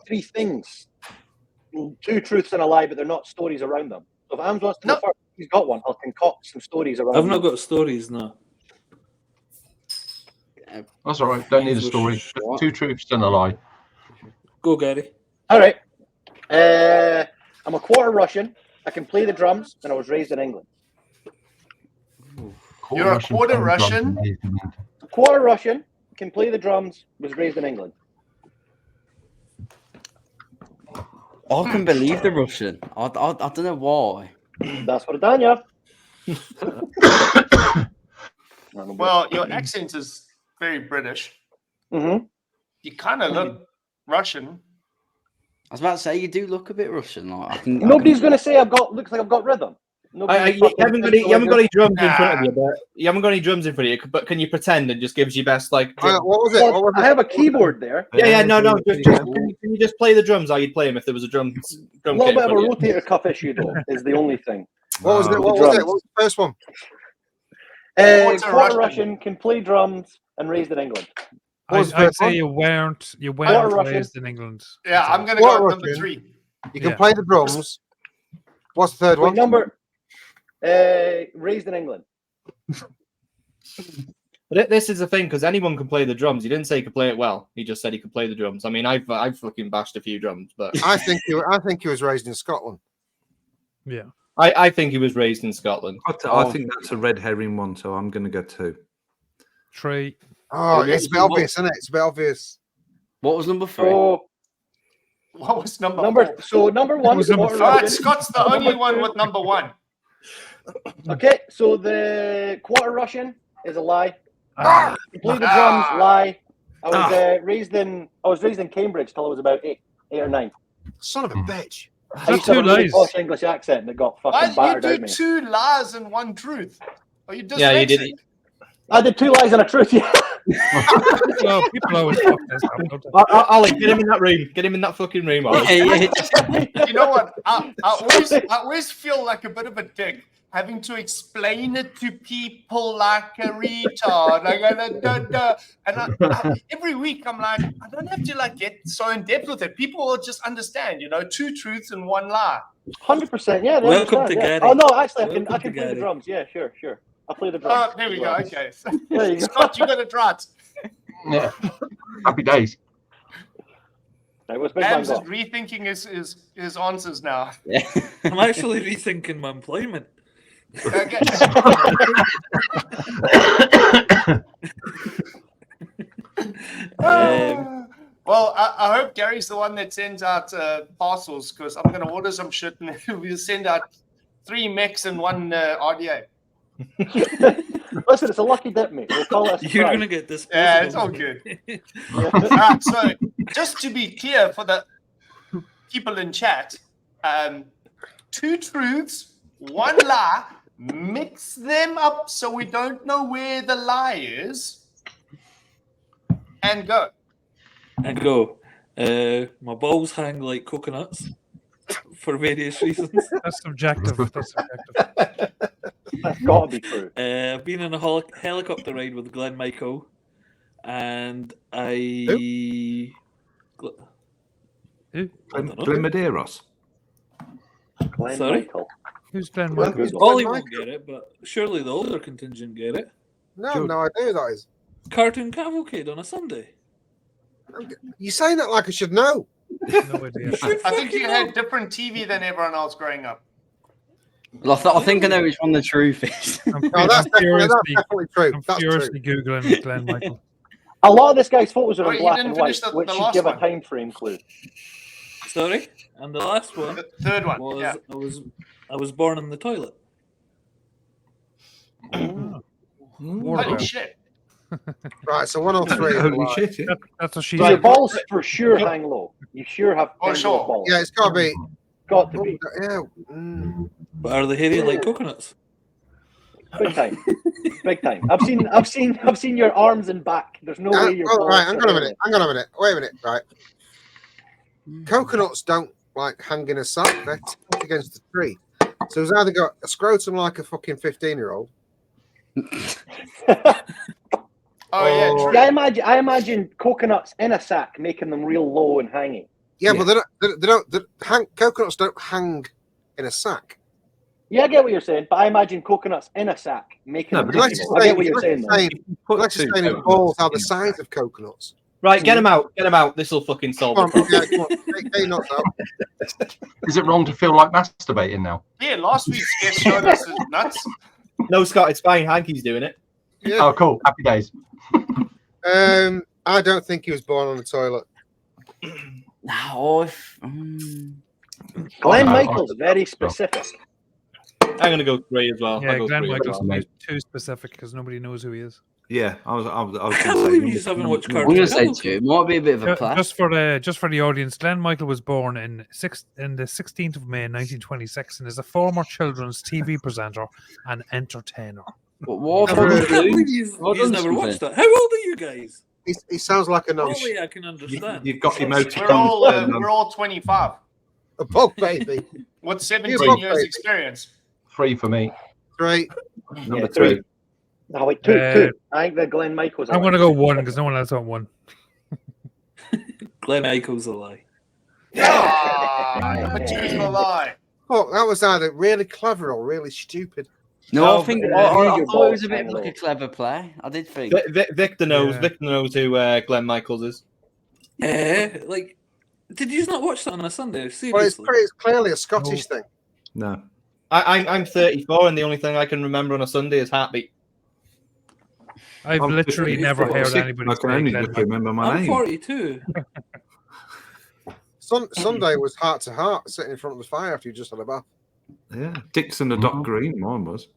3 things, 2 truths and a lie, but they're not stories around them. So if Ams wants to go first, he's got one. I'll concoct some stories around. I've not got stories now. That's all right. Don't need a story. What? 2 truths and a lie. Go, Gary. All right. I'm a quarter Russian. I can play the drums, and I was raised in England. You're a quarter Russian? Quarter Russian, can play the drums, was raised in England. I can believe the Russian. I don't know why. That's what I done, yeah. Well, your accent is very British. Mm-hmm. You kind of look Russian. I was about to say you do look a bit Russian. Like, Nobody's going to say looks like I've got rhythm. You haven't got any drums in front of you, but you haven't got any drums in front of you. But can you pretend and just gives you best like? What was it? Well, What was I have a keyboard there. No. Can you just play the drums? How you'd play them if there was a drum? A little bit of a rotator cuff issue, though, is the only thing. What was it? What was it? What was the first one? Quarter Russian, can play drums, and raised in England. I'd say you weren't raised in England. Yeah, I'm going to go with number 3. You can play the drums. What's the third one? Number raised in England. But this is the thing, because anyone can play the drums. He didn't say he could play it well. He just said he could play the drums. I mean, I've fucking bashed a few drums, but I think he was raised in Scotland. Yeah. I think he was raised in Scotland. I think that's a red herring one, so I'm going to go 2. 3. Oh, it's a bit obvious, isn't it? It's a bit obvious. What was number 3? So, what was number 4? So number 1 was quarter Russian. Scott's the only one with number 1. Okay, so the quarter Russian is a lie. Play the drums, lie. I was raised in Cambridge till I was about 8 or 9. Son of a bitch. I used to have a really posh English accent that got fucking battered out Why of did me. you do 2 lies and 1 truth? Are you dyslexic? Yeah, you did. I did 2 lies and a truth. Yeah. Oh, people always fuck this up, don't they? Ollie, get him in that room. Get him in that fucking room, Ollie. You know what? I always feel like a bit of a dick having to explain it to people like a retard. And every week I'm like, I don't have to like get so in depth with it. People will just understand, 2 truths and 1 lie. 100%. Yeah. Welcome to Gary. Oh no, actually, I can play Gary. the drums. Yeah, sure. I'll play the drums. Oh, there we go. Okay. There you go. Scott, you got it right. Yeah. Happy days. Right, what's Big Ams Man is got? rethinking his answers now. I'm actually rethinking my employment. Okay. Well, I hope Gary's the one that sends out parcels, because I'm going to order some shit and we'll send out 3 mechs and 1 RDA. Listen, it's a lucky dip, mate. We'll call it a You're surprise. going to get this. Yeah, it's all good. Right, so just to be clear for the people in chat, 2 truths, 1 lie, mix them up so we don't know where the lie is, and go. And go. My balls hang like coconuts for various reasons. That's subjective. That's got to be true. I've been on a helicopter ride with Glenn Michael, and I. Who? Glenn Medeiros. Glenn Sorry? Michael. Who's Glenn Michael? Ollie won't get it, but surely the older contingent get it. No idea who that is. Cartoon Cavalcade on a Sunday. You're saying that like I should know. No idea. I think you had different TV than everyone else growing up. Well, I think I know which one the truth is. I'm That's definitely true. I'm That's true. furiously Googling Glenn Michael. A lot of this guy's photos are Oh, in you black didn't and finish white, the which should last give a one. time frame clue. Sorry, and the last one The third one. was Yeah. I was born in the toilet. Holy shit. Right, so 1 or 3. Holy shit. Yeah. That's what she So your said. balls for sure hang low. You sure have Oh, hang sure. low balls. Yeah, it's got to be. Got to be. Yeah. But are they hairy like coconuts? Big time. Big time. I've seen your arms and back. There's no way your balls Right, hang on a are minute. Wait a minute. Right. Coconuts don't like hang in a sack. They're tipped against the tree. So it's either got a scrotum like a fucking 15-year-old. Oh, yeah, true. Yeah, I imagine coconuts in a sack, making them real low and hanging. Yeah, but they don't coconuts don't hang in a sack. Yeah, I get what you're saying, but I imagine coconuts in a sack making them Let's visible. I get what you're saying, though. Let's just say balls are the size of coconuts. Right, get them out. Get them out. This will fucking solve Come the on, problem. yeah, come on. Take nuts out. Is it wrong to feel like masturbating now? Yeah, last week's guest showed us his nuts. No, Scott, it's fine. Hanky's doing it. Yeah. Oh, cool. Happy days. I don't think he was born on the toilet. No, Glenn Michael's very specific. I'm going to go 3 as well. Yeah, I'll go Glenn 3 as Michael's well. too specific because nobody knows who he is. Yeah, I was I can't believe you haven't watched I'm going to say Cartoon 2. It might be a bit of a play. Just for the audience, Glenn Michael was born in the 16th of May 1926 and is a former children's TV presenter and entertainer. But what I can't believe you've never watched that. How old are you guys? He sounds like a nonce. Surely I can understand. You've got We're emoticons. we're all 25. A bug baby. What's 17 You years baby. experience? 3 for me. Great. Number 3. 3. No, wait, 2. I think that Glenn Michael's. I'm going to go 1 because no one else on 1. Glenn Michael's a lie. Yeah, but choose the lie. Oh, that was either really clever or really stupid. No, Oh, I think but, I your thought it was a balls bit like a clever play. I did think. Victor knows. Yeah. Victor knows who Glenn Michaels is. Yeah, like, did you not watch that on a Sunday? Well, it's, Seriously? it's clearly a Scottish thing. No. I'm 34, and the only thing I can remember on a Sunday is Heartbeat. I've I'm literally 50, never heard 46. anybody I can say only Glenn just Michael. remember my I'm name. 42. Sunday was heart to heart, sitting in front of the fire after you just had a bath. Yeah, Dixon the Dot Green, mine was.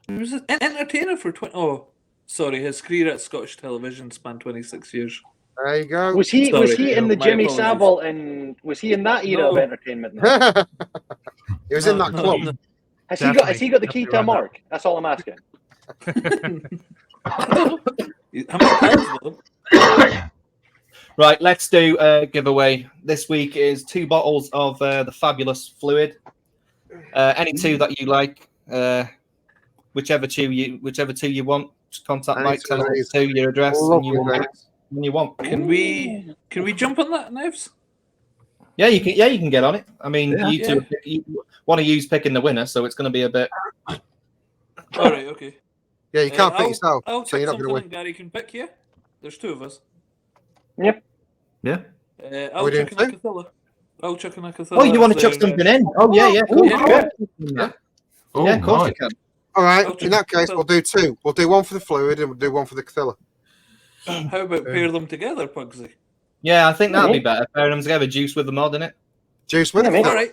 He was an entertainer for 20. Oh, sorry, his career at Scottish television spanned 26 years. There you go. Was he Sorry, in the my Jimmy apologies. Savile and was he in that era of No. entertainment? He was in that club. No. Has he got the key to a mark? That's all I'm asking. I'm not pals with him. Right, let's do a giveaway. This week is 2 bottles of the fabulous Flooid. Any 2 that you like, whichever 2 you want. Just contact Mike, tell us what 2, your address, and you want. Can we jump on that, Nevs? Yeah, you can. Yeah, you can get on it. I mean, Yeah. you two want to use picking the winner, so it's going to be a bit. All right, okay. Yeah, you can't pick I'll- yourself, I'll so check you're not going to something win. and Gary can pick you. There's 2 of us. Yeah. I'll we doing check in a 2? Cathilla. I'll check in a Cathilla. Oh, you want to chuck something in? Oh, yeah. Cool. Yeah. Yeah, Oh, of course nice. you can. All right, I'll in check that case, Cathilla. we'll do 2. We'll do 1 for the Fluid and we'll do 1 for the Cathilla. How about pair them together, Pugsy? Yeah, I think that'd be better. Pairing them together, juice with the mod in it. Juice with Yeah, it. mate. All right,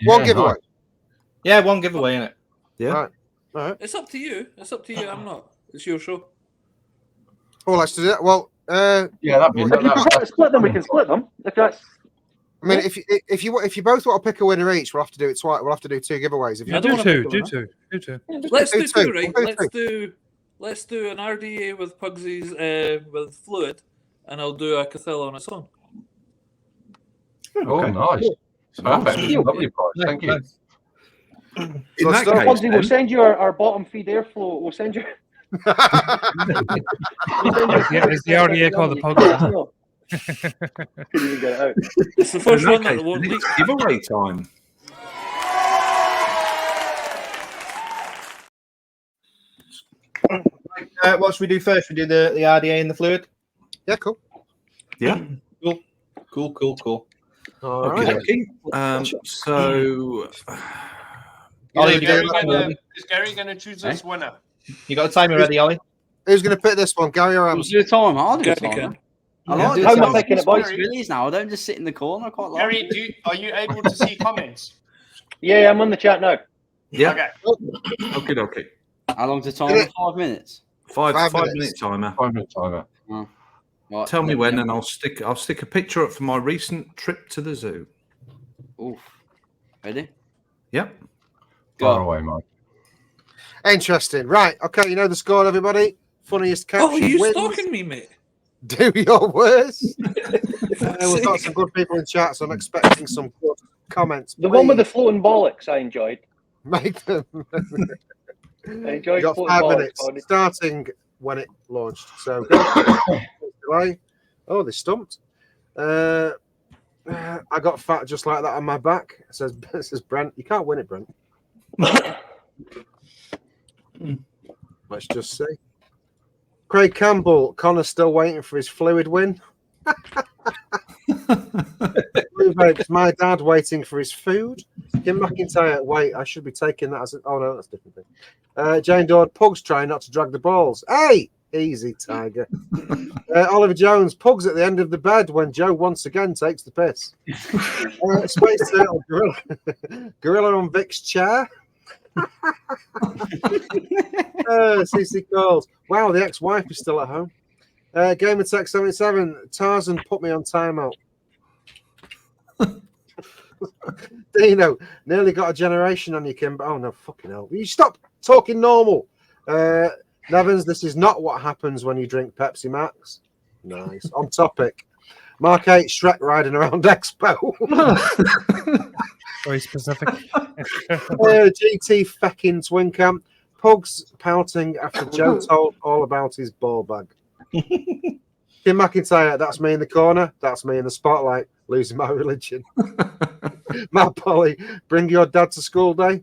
One Yeah, giveaway. Yeah, 1 giveaway in it. Yeah. Right. All right. it's up to you. It's up to you. I'm not. It's your show. Well, let's do that. Well, Yeah, that'd be If you prefer to split them, we can split them. If that's I mean, if you both want to pick a winner each, we'll have to do it twice. We'll have to do 2 giveaways. If you I Do don't wanna 2. pick Do one, 2. Do 2. Let's do do two. 2, right? We'll do Let's do an RDA with Pugsy's with Fluid, and I'll do a Cathilla on its own. Oh, nice. Perfect. Lovely price. Thank you. In So that start- case, Pugsy, we'll then, send you our bottom feed airflow. We'll send you. Is the RDA called the Puggy? Couldn't even get it out. It's the in first that one that case, won't then leak. it's giveaway time. What should we do first? We do the RDA and the Fluid. Yeah, cool. Yeah. Cool. All Okay. right. Okay. So, Ollie, Is have you Gary got a timer ready? gonna choose this winner? You got a timer ready, Ollie? Who's going to pick this one, Gary or We'll Ams? do a time. I'll do a Gary time. can. I Yeah, like do it. a How am I time. picking it, boys? Responsibilities now. I don't just sit in the corner. I quite like Gary, it. are you able to see comments? Yeah, I'm on the chat now. yeah. Okay. Okay. How long's the time? 5 minutes. 5 5 minute minutes. timer. 5 minute timer. Right, Tell me let when, know. and I'll stick a picture up for my recent trip to the zoo. Oof. Ready? Yep. Far Go. away, Mike. Interesting. Right. Okay. You know the score, everybody. Funniest caption Oh, you wins. stalking me, mate? Do your worst. Fuck's We've got sake. some good people in chat, so I'm expecting some good comments. The one with the Please floating bollocks, I enjoyed. make them. I You enjoyed got floating 5 bollocks. minutes Tony. starting when it launched. So go. Delay. Oh, they stumped. I got fat just like that on my back. It says Brent. You can't win it, Brent. Let's just see. Craig Campbell, Connor's still waiting for his Flooid win. Blue Vapes, my dad waiting for his food. Kim McIntyre, wait, I should be taking that as oh no, that's a different thing. Jane Dodd, Pugs trying not to drag the balls. Hey, easy, Tiger. Oliver Jones, Pugs at the end of the bed when Joe once again takes the piss. Space Turtle, Gorilla on Vic's chair. CC calls. Wow, the ex-wife is still at home. Gamer Tech 77, Tarzan put me on timeout. Dino, nearly got a generation on you, Kim. Oh no, fucking hell! You stop talking normal. Nevins, this is not what happens when you drink Pepsi Max. Nice. On topic. Mark 8, Shrek riding around Expo. Very specific. GT fecking Twin Camp. Pugs pouting after Joe told all about his ball bag. Kim McIntyre, that's me in the corner. That's me in the spotlight, losing my religion. Matt Polly, bring your dad to school day.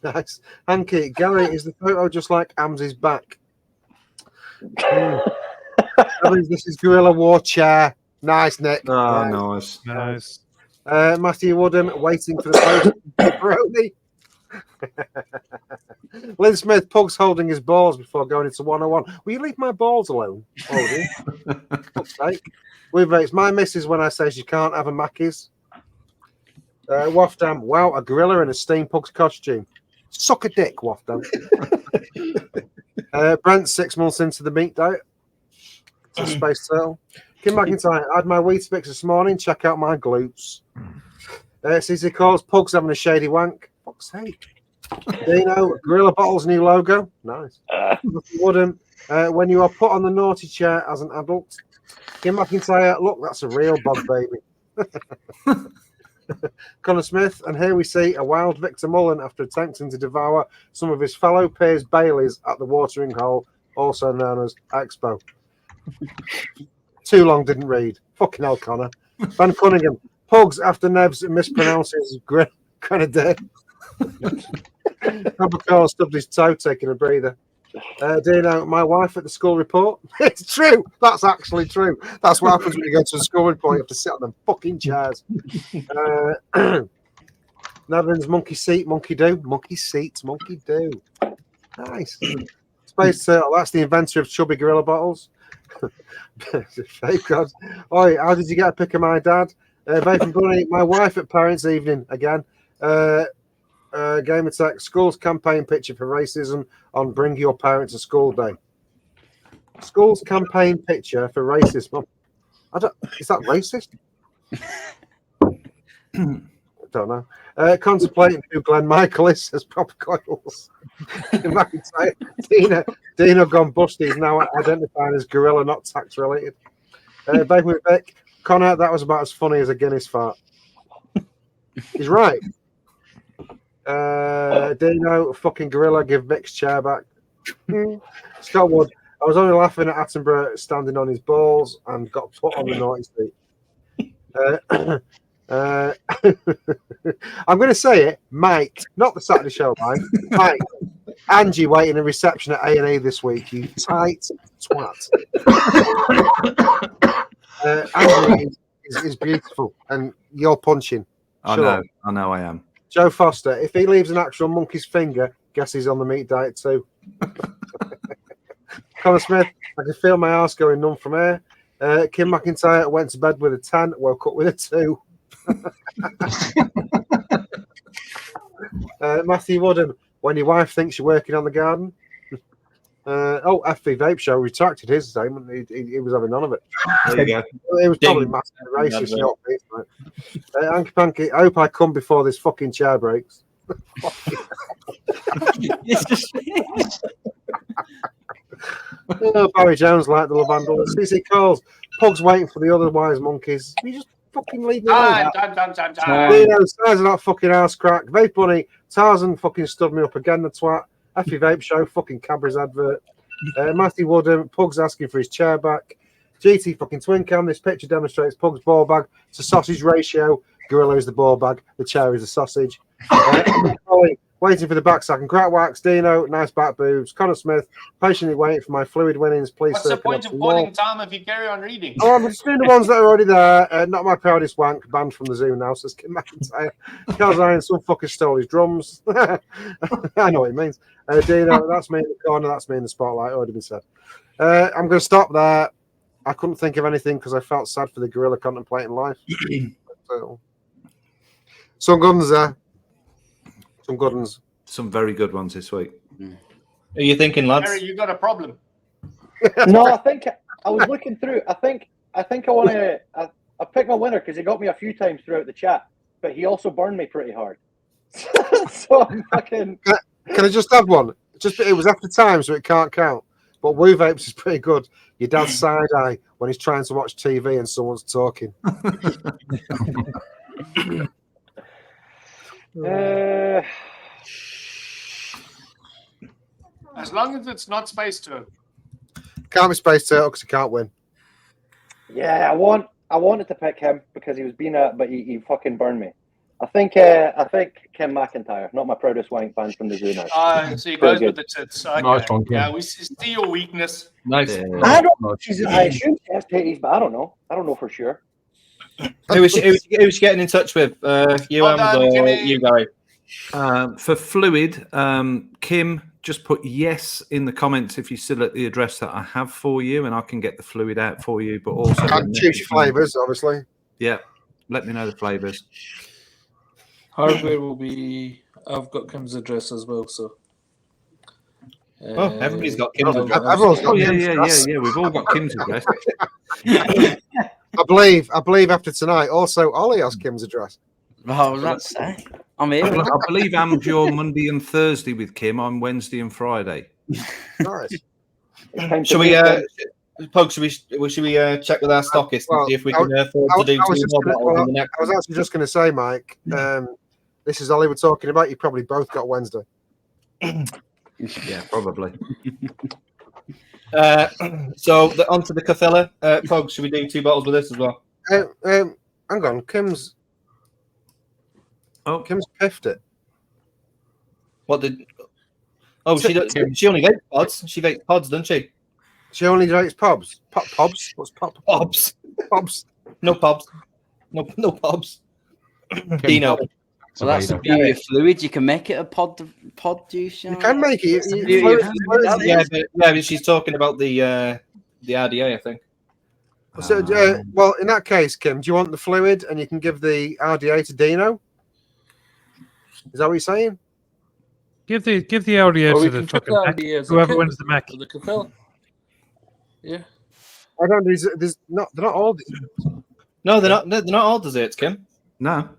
Nice. Hanky, Gary, is the photo just like Ams's back? This is Guerrilla War Chair. Nice, Nick. Oh, nice. Matthew Woodham, waiting for the Vaporony. Lynn Smith, Pugs holding his balls before going into 101. Will you leave my balls alone? Fuck's sake. It's my missus when I say she can't have a Mackey's. Wafdam, wow, a gorilla in a Steam Pugs costume. Suck a dick, Wafdam. Brent, 6 months into the meat diet. It's a Space Turtle. Kim McIntyre, I had my Weetabix this morning. Check out my glutes. CC calls, Pugs having a shady wank. Fuck's sake. Dino, Gorilla Bottle's new logo. Nice. Wooden, when you are put on the naughty chair as an adult. Kim McIntyre, look, that's a real bug baby. Connor Smith, and here we see a wild Victor Mullen after attempting to devour some of his fellow peers' Baileys at the watering hole, also known as Expo. Too long, didn't read. Fucking hell, Connor. Van Cunningham, Pugs after Nebs mispronounces Grenadier. Abacar stubbed his toe taking a breather. Dino, my wife at the school report. It's true. That's actually true. That's what happens when you go to a school report. You have to sit on them fucking chairs. Nevins, monkey seat, monkey do. Monkey seats, monkey do. Nice. Space Turtle, that's the inventor of chubby gorilla bottles. Fake God. Oi, how did you get a pic of my dad? Vape Bunny, my wife at parents' evening again. Game Attack, school's campaign picture for racism on Bring Your Parents to School Day. School's campaign picture for racism. Is that racist? Don't know. Contemplating who Glenn Michael is as proper coils. Dino gone busty is now identified as gorilla, not tax related. Baby with Vic, Connor, that was about as funny as a Guinness fart. He's right. Dino, fucking gorilla, give Vic's chair back. Scott Wood, I was only laughing at Attenborough standing on his balls and got put on the naughty seat. I'm going to say it, mate, not the Saturday show, mate. Mate, Angie waiting a reception at A&E this week, you tight twat. Angie is beautiful, and you're punching. I know I am. Joe Foster, if he leaves an actual monkey's finger, guess he's on the meat diet too. Connor Smith, I can feel my arse going numb from air. Kim McIntyre went to bed with a 10, woke up with a 2. Matthew Woodham, when your wife thinks you're working on the garden. FV Vape Show retracted his statement. He was having none of it. There you go. It was probably massively racist. Hanky Panky, I hope I come before this fucking chair breaks. Barry Jones like the lavandle. CC calls. Pugs waiting for the other wise monkeys. You just fucking leave me alone. Size of that fucking ass crack. Vape Bunny, Tarzan fucking stood me up again, the twat. Effie Vape Show, fucking Cadbury's advert. Matthew Woodham, Pugs asking for his chair back. GT fucking Twin Cam, this picture demonstrates Pugs ball bag to sausage ratio. Gorilla is the ball bag, the chair is the sausage. Waiting for the back sack and crack wax. Dino, nice back boobs. Connor Smith, patiently waiting for my fluid winnings. Please. What's the point of calling Tom if you carry on reading? Oh, I'm just doing the ones that are already there. Not my proudest wank, banned from the zoo now, says Kim McIntyre. Charles Ryan, some fucker stole his drums. I know what it means. Dino, that's me in the corner, that's me in the spotlight, already been said. I'm going to stop there. I couldn't think of anything because I felt sad for the gorilla contemplating life. So, some good ones there. Some good ones. Some very good ones this week. Are you thinking, lads? Harry, you got a problem. No, I think I was looking through. I think I want to. I picked my winner because he got me a few times throughout the chat, but he also burned me pretty hard. So I'm fucking. Can I just have one? It was after time, so it can't count. But Woo Vapes is pretty good. Your dad's side eye when he's trying to watch TV and someone's talking. As long as it's not Space Turtle. Can't be Space Turtle because he can't win. Yeah, I wanted to pick him because he was being but he fucking burned me. I think Kim McIntyre, not my proudest wank band from the zoo now. So he goes with the tits. Okay. Nice one, Kim. Yeah, we see your weakness. Nice. I assume she has titties, but I don't know. I don't know for sure. Who was she getting in touch with? You, Hold on, or Jimmy. you, Gary? For Flooid, Kim, just put yes in the comments if you're still at the address that I have for you, and I can get the Flooid out for you. But also, And choose your flavours, obviously. Yeah, let me know the flavours. Hardware will be. I've got Kim's address as well, so. Everybody's got Kim's Everyone's address. got Oh, Kim's address. yeah. We've all got Kim's address. I believe after tonight, also Ollie has Kim's address. Oh, that's say. I'm here. I believe I'm your Monday and Thursday with Kim on Wednesday and Friday. Nice. Should we, Pug, should we check with our stockist and see if we can afford to do two more bottles in the next? I was actually just going to say, Mike, this is Ollie we're talking about. You probably both got Wednesday. Yeah, probably. So onto the Cathella. Pug, should we do two bottles with this as well? Hang on, Kim's piffed it. What did? Oh, she only vapes pods. She vapes pods, doesn't she? She only drinks pobs. Pobs? What's pop? Pobs. Pobs. No pobs. No pobs. Dino. So that's the beauty of Fluid. You can make it a pod juice. You can make it. But she's talking about the RDA, I think. So, well, in that case, Kim, do you want the Fluid and you can give the RDA to Dino? Is that what you're saying? Give the RDA to the fucking mech. Whoever wins the mech. The Cathella. Yeah. I don't. There's not. They're not all. No, they're not. They're not all desserts, Kim. No.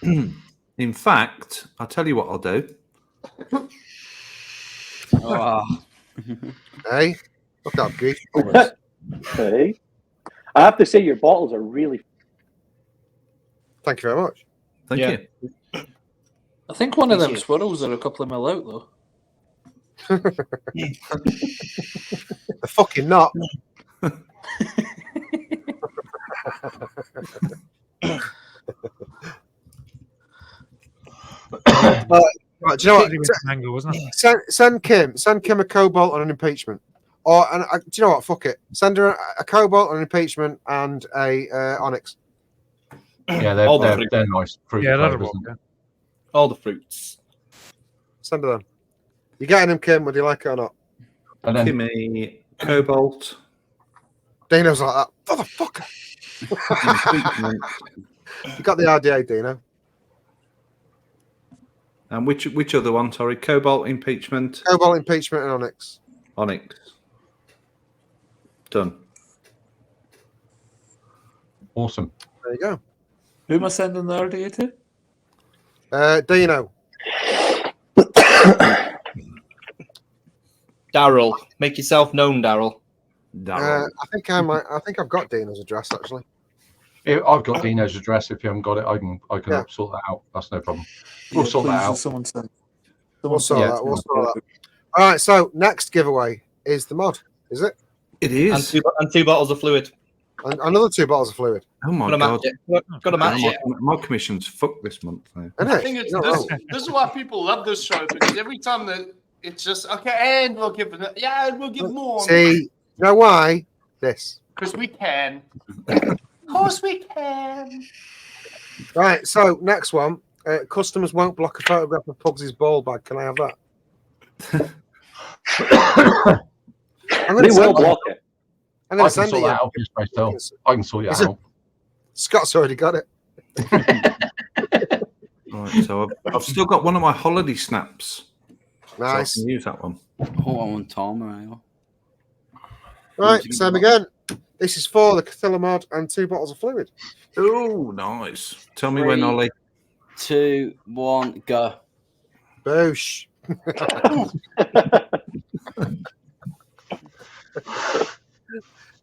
In fact, I'll tell you what I'll do. Hey, look up, Goose. Hey, I have to say your bottles are really. Thank you very much. Thank you. I think one of them swirls are a couple of mil out though. They're fucking not. Right, do you know what? Mango, wasn't it? Send Kim a cobalt on an impeachment, do you know what? Fuck it. Send her a cobalt on an impeachment and a onyx. Yeah, they're nice. Yeah, that'll work. Yeah. All the fruits. Send her them. You getting them, Kim? Would you like it or not? And then, Kimmy, cobalt. Dino's like that. Motherfucker. You got the RDA, Dino. And which other one? Sorry, cobalt, impeachment. Cobalt, impeachment, and onyx. Onyx. Done. awesome. There you go. Who am I sending the RDA to? Dino. Daryl, make yourself known, Daryl. I think I've got Dino's address actually. I've got Dino's address. If you haven't got it, I can sort that out. That's no problem. We'll sort that out. Someone send. We'll sort that. All right. So next giveaway is the mod. Is it? It is. And two bottles of fluid. And another 2 bottles of fluid. Oh my Got to god! match it. Got to match it. My commission's fucked this month. Though. Isn't I it? think it's You're this. wrong. This is why people love this show, because every time that it's just okay, and we'll give it. Yeah, and we'll give more. See, you know why? This. Because we can. Of course we can. Right, so next one. Customers won't block a photograph of Pugs's ball bag. Can I have that? I'm They going will block it. I'm I going to can send sort it that you. out for you, Space Tail. I can sort it out. Scott's already got it. Right, so I've still got one of my holiday snaps. Nice. So I can use that one. Oh, I want Tom. Right, same again. This is for the Cathilla mod and 2 bottles of fluid. Oh, nice. Tell me when, 3, Ollie. 2, 1, go. Boosh.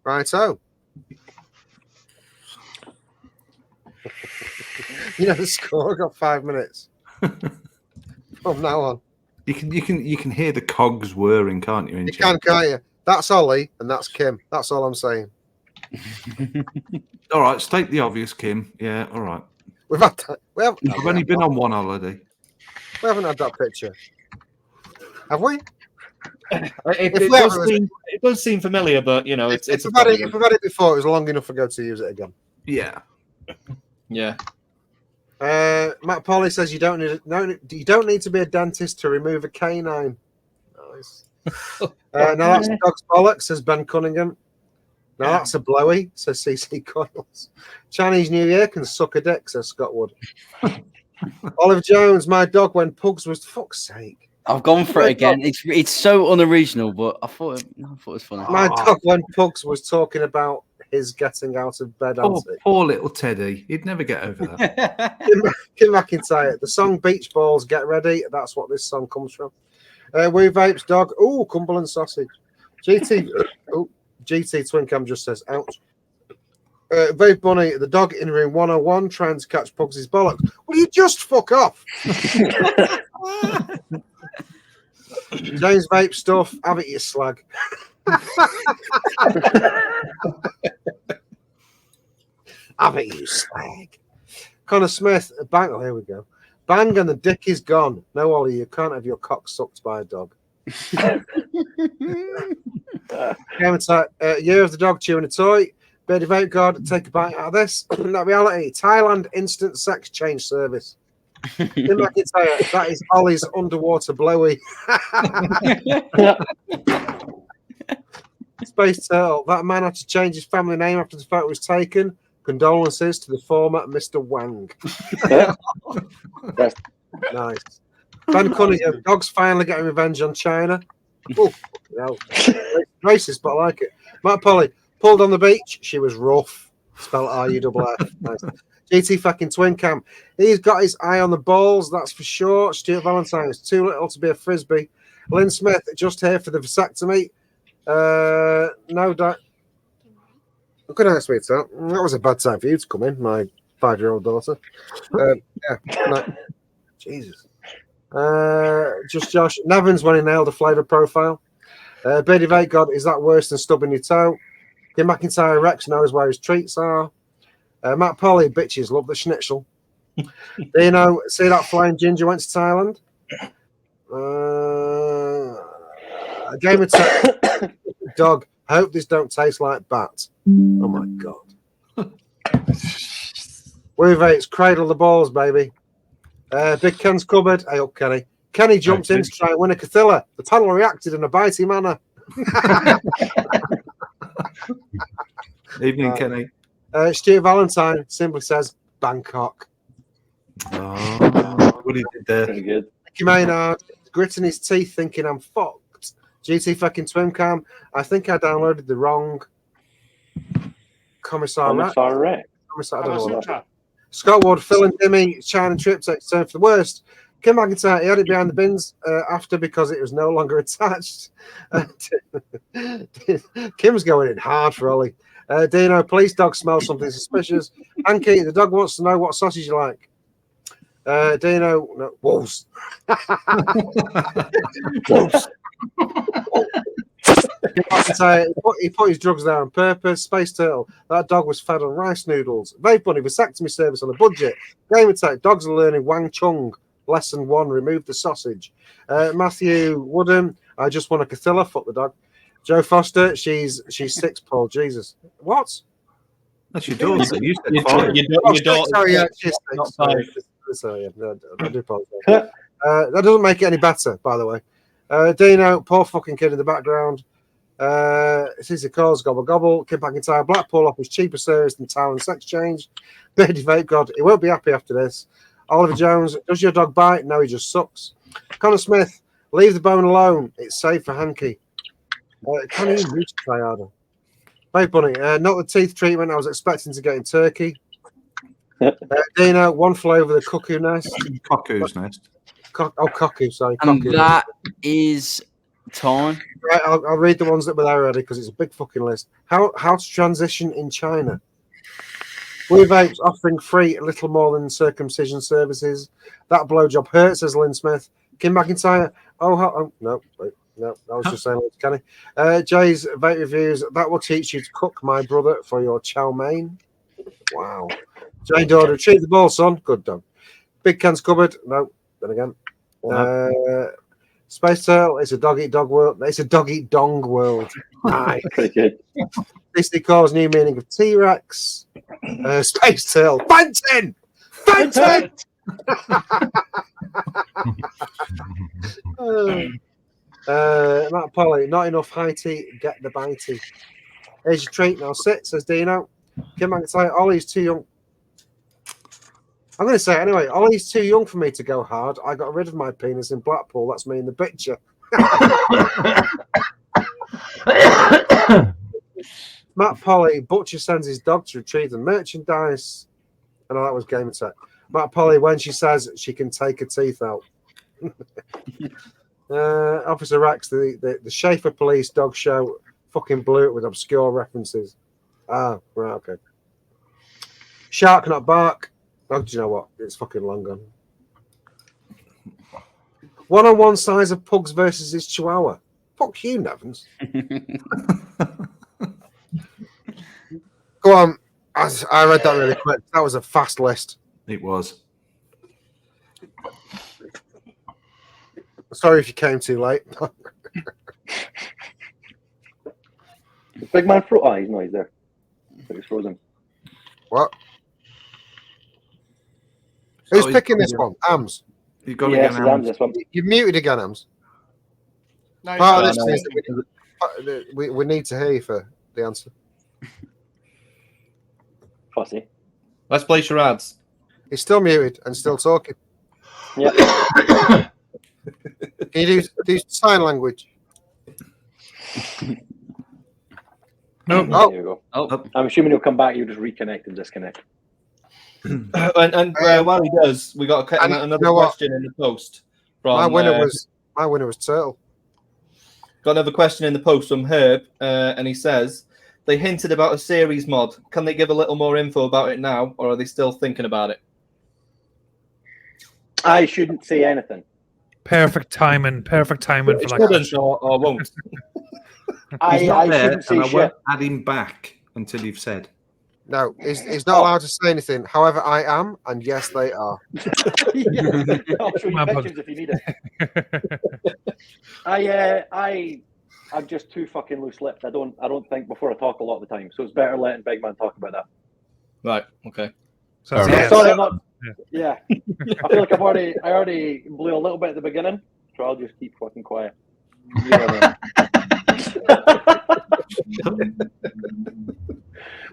Righto. You know the score. I've got 5 minutes. From now on. You can hear the cogs whirring, can't you? You can't you? That's Ollie and that's Kim. That's all I'm saying. All right, state the obvious, Kim. Yeah, all right. We've had that. I've only been on one holiday. We haven't had that picture. Have we? It does seem familiar, but you know, it's if we've had it before, it was long enough ago to use it again. Yeah. Yeah. Matt Polly says you don't need to be a dentist to remove a canine. Nice. Now that's dog's bollocks, says Ben Cunningham. Now that's a blowy, says CC Coils. Chinese New Year can suck a dick, says Scott Wood. Olive Jones, my dog when Pugs was fuck's sake. I've gone for it again. It's so unoriginal, but I thought it was funny. My dog when Pugs was talking about his getting out of bed. Poor little Teddy. He'd never get over that. Kim McIntyre. The song Beach Balls, Get Ready. That's what this song comes from. Woo Vapes dog. Ooh, Cumberland sausage. GT Twincam just says, ouch. Vape Bunny, the dog in room 101 trying to catch Pugs' bollocks. Will you just fuck off? James Vape stuff. Have it, you slag. Have it, you slag. Connor Smith, bang. Oh, here we go. Bang and the dick is gone. No, Ollie, you can't have your cock sucked by a dog. Year of the dog chewing a toy. Beardy Vape God, take a bite out of this. That reality. Thailand instant sex change service. Tim McIntyre, that is Ollie's underwater blowy. Space Turtle, that man had to change his family name after the photo was taken. Condolences to the former Mr. Wang. Nice. Ben Cunningham, dogs finally getting revenge on China. Oh, no. Racist, but I like it. Matt Polly, pulled on the beach. She was rough. Spelled R-U-F-F. Nice. GT fucking twin cam. He's got his eye on the balls, that's for sure. Stuart Valentine is too little to be a frisbee. Lynn Smith, just here for the vasectomy. No doubt. Good night, sweetheart. That was a bad time for you to come in, my 5-year-old daughter. Yeah. No. Jesus. Just Josh. Nevins when he nailed a flavour profile. Beardy Vape God, is that worse than stubbing your toe? Kim McIntyre Rex knows where his treats are. Matt Polly, bitches love the schnitzel. Dino, see that flying ginger went to Thailand? A game of dog. I hope this don't taste like bat. Oh my god. It's cradle the balls, baby. Big Ken's cupboard. Hey up, Kenny. Kenny jumped in to try and win a Cathilla. The panel reacted in a bitey manner. Evening, Kenny. Stuart Valentine simply says Bangkok. Oh, what he did there. Pretty good. Mickey Maynard gritting his teeth, thinking I'm fucked. GT fucking Twimcam. I think I downloaded the wrong Commissar Rex. I don't know what. Scott Wood, Phil and Dimmy, China trip takes turn for the worst. Kim McIntyre, he had it behind the bins after because it was no longer attached. Kim's going in hard for Ollie. Dino, police dog smells something suspicious. Anki, the dog wants to know what sausage you like. Dino, no, wolves. Wolves. He put his drugs there on purpose. Space Turtle, that dog was fed on rice noodles. Vaporony, vasectomy service on a budget. Game Attack, dogs are learning Wang Chung. Lesson 1, remove the sausage. Matthew Wooden, I just want a Cathilla, fuck the dog. Joe Foster, she's 6, Paul. Jesus. What? That's your daughter. You said Your five. daughter. Sorry, yeah, she's 6. Not 5. Sorry, yeah, no, I do apologize. That doesn't make it any better, by the way. Dino, poor fucking kid in the background. Caesar Calls, Gobble Gobble, Kim McIntyre, Blackpool offers cheaper service than Tower and Sex Change. Beardy Vape God, he won't be happy after this. Oliver Jones, does your dog bite? No, he just sucks. Connor Smith, leave the bone alone. It's safe for Hanky. Can you reach try harder? Vape Bunny, not the teeth treatment I was expecting to get in Turkey. Dino, one flew over the cuckoo nest. Cuckoo's nest. Cuckoo, sorry. And Cuckoo. that is time. Right, I'll read the ones that were there already because it's a big fucking list. How to transition in China. Blue Vapes offering free a little more than circumcision services. That blowjob hurts, says Lynn Smith. Kim McIntyre. No, wait, no, I was just saying, Kenny. Jay's Vape Reviews. That will teach you to cook, my brother, for your chow mein. Wow. Jay Dodd, retrieve the ball, son. Good dog. Big Ken's cupboard. No, then again. Space Turtle, it's a dog eat dog world. It's a dog eat dong world. Nice. Pretty good. Disney calls new meaning of T-Rex. Space Turtle. Fenton! Fenton! Matt Polly, not enough high tea, get the bitey. Here's your treat, now sit, says Dino. Kim McIntyre, Ollie's too young. I'm going to say it anyway. Ollie's too young for me to go hard. I got rid of my penis in Blackpool. That's me in the picture. Matt Polly, Butcher sends his dog to retrieve the merchandise. I know that was Game Attack. Matt Polly, when she says she can take her teeth out. Officer Rex, the Schaefer Police dog show fucking blew it with obscure references. Ah, right, okay. Shark not bark. Oh, do you know what? It's fucking long gone. 1-on-1 size of pugs versus his chihuahua. Fuck you, Nevins. Go on. I read that really quick. That was a fast list. It was. Sorry if you came too late. Big man fruit. Oh, he's not. He's there. He's frozen. What? Who's picking this one? Ams. You've got to Yes, get Ams, this one. You've muted again, Ams. No, Part of no, this is that we need to hear you for the answer. Fussy. Let's play charades. He's still muted and still talking. Yeah. Can you do sign language? No. Oh. There you go. Oh, I'm assuming he'll come back. You just reconnect and disconnect. And while he does, we got another you know what? question in the post. From, My winner was Turtle. Got another question in the post from Herb, and he says they hinted about a series mod. Can they give a little more info about it now, or are they still thinking about it? I shouldn't say anything. Perfect timing for that. Shouldn't or won't. I shouldn't say and I shit. won't add him back until you've said. No, he's not allowed to say anything. However, I am, and yes, they are. Yeah. I'll show you My bad. pictures if you need it. I'm just too fucking loose-lipped. I don't think before I talk a lot of the time. So it's better letting Big Man talk about that. Right. Okay. So it's a yes. Sorry, I'm not. Yeah. I feel like I already blew a little bit at the beginning, so I'll just keep fucking quiet.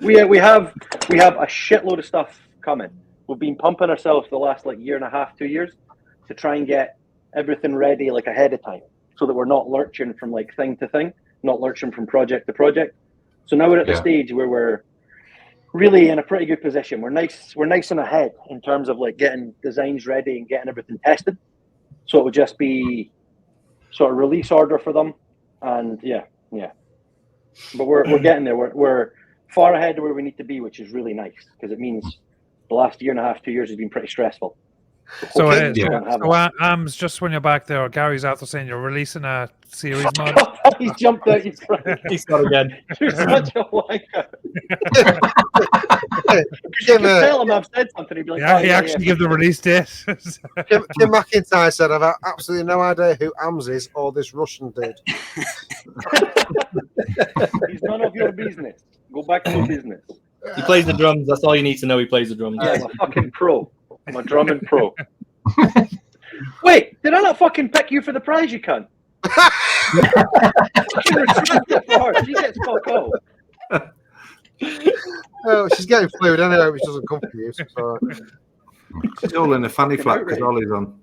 Yeah, we have a shitload of stuff coming. We've been pumping ourselves for the last year and a half, 2 years to try and get everything ready ahead of time, so that we're not lurching from thing to thing, not lurching from project to project. So now we're at the stage where we're really in a pretty good position. We're nice and ahead in terms of getting designs ready and getting everything tested. So it would just be sort of release order for them, and yeah. But we're getting there. We're far ahead of where we need to be, which is really nice because it means the last year and a half, 2 years has been pretty stressful. So, Okay. Ams, just when you're back there, Gary's after saying you're releasing a series mod. He's jumped out. He's He's got again. You're such a wanker. Tim, You tell him I've said something. He'd be like, Yeah, oh, he actually gave the release date. Tim McIntyre said, I've absolutely no idea who Ams is or this Russian dude. He's none of your business. Go back to your business. He plays the drums. That's all you need to know. He plays the drums. Yeah, I'm a fucking pro. I'm a drumming pro. Wait, did I not fucking pick you for the prize, you cunt? Fucking retract it for her. She gets fuck off. Oh, she's getting fluid anyway, which doesn't come from you. So. She's all in a fanny flap because Ollie's on.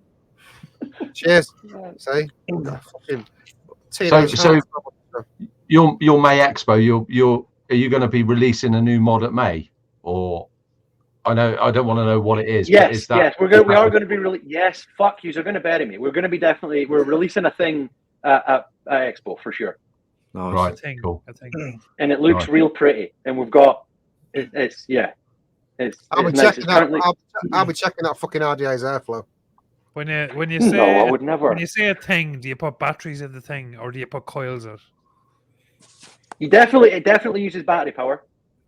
Cheers. See? Fucking So your May Expo, are you going to be releasing a new mod at May, or I don't want to know what it is. Yes, we are going to be yes, fuck you. They're going to bury me. We're going to be we're releasing a thing at Expo for sure. Nice. Right, cool. And it looks real pretty, and we've got it's I'll be nice. checking out. I'll be checking out fucking RDA's airflow. When you No, say I would never. When you say a thing, do you put batteries in the thing or do you put coils in it? It definitely uses battery power.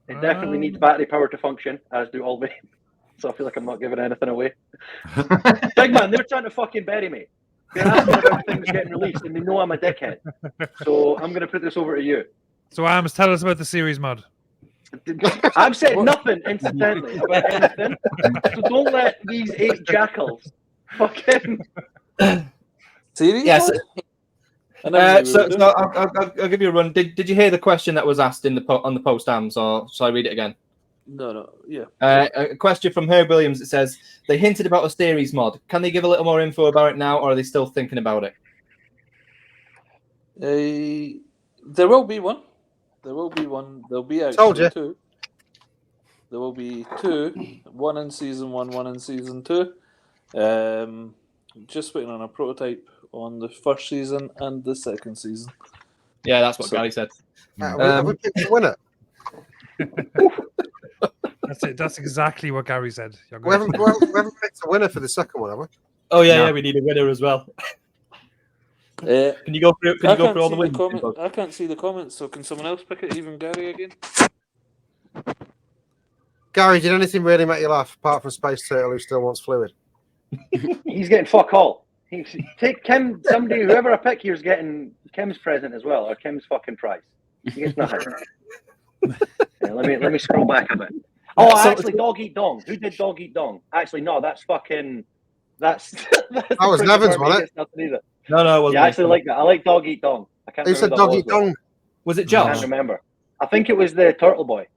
It definitely needs battery power to function, as do all the. So I feel like I'm not giving anything away. Big man, they're trying to fucking bury me. They're asking about things getting released, and they know I'm a dickhead. So I'm going to put this over to you. So Ams, tell us about the series mod. I've said nothing, incidentally, about anything. So don't let these 8 jackals fucking. Series? Yes. mod? So I'll give you a run. Did you hear the question that was asked in on the post, Ams, or shall I read it again? No, yeah. A question from Herb Williams. It says, they hinted about a series mod. Can they give a little more info about it now, or are they still thinking about it? There will be one. There'll be actually 2. There will be 2. One in season 1, one in season 2. Just waiting on a prototype on the first season and the second season. Yeah, that's what Gary said. Have we picked the winner? That's it. That's exactly what Gary said. We haven't picked a winner for the second one, have we? Oh yeah, we need a winner as well. Can you go through? Can you go through all the wins? I can't see the comments, so can someone else pick it? Even Gary again. Gary, did anything really make you laugh apart from Space Turtle, who still wants Fluid? He's getting fuck all. Take Kim. Whoever I pick here is getting Kim's present as well, or Kim's fucking prize. He gets nothing. Let me scroll back a bit. Oh, actually, Dog Eat Dong. Who did Dog Eat Dong? Actually, no, that's fucking. That was Nevin's, wasn't it? No, it wasn't. Yeah, I actually like that. I like Dog Eat Dong. I can't. Who said Dog Eat Dong? Was it Josh? I can't remember. I think it was the Turtle Boy.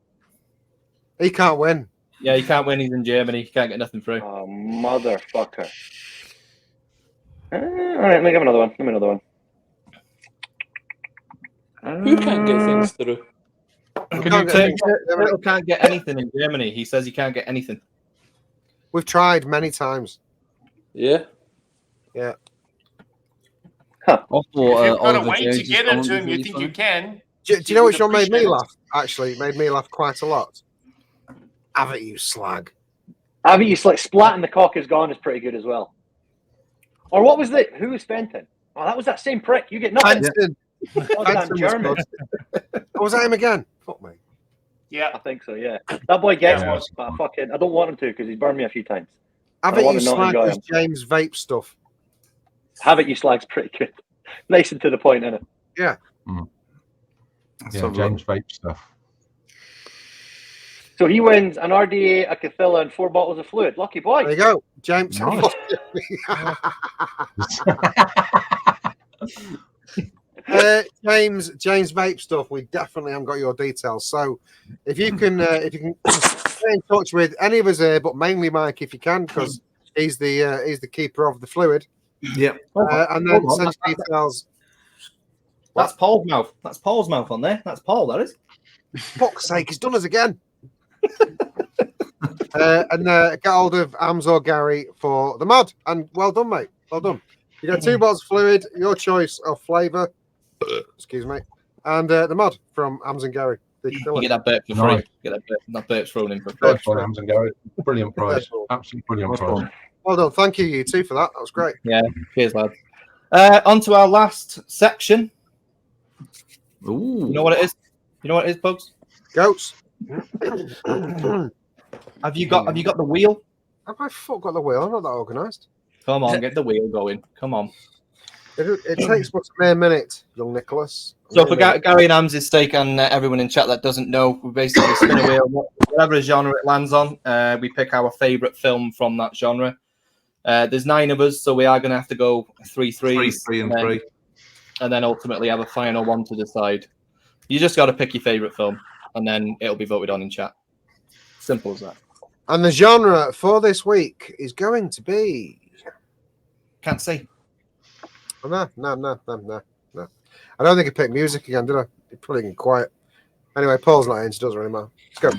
He can't win. Yeah, he can't win. He's in Germany. He can't get nothing through. Oh, motherfucker. All right, let me have another one. Who can't get things through? Turtle can't get anything in Germany. He says he can't get anything. We've tried many times. Yeah. Huh. If you've got a way to get into him, you think you can. Do you know which one made me laugh? Actually, it made me laugh quite a lot. Have it, you slag. Have it, you slag. Splatting the cock is gone is pretty good as well. Or what was the? Who was Fenton? Oh, that was that same prick. You get nothing. Fenton. German. Was that him again? Fuck me. Yeah, I think so. Yeah, that boy gets one, but I don't want him to because he's burned me a few times. Have it, you slag. Was James Vape stuff. Have it, you slag's pretty good. Nice and to the point, isn't it? Yeah. Yeah, James Vape stuff. So he wins an RDA, a Cathilla, and 4 bottles of fluid. Lucky boy. There you go, James. Nice. James Vape stuff. We definitely haven't got your details. So if you can get in touch with any of us here, but mainly Mike, if you can, because he's the keeper of the fluid. Yeah. And then send details. That's Paul's mouth. That's Paul's mouth on there. That's Paul. That is. Fuck's sake, he's done us again. And get hold of Ams or Gary for the mod. And well done, mate. Well done. You got 2 bottles of fluid, your choice of flavour. Excuse me. And the mod from Ams and Gary. You get that burp for free. Nice. Get that burp thrown in for free. First one, Ams and Gary. Brilliant prize. Absolutely brilliant prize. Well done. Thank you, you two, for that. That was great. Yeah, cheers, lad. On to our last section. Ooh. You know what it is? You know what it is, Bugs? Goats. Have you got the wheel? Have I got the wheel? I'm not that organised. Come on, get the wheel going. Come on. It takes what's a mere minute, young Nicholas. So for Gary and Ams' sake and everyone in chat that doesn't know, we basically spin a wheel, whatever genre it lands on. We pick our favourite film from that genre. There's 9 of us, so we are going to have to go 3-3, 3 and 3. and then ultimately have a final one to decide. You just got to pick your favourite film, and then it'll be voted on in chat. Simple as that. And the genre for this week is going to be... Can't see. Oh, no. I don't think I picked music again, did I? You're putting it quiet. Anyway, Paul's not in, so it doesn't really matter. Let's go.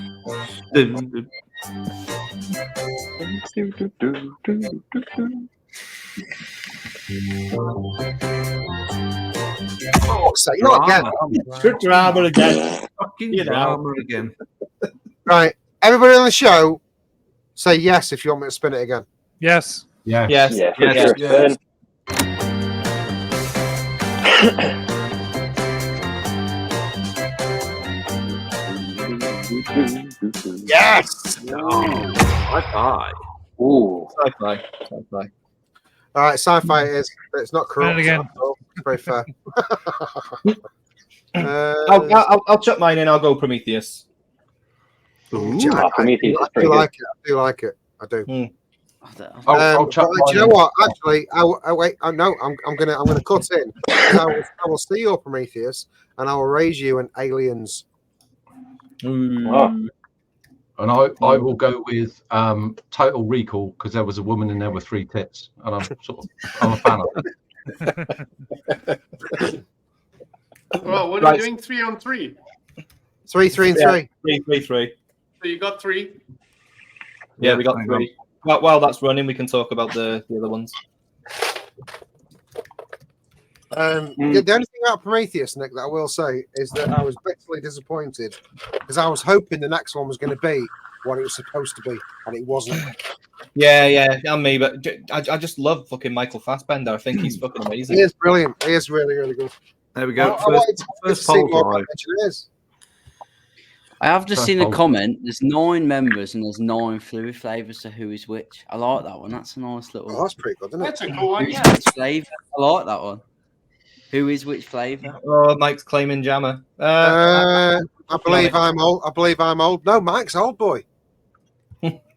Oh, so not again. Good drama again. Fucking You know. drama again. Right. Everybody on the show, say yes if you want me to spin it again. Yes. Yeah. Yes. Yeah, for Yes. sure. Yes. Bye-bye. Ooh. Sci-fi. Sci-fi. All right, sci-fi it is. But it's not corrupt. And again. So it's very fair. I'll chuck mine in. I'll go Prometheus. Ooh. Oh, Prometheus is I pretty do good. like it. I do like it. I do. I'll chuck But do you know mine in. what? Actually, I'm gonna cut in. I will see your Prometheus, and I will raise you an Aliens. Oh. And I will go with Total Recall because there was a woman and there were 3 tits, and I'm a fan of it. Well, what are we doing? 3 on 3. 3, 3, and 3. 3. So you got 3. Yeah, we got 3. While that's running, we can talk about the other ones. The only thing about Prometheus, Nick, that I will say is that I was bitterly disappointed because I was hoping the next one was going to be what it was supposed to be, and it wasn't. Yeah, and me, but I just love fucking Michael Fassbender. I think he's fucking amazing. He is brilliant. He is really, really good. There we go. I wanted to First see poll more live. about engineers. I have just First seen a poll. comment. There's 9 members and there's 9 fluid flavors. So who is which? I like that one. That's a nice little. Oh, that's pretty good, isn't it? That's a cool one. Who's Yeah. which flavor? I like that one. Who is which flavor? Oh, Mike's claiming Jammer. I believe I'm old. I believe I'm old. No, Mike's old boy.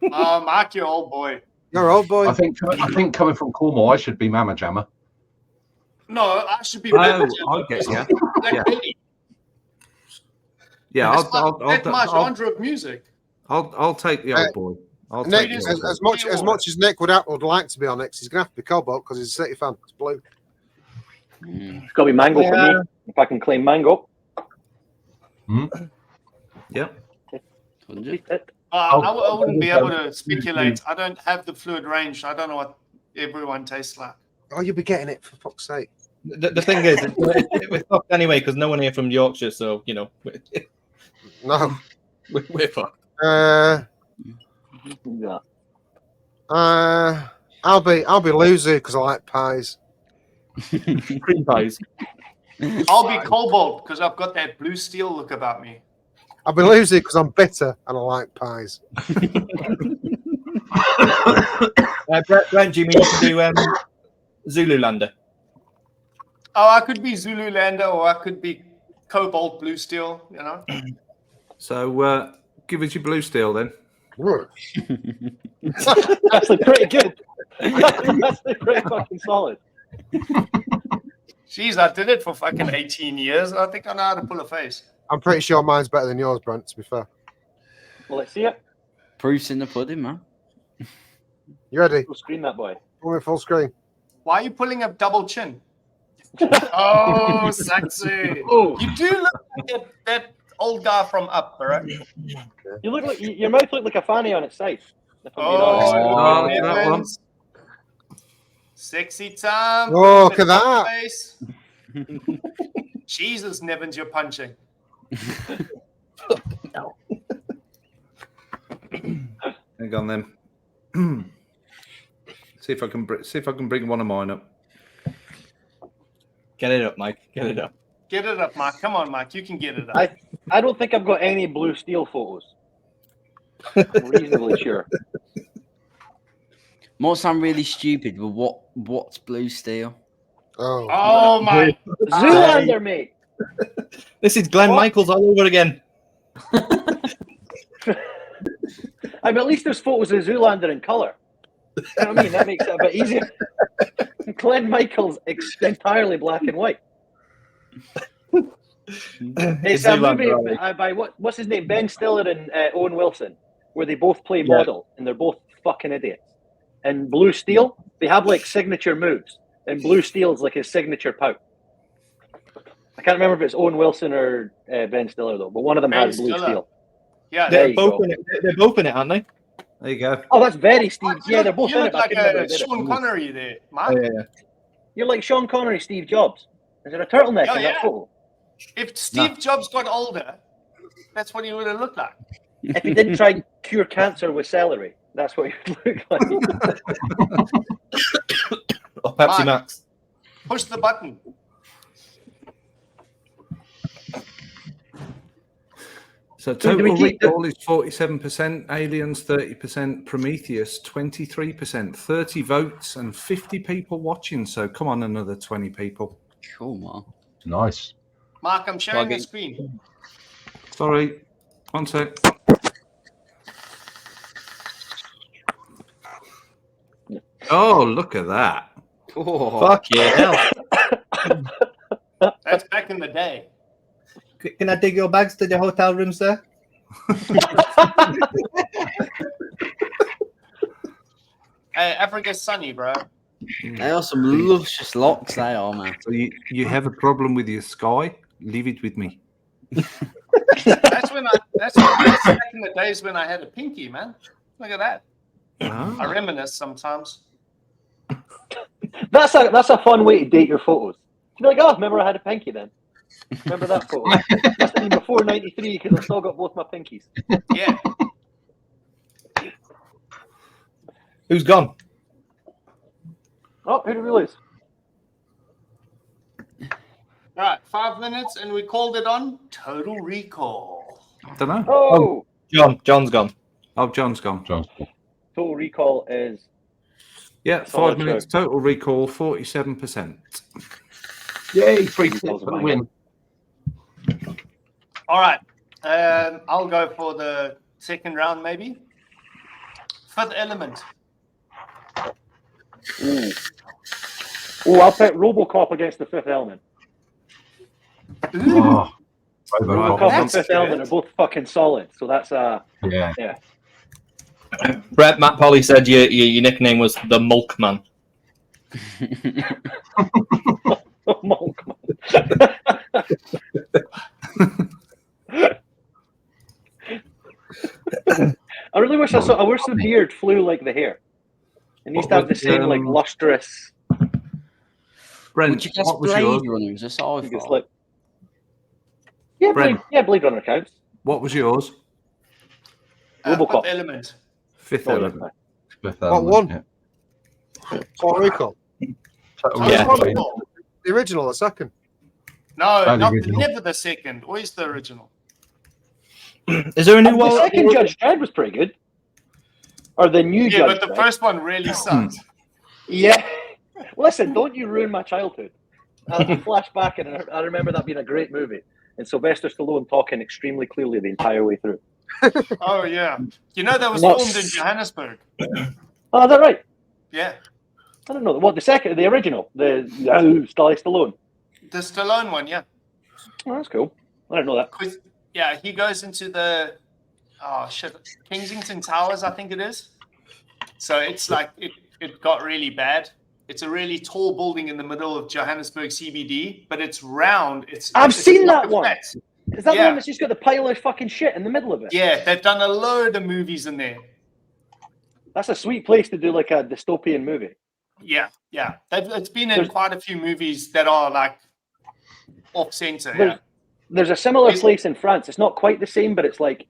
Mark, your old boy. You're old boy. I think coming from Cornwall, I should be Mama Jammer. No, I should be. Oh, I get ya. Black Yeah. Lady. Yeah, That's my genre of music. I'll take the old boy. I'll Nick, take the old boy. as much as Nick would like to be on Nick's, he's gonna have to be Cobalt because he's a City fan. It's blue. It's got to be mango for me. If I can claim mango. Yeah. I wouldn't be able to speculate. I don't have the fluid range. I don't know what everyone tastes like. Oh, you'll be getting it for fuck's sake. The thing is, we're fucked anyway because no one here from Yorkshire, so you know. No. We're fucked. Yeah. I'll be loser because I like pies. Cream pies. I'll be cobalt because I've got that blue steel look about me. I'll be loser because I'm bitter and I like pies. Brent, do you mean you can do Zululander? Oh, I could be Zululander or I could be cobalt blue steel, you know. So give us your blue steel then. That's actually pretty good. That's actually pretty fucking solid. Jeez, I did it for fucking 18 years. I think I know how to pull a face. I'm pretty sure mine's better than yours, Brent, to be fair. Well, let's see it. Proof's in the pudding, man. You ready? Full screen that boy. Pull me full screen. Why are you pulling up double chin? Oh, sexy. Oh. You do look like that old guy from Up, all right? You look like your mouth looked like a fanny on its side. If I'm being Oh, honest. that one. Sexy time. Oh, look at that. Face. Jesus, Nevins, you're punching. Hang on then. See if I can bring one of mine up. Get it up, Mike. Get it up. Get it up, Mike. Come on, Mike. You can get it up. I don't think I've got any blue steel photos. I'm reasonably sure. Might sound really stupid, but what's blue steel? Oh my! Zoolander, mate. This is Glenn Michaels all over again. I mean, at least there's photos of Zoolander in colour. You know what I mean? That makes it a bit easier. Glenn Michaels entirely black and white. It's a movie by what's his name? Ben Stiller and Owen Wilson, where they both play model and they're both fucking idiots. And Blue Steel, they have like signature moves, and Blue Steel's like his signature pout. I can't remember if it's Owen Wilson or Ben Stiller though, but one of them has Blue Steel. Yeah, they're both in it, aren't they? There you go. Oh, that's very Steve. Yeah, they're both you in look it. like Sean Connery there, Mark. Oh, yeah. You're like Sean Connery, Steve Jobs. Is there a turtleneck in that photo? If Steve Jobs got older, that's what he would have looked like. If he didn't try and cure cancer with celery, that's what he would look like. Or Pepsi Max. Push the button. So total recall is 47%, Aliens 30%, Prometheus 23%, 30 votes and 50 people watching. So come on, another 20 people. Cool, man. Nice. Mark, I'm sharing the screen. Sorry. One sec. Oh, look at that. Oh. Fuck yeah. That's back in the day. Can I dig your bags to the hotel rooms there? Hey, Africa's sunny, bro. They are some luscious locks, they are, man. So you have a problem with your sky? Leave it with me. That's back in the days when I had a pinky, man. Look at that. Oh. I reminisce sometimes. That's a fun way to date your photos. You're like, oh, remember I had a pinky then? Remember that photo? Must have been before 93 because I've still got both my pinkies. Yeah. Who's gone? Oh, who did we lose? All right, 5 minutes, and we called it on Total Recall. I don't know. Oh, John's gone. Oh, John's gone. Total Recall is... Yeah, 5 minutes. Total recall, 47%. Yay, 3 tips for the win. All right, I'll go for the second round, maybe. Fifth Element. I'll put RoboCop against the Fifth Element. Oh, RoboCop and Fifth Element are both fucking solid, so that's yeah. Brent, Matt Polly said your nickname was the Mulkman. Mulkman. I really wish I wish the beard flew like the hair. It needs to have the same like lustrous. Brent, what was yours? Runners, it's all like, yeah, Brent. Blade Runner counts. What was yours? RoboCop. Fifth Element. Fifth Element. What one? Total Recall. Yeah. The original, the second. No, never the second. Always the original. Is there a new one? The second Judge Dredd was pretty good. Or the new Judge Dredd. Yeah, but the first one really sucked. Yeah. Listen, don't you ruin my childhood. I flash back and I remember that being a great movie. And Sylvester Stallone talking extremely clearly the entire way through. Oh, yeah. You know that was filmed in Johannesburg. Oh, is that right? Yeah. I don't know. What, the original? The Stallone? The Stallone one, yeah. Oh, that's cool. I don't know that. Yeah, he goes into the Kensington Towers, I think it is. So it's like it got really bad. It's a really tall building in the middle of Johannesburg CBD, but it's round. I've seen that one. Flat. Is that the one that's just got the pile of fucking shit in the middle of it? Yeah, they've done a load of movies in there. That's a sweet place to do like a dystopian movie. Yeah. It's been in quite a few movies that are like off-center. There's a similar place in France. It's not quite the same, but it's like,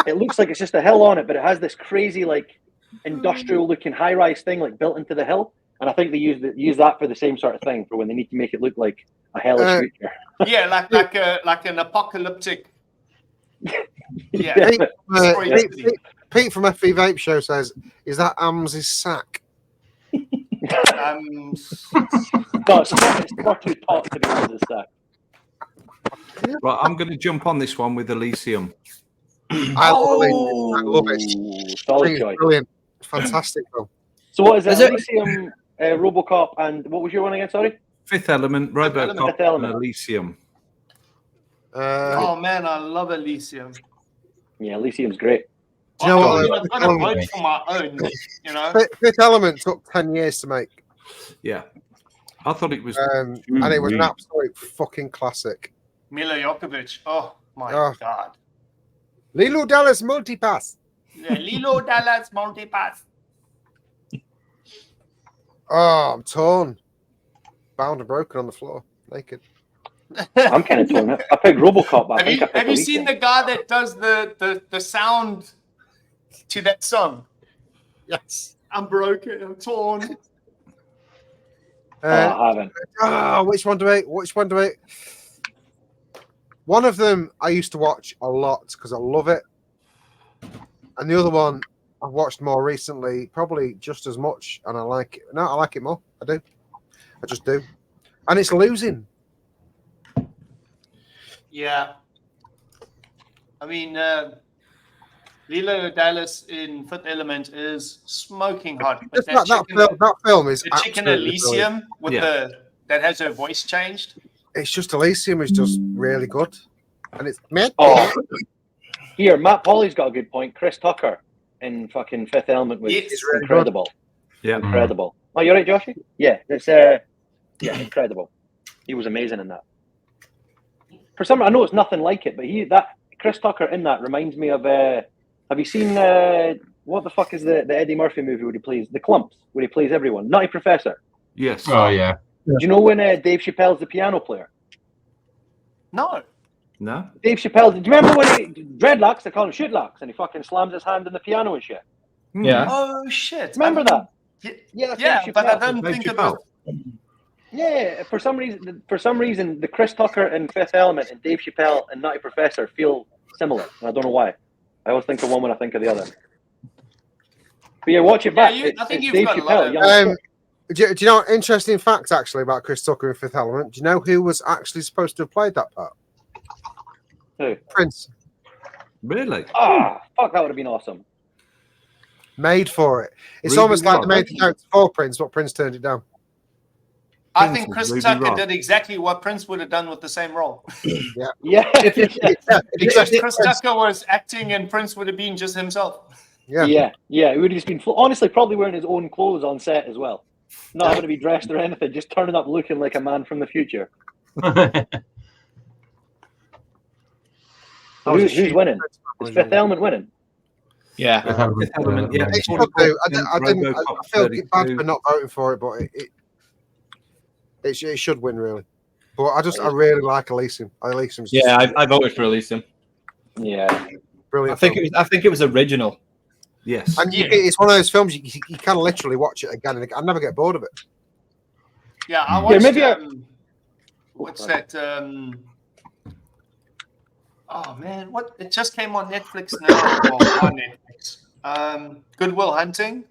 it looks like it's just a hill on it, but it has this crazy like industrial looking high rise thing like built into the hill, and I think they use that for the same sort of thing for when they need to make it look like a hellish creature. Yeah, like an apocalyptic. Yeah. Pete from FV Vape Show says, "Is that Ams' sack?" Um, No, it's far too taut to be Ams' sack. Right, I'm going to jump on this one with Elysium. I love it. Solid choice. Brilliant, fantastic film. So what is it? Elysium, RoboCop, and what was your one again? Sorry. Fifth Element, RoboCop, Fifth Element. and Elysium. oh man, I love Elysium. Yeah, Elysium's great. Do you know I've what? got a vote for my own. You know. Fifth Element took 10 years to make. Yeah, I thought it was, and it was an absolute fucking classic. Mila Jokovic. Oh my god. Lilo Dallas multipass. Yeah, Lilo Dallas multipass. Oh, I'm torn. Bound and broken on the floor, naked. I'm kind of torn. I picked RoboCop. Have you seen the guy that does the sound to that song? Yes. I'm broken. I'm torn. I haven't. Which one do I? One of them I used to watch a lot because I love it, and the other one I've watched more recently, probably just as much, and I like it. No, I like it more. I do. I just do. And it's losing. Yeah. I mean, Lilo Dallas in Fifth Element is smoking hot. But that film is the chicken absolutely Elysium with that has her voice changed. It's just Elysium is just really good, and it's mid. Oh, here Matt Pauly's got a good point. Chris Tucker in fucking Fifth Element was incredible. Yeah, incredible. Oh, you're right, Joshy. Yeah, it's incredible. He was amazing in that. For some, I know it's nothing like it, but Chris Tucker in that reminds me of. Have you seen what the fuck is the Eddie Murphy movie where he plays the Clumps, where he plays everyone? Nutty Professor. Yes. Oh yeah. Do you know when Dave Chappelle's the piano player? No. Dave Chappelle. Do you remember when he dreadlocks? They call him shitlocks, and he fucking slams his hand in the piano and shit. Yeah. Oh shit. Remember that? Yeah, but I don't think about. Yeah, for some reason, the Chris Tucker in Fifth Element and Dave Chappelle and Nutty Professor feel similar. And I don't know why. I always think of one when I think of the other. But yeah, watch it back. I think you've Dave got Chappelle. a lot of... Do you know interesting facts actually about Chris Tucker in Fifth Element? Do you know who was actually supposed to have played that part? Who? Prince. Really? Fuck, that would have been awesome. Made for it. It's almost like they made the character for Prince, but Prince turned it down. I think Chris Tucker did exactly what Prince would have done with the same role. Yeah. Because Chris Tucker was acting and Prince would have been just himself. Yeah. It would have just been honestly probably wearing his own clothes on set as well. Not having to be dressed or anything, just turning up looking like a man from the future. Who's winning? Is Fifth Element winning? Yeah. Fifth Element, yeah. It should do. I feel bad for not voting for it, but it should win really. But I really like Elysium. Elysium's I voted for Elysium. Yeah, brilliant. I think it was original. Yes, and it's one of those films you can literally watch it again and again. I never get bored of it. Yeah, I watched. What's that? Oh man, what? It just came on Netflix now. On Netflix. Good Will Hunting.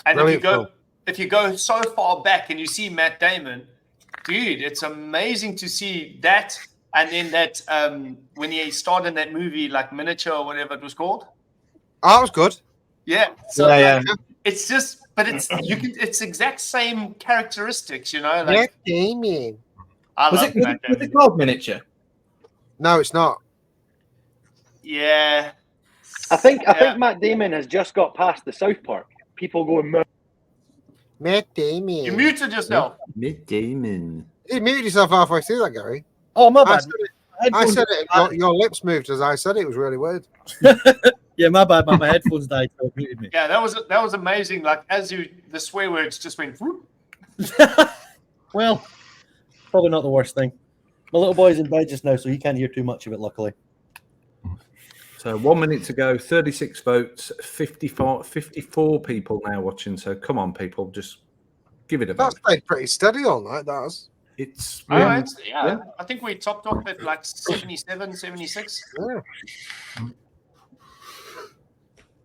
And if you go so far back and you see Matt Damon, dude, it's amazing to see that. And then that when he starred in that movie, like Miniature or whatever it was called. Oh, that was good. Yeah. So it's just, but it's exact same characteristics, you know. Like, Matt Damon. Was it called Miniature? No, it's not. Yeah. I think Matt Damon has just got past the South Park. People going, Matt Damon. You muted yourself. Matt Damon. You muted yourself halfway through that, Gary. Oh, my bad. I said it. Your lips moved as I said it. It was really weird. Yeah, my bad. My headphones died, so it muted me. Yeah, that was amazing. Like the swear words just went. Whoop. Well, probably not the worst thing. My little boy's in bed just now, so he can't hear too much of it. Luckily. So 1 minute to go, 36 votes, 54 people now watching. So come on, people, just give it a That's vote. stayed pretty steady all night. That has. It's I think we topped off at like 77, 76. Yeah.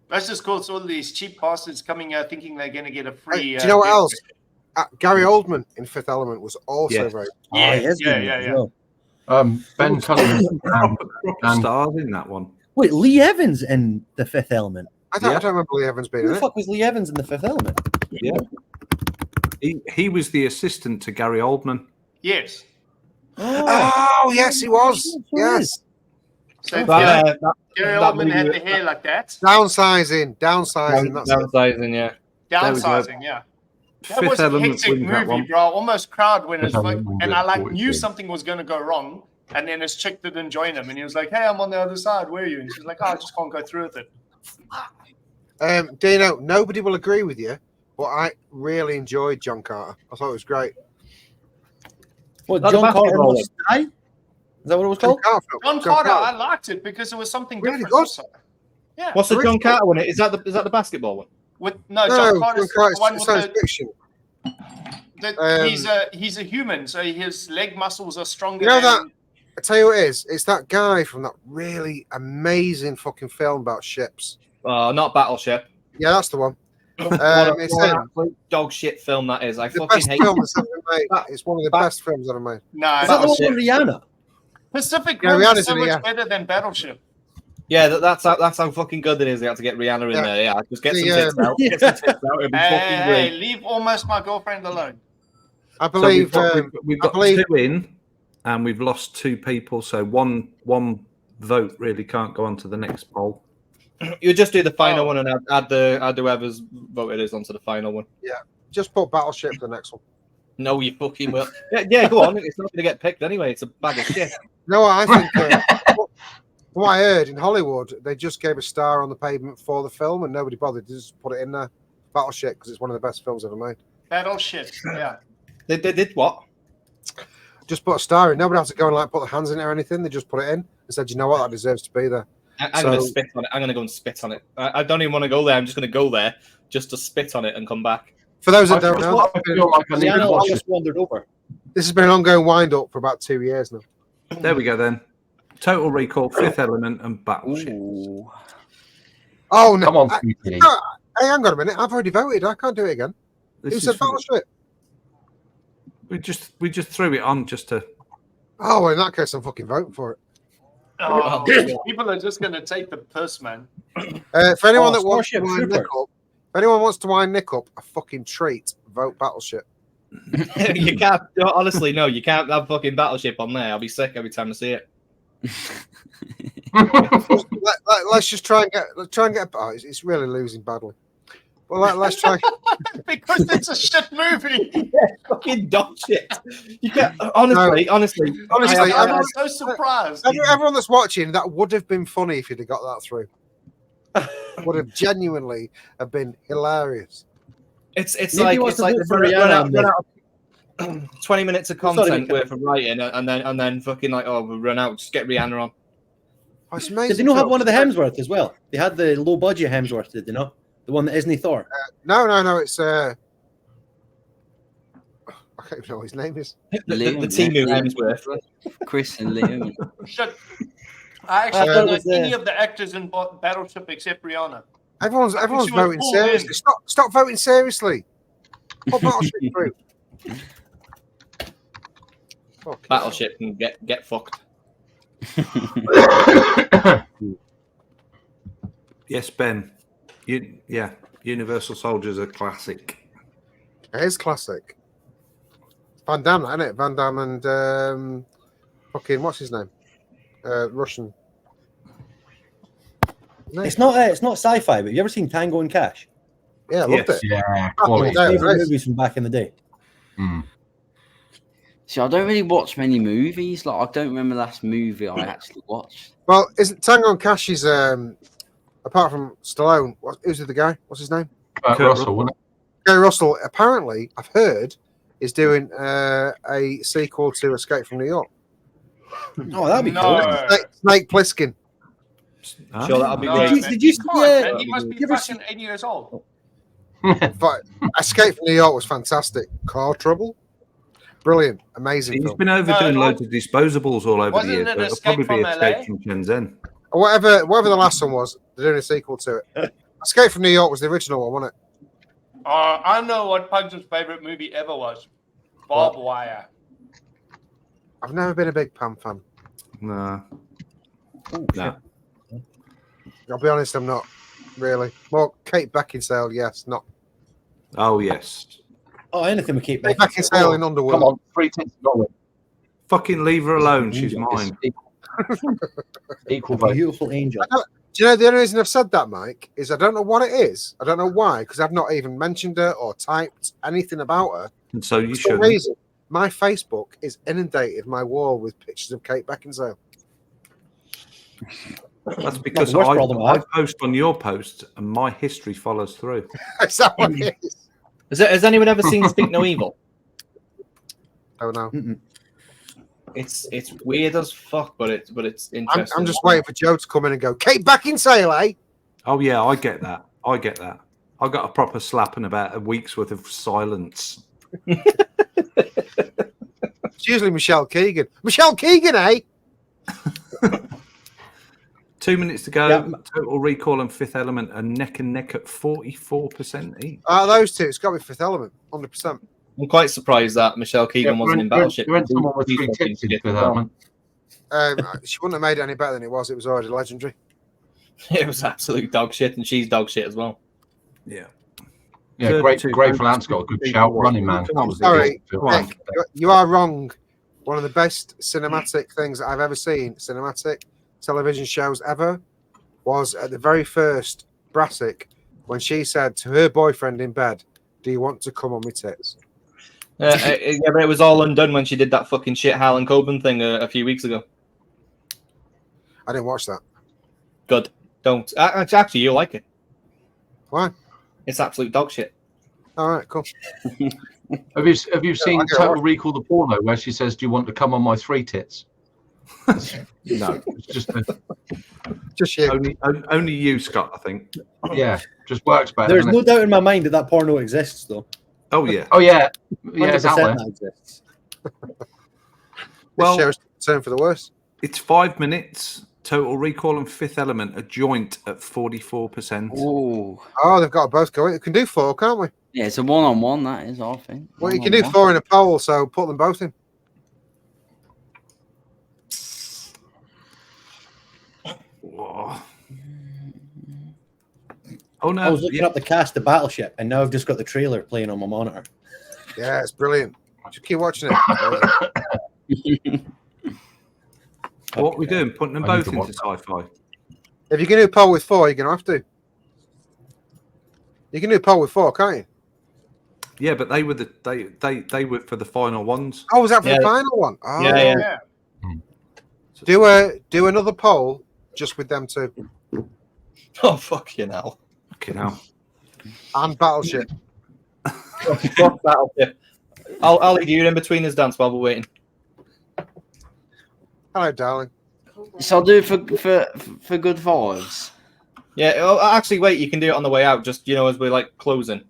That's just cool. It's all these cheap bastards coming out thinking they're going to get a free. Hey, do you know what else? Gary Oldman in Fifth Element was also Yes. very. Yeah. Ben Cunningham and stars in that one. Wait, Lee Evans in The Fifth Element. I don't remember Lee Evans being Who in the it. fuck was Lee Evans in The Fifth Element? Yeah. He was the assistant to Gary Oldman. Yes. Oh, yes, he was. Yes. So Gary Oldman had the hair like that. Downsizing. That's Downsizing, yeah. Downsizing, yeah. That Fifth was a Element hectic wins that movie, one. bro. Almost crowd winners. Fifth Element And I like knew 42. something was going to go wrong. And then his chick didn't join him. And he was like, hey, I'm on the other side. Where are you? And she's like, oh, I just can't go through with it. Dino, nobody will agree with you, but I really enjoyed John Carter. I thought it was great. What, Not the John Carter basketball Must Die? Is that what it was called? John Carter, I liked it because it was something Really different. good. Also. Yeah. What's the John Carter one? Is that the basketball one? John Carter's the one with science the, fiction. he's a human, so his leg muscles are stronger. You know that? than, I tell you what it is. It's that guy from that really amazing fucking film about ships. Not Battleship. Yeah, that's the one. What It's an absolute dog shit film that is. I the fucking best hate film that's ever been made. It's one of the Bat- best films ever made. No, Is that the one with Rihanna? Pacific Yeah, Rim Rihanna's is so in it, much yeah. better than Battleship. Yeah, that's how fucking good it is. They had to get Rihanna in there. Yeah, just get some tits out. Get some tits out. It'd be fucking Hey, great. leave almost my girlfriend alone. I believe. We've got believe- 2 in, and we've lost 2 people. So one vote really can't go on to the next poll. You just do the final one and add whoever's voted is onto the final one. just put Battleship the next one. No, you fucking will. Yeah, go on. It's not going to get picked anyway. It's a bag of shit. No, I think. From what I heard in Hollywood, they just gave a star on the pavement for the film, and nobody bothered to just put it in there. Battleship, because it's one of the best films ever made. Battleship, yeah. They did what? Just put a star in. Nobody had to go and like put their hands in it or anything. They just put it in and said, "You know what? That deserves to be there." I'm going to spit on it. I'm going to go and spit on it. I don't even want to go there. I'm just going to go there just to spit on it and come back. For those that don't know, I feel like I need to watch I it. just wandered over. this has been an ongoing wind-up for about 2 years now. There we go then. Total Recall, Fifth Element, and Battleship. Ooh. Oh no! Come on, Hey, PT. hang on a minute. I've already voted. I can't do it again. This Who is said for- Battleship? we just threw it on just to. Oh, well, in that case, I'm fucking voting for it. Oh, people are just going to take the piss, man. For anyone that wants to Starship wind Trooper. Nick up, if anyone wants to wind Nick up, a fucking treat. Vote Battleship. You can't. Honestly, no, you can't have fucking Battleship on there. I'll be sick every time I see it. Let's just try and get. Oh, it's really losing badly. Well, let's try. Because it's a shit movie. Fucking dog shit. You can't. Honestly, Honestly, I'm so surprised. everyone that's watching, that would have been funny if you'd have got that through. Would have genuinely have been hilarious. It's Maybe like wants it's to like vote they've for run Rihanna out on of 20 minutes of Sorry, content Nick. worth of writing, and then fucking like, oh, we'll run out. Just get Rihanna on. Oh, it's amazing. Did they not have film. one of the Hemsworth as well? They had the low budget Hemsworth, did they not? The one that isn't Thor. No. It's I can't even know what his name is. The Timu Hemsworth. Chris and Liam. Shit. I actually I thought don't it know was, any of the actors in Battleship except Rihanna. Everyone's she was voting pulled seriously. in. Stop voting seriously. Put Battleship through. Fuck. Battleship and get fucked. Yes, Ben. Universal Soldier's a classic. It is classic. Van Damme, isn't it? Van Damme and fucking what's his name? Russian. No. It's not sci-fi, but have you ever seen Tango and Cash? Yeah, I loved it. Yeah, Oh, quality. yeah. Favorite nice. movies from back in the day. See, I don't really watch many movies. Like, I don't remember the last movie I actually watched. Well, isn't Tango and Cash is apart from Stallone? Who's the other guy? What's his name? Kurt Russell, wasn't it? Gary Russell. Apparently, I've heard is doing a sequel to Escape from New York. Oh, that'd be cool. No. Snake Plissken. Sure, that'll be No, great. man, Did you he see, can't, man. He you must be ever fucking 80 years old. But Escape from New York was fantastic. Car Trouble, brilliant, amazing He's film. been over No, doing it loads of disposables all over the wasn't years. it So it'll Escape probably be from Escape LA? from Shenzhen. Or whatever the last one was, they're doing a sequel to it. Escape from New York was the original one, wasn't it? I know what Pug's favorite movie ever was. Barbed Wire. I've never been a big Pam fan. No. No. I'll be honest, I'm not really. Well, Kate Beckinsale, yes, not. Oh, yes. Oh, anything we keep Kate Beckinsale in Underworld. Come on, 3 tits going. Fucking leave her alone. She's mine. Equal A vote. beautiful angel. Do you know the only reason I've said that, Mike, is I don't know what it is. I don't know why, because I've not even mentioned her or typed anything about her. And so you For some should. reason, my Facebook is inundated my wall with pictures of Kate Beckinsale. That's because worst problem I I have. post on your post and my history follows through. Is that what it is? Has anyone ever seen Speak No Evil? Oh no. It's weird as fuck, but it's interesting. I'm just waiting for Joe to come in and go, Kate Beckinsale, eh? Oh, yeah, I get that. I got a proper slap and about a week's worth of silence. It's usually Michelle Keegan. Michelle Keegan, eh? 2 minutes to go. Yeah. Total Recall and Fifth Element are neck and neck at 44% each. Those two. It's got to be Fifth Element, 100%. I'm quite surprised that Michelle Keegan wasn't in Battleship. You went someone with 3 tits in for that one. She wouldn't have made it any better than it was. It was already legendary. It was absolute dog shit, and she's dog shit as well. Yeah. Yeah, 32 Grateful Ant's got a good shout. Running Man. Come on, Sorry, Come on. Nick, you are wrong. One of the best cinematic things that I've ever seen, cinematic television shows ever, was at the very first Brassic when she said to her boyfriend in bed, "Do you want to come on my tits?" Yeah, but it was all undone when she did that fucking shit Harlan Coben thing a few weeks ago. I didn't watch that. Good. Don't. Actually, you'll like it. Why? It's absolute dog shit. All right, cool. Have you seen I get Total it. Recall the porno where she says, "Do you want to come on my 3 tits?" No, It's just Just you. only you, Scott, I think. yeah, just works better. There's doesn't no it? doubt in my mind that porno exists, though. Oh, yeah. Oh yeah, yeah, 100% it's out there. that exists. Well, This show's turned for the worse. it's 5 minutes. Total Recall and Fifth Element are joint at 44%. Oh, Oh, they've got to both go in. We can do 4, can't we? yeah, it's a one-on-one. That is, I think. Well, you can do One-on-one. 4 in a poll, so put them both in. Whoa. Oh, no. I was looking up the cast of Battleship, and now I've just got the trailer playing on my monitor. Yeah, it's brilliant. Just keep watching it. What are we doing? Putting them I need both to into sci-fi? If you can do a poll with 4, you're going to have to. You can do a poll with 4, can't you? Yeah, but they were they were for the final ones. Oh, was that for Yeah. the final one? Oh, Yeah. Yeah. Do another poll just with them two. Oh, fucking hell. Fucking hell. And Battleship. Fuck Battleship. I'll leave you in between his dance while we're waiting. Hello, darling. So I'll do it for good vibes. Yeah, actually, wait. You can do it on the way out. Just as we're like closing.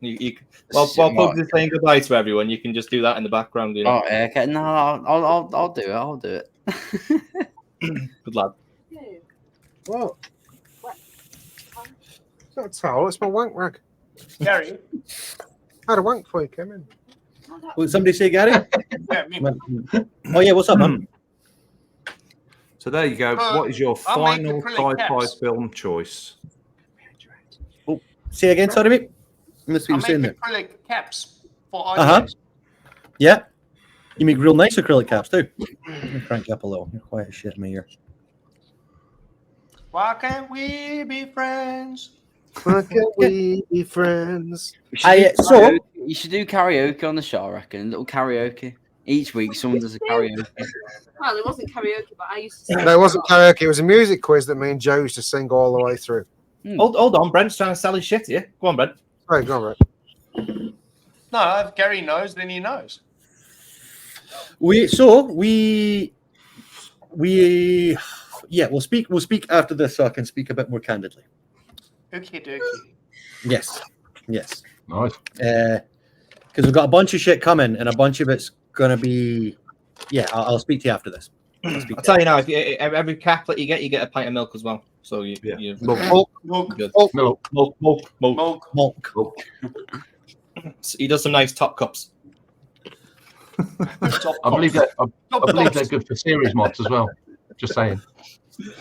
While Pugs is saying goodbye to everyone, you can just do that in the background. Oh, yeah, okay. No, I'll do it. I'll do it. Good lad. What? It's not a towel, it's my wank rag. Gary. I had a wank before you came in. Will somebody say Gary? Yeah, me. Oh, yeah, what's up, man? So there you go. What is your I'll make final acrylic sci-fi caps. film choice? Say again, sorry, mate. Let's see I what you're saying make there. acrylic caps for Uh-huh. iPads. Yeah. You make real nice acrylic caps, too. Let me crank you up a little. You're quiet as shit in my ear. Why can't we be friends? Why can't we be friends? You should do karaoke on the show, I reckon. A little karaoke. Each week, someone does a karaoke. Well, it wasn't karaoke, but I used to sing. No, it wasn't karaoke. It was a music quiz that me and Joe used to sing all the way through. Hold on, Brent's trying to sell his shit here. Go on, Brent. Right, go on, Brett. No, if Gary knows, then he knows. Yeah, we'll speak after this so I can speak a bit more candidly. Okay, dokie. Yes. Nice. Nice. Because we've got a bunch of shit coming, and a bunch of it's gonna be. Yeah, I'll speak to you after this. I'll tell you now. If every cap that you get a pint of milk as well. So you Milk. good. Milk. So he does some nice top cups. I believe they're good for series mods as well. Just saying.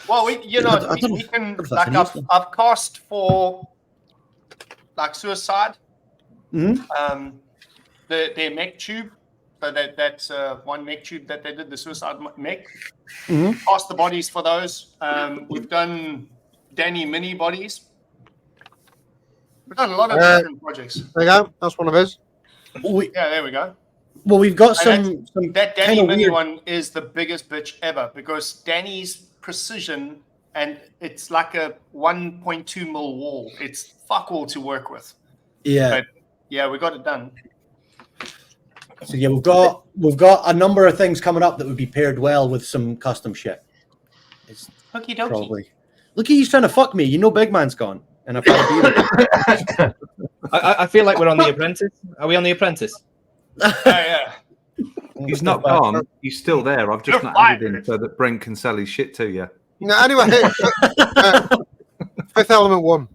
Well, we can like I've cast for like Suicide. Mm-hmm. Their mech tube. So that's one mech tube that they did, the Suicide mech. Mm-hmm. Cast the bodies for those. We've done Danny mini bodies. We've done a lot of different projects. There you go. That's one of his. Yeah, there we go. Well, we've got And some that Danny kinda mini weird- one is the biggest bitch ever because Danny's precision and it's like a 1.2 mil wall. It's fuck all to work with. Yeah. But yeah, we got it done. So yeah, we've got a number of things coming up that would be paired well with some custom shit. It's Okie dokie. probably. Look, he's trying to fuck me. You know, Big Man's gone, and I've got a beer. I feel like we're on The Apprentice. Are we on The Apprentice? Yeah. He's not gone. He's still there. I've just not added him so that Brent can sell his shit to you. No, anyway, Fifth Element 1.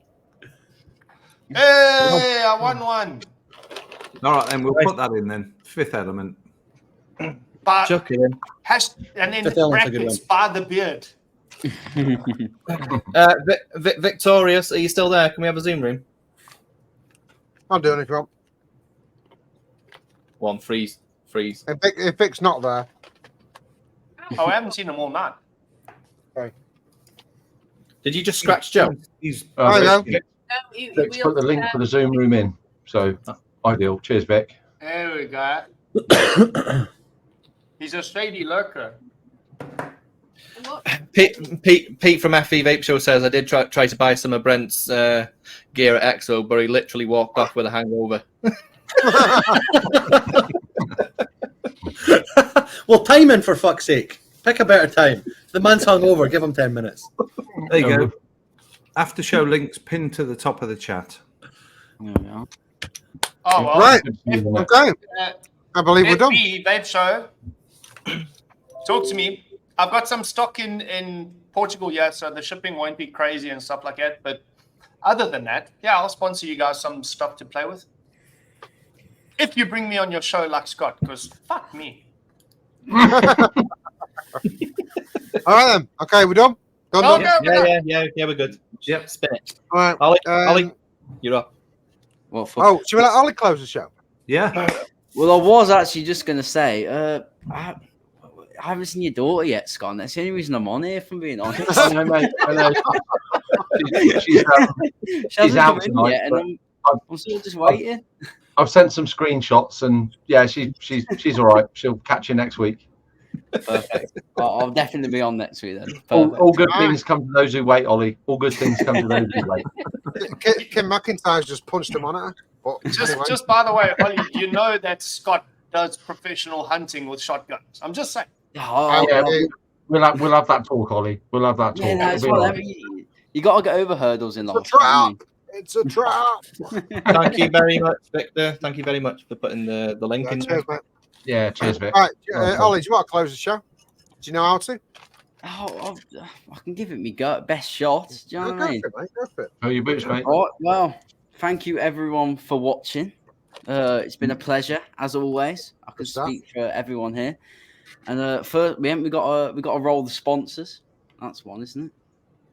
Hey, I won one. All right, then we'll put that in then. Fifth Element. But Chuck it in. and then Fifth Element's a good brackets by the beard. Victorious, are you still there? Can we have a Zoom room? I'll do it if you want. One, freeze. If Vic's not there. Oh, I haven't seen them all night. Did you just scratch Joe? He's Vic's put the link for the Zoom room in. So ideal. Cheers, Vic. There we go. He's a shady lurker. Pete from FE Vape Show says I did try to buy some of Brent's gear at EXO, but he literally walked off with a hangover. Well, timing for fuck's sake. Pick a better time. The man's hungover. Give him 10 minutes. There you go. After show links pinned to the top of the chat. There we are. Oh, well. Right. Okay. I believe we're done. FB Vape Show. Talk to me. I've got some stock in Portugal, yeah, so the shipping won't be crazy and stuff like that. But other than that, yeah, I'll sponsor you guys some stuff to play with. If you bring me on your show like Scott, because fuck me. All right then. Okay, we're done. Done. Yeah, we're good. Yep, spin it. All right. Ollie, you're up. What for? Oh, should we let Ollie close the show? Yeah. Well, I was actually just going to say, I haven't seen your daughter yet, Scott. That's the only reason I'm on here, if I'm being honest. I know, mate. I know. She's out tonight. Yet, and I'm still just waiting. I've sent some screenshots, and yeah, she's all right. She'll catch you next week. Perfect. I'll definitely be on next week then. All good things come to those who wait, Ollie. All good things come to those who wait. Kim McIntyre's just punched him on it. But anyway. Just by the way, Ollie, you know that Scott does professional hunting with shotguns. I'm just saying. Oh, yeah, we'll have that talk, Ollie. We'll have that talk. Yeah, no, it's whatever. You got to get over hurdles in life. It's a trap. It's a trap. Thank you very much, Victor. Thank you very much for putting the link in. Cheers, mate. Yeah, cheers, Vic. All right, Ollie, do you want to close the show? Do you know how to? Oh, I can give it me best shot. Do you know what I mean? Go for it. Oh, your boots, mate. All right, well, thank you everyone for watching. It's been a pleasure as always. I can speak for everyone here. And first, we got to roll the sponsors. That's one, isn't it?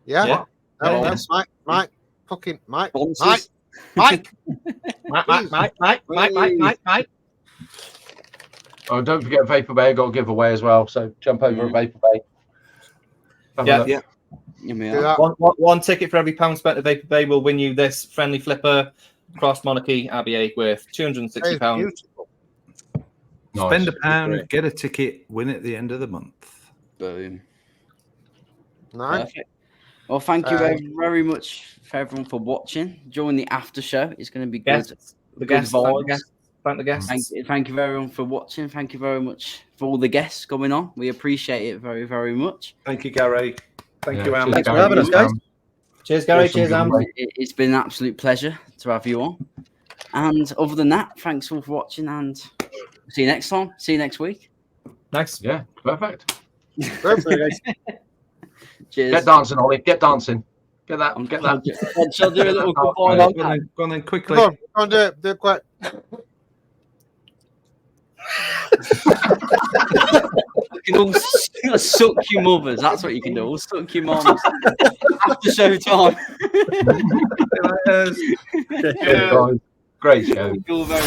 Yeah. Yeah. Mike. Fucking Mike. Sponsors. Mike. Mike. Oh, don't forget Vapor Bay. Got a giveaway as well. So jump over at Vapor Bay. Yeah. Yeah. One ticket for every £1 spent at Vapor Bay will win you this friendly flipper cross monarchy ABA worth £260. Nice. Spend £1, get a ticket, win at the end of the month. Boom. Nice. Perfect. Well, thank you very much for everyone for watching. Join the after show. It's going to be good. The guests. Thank the guests. Thank you everyone for watching. Thank you very much for all the guests coming on. We appreciate it very, very much. Thank you, Gary. Thank you, Am. Thanks for having us, guys. Cheers, Gary. Awesome, Cheers, Am. It's been an absolute pleasure to have you on. And other than that, thanks all for watching, and see you next time. See you next week. Nice. Yeah, perfect. Perfect. Cheers. Get dancing, Ollie. Get dancing. Get that. Get that. Shall I do a little goodbye? Go on then, quickly. Come on, do it quick. You can all suck your mothers. That's what you can do. All suck your moms after show time. Great show. You're very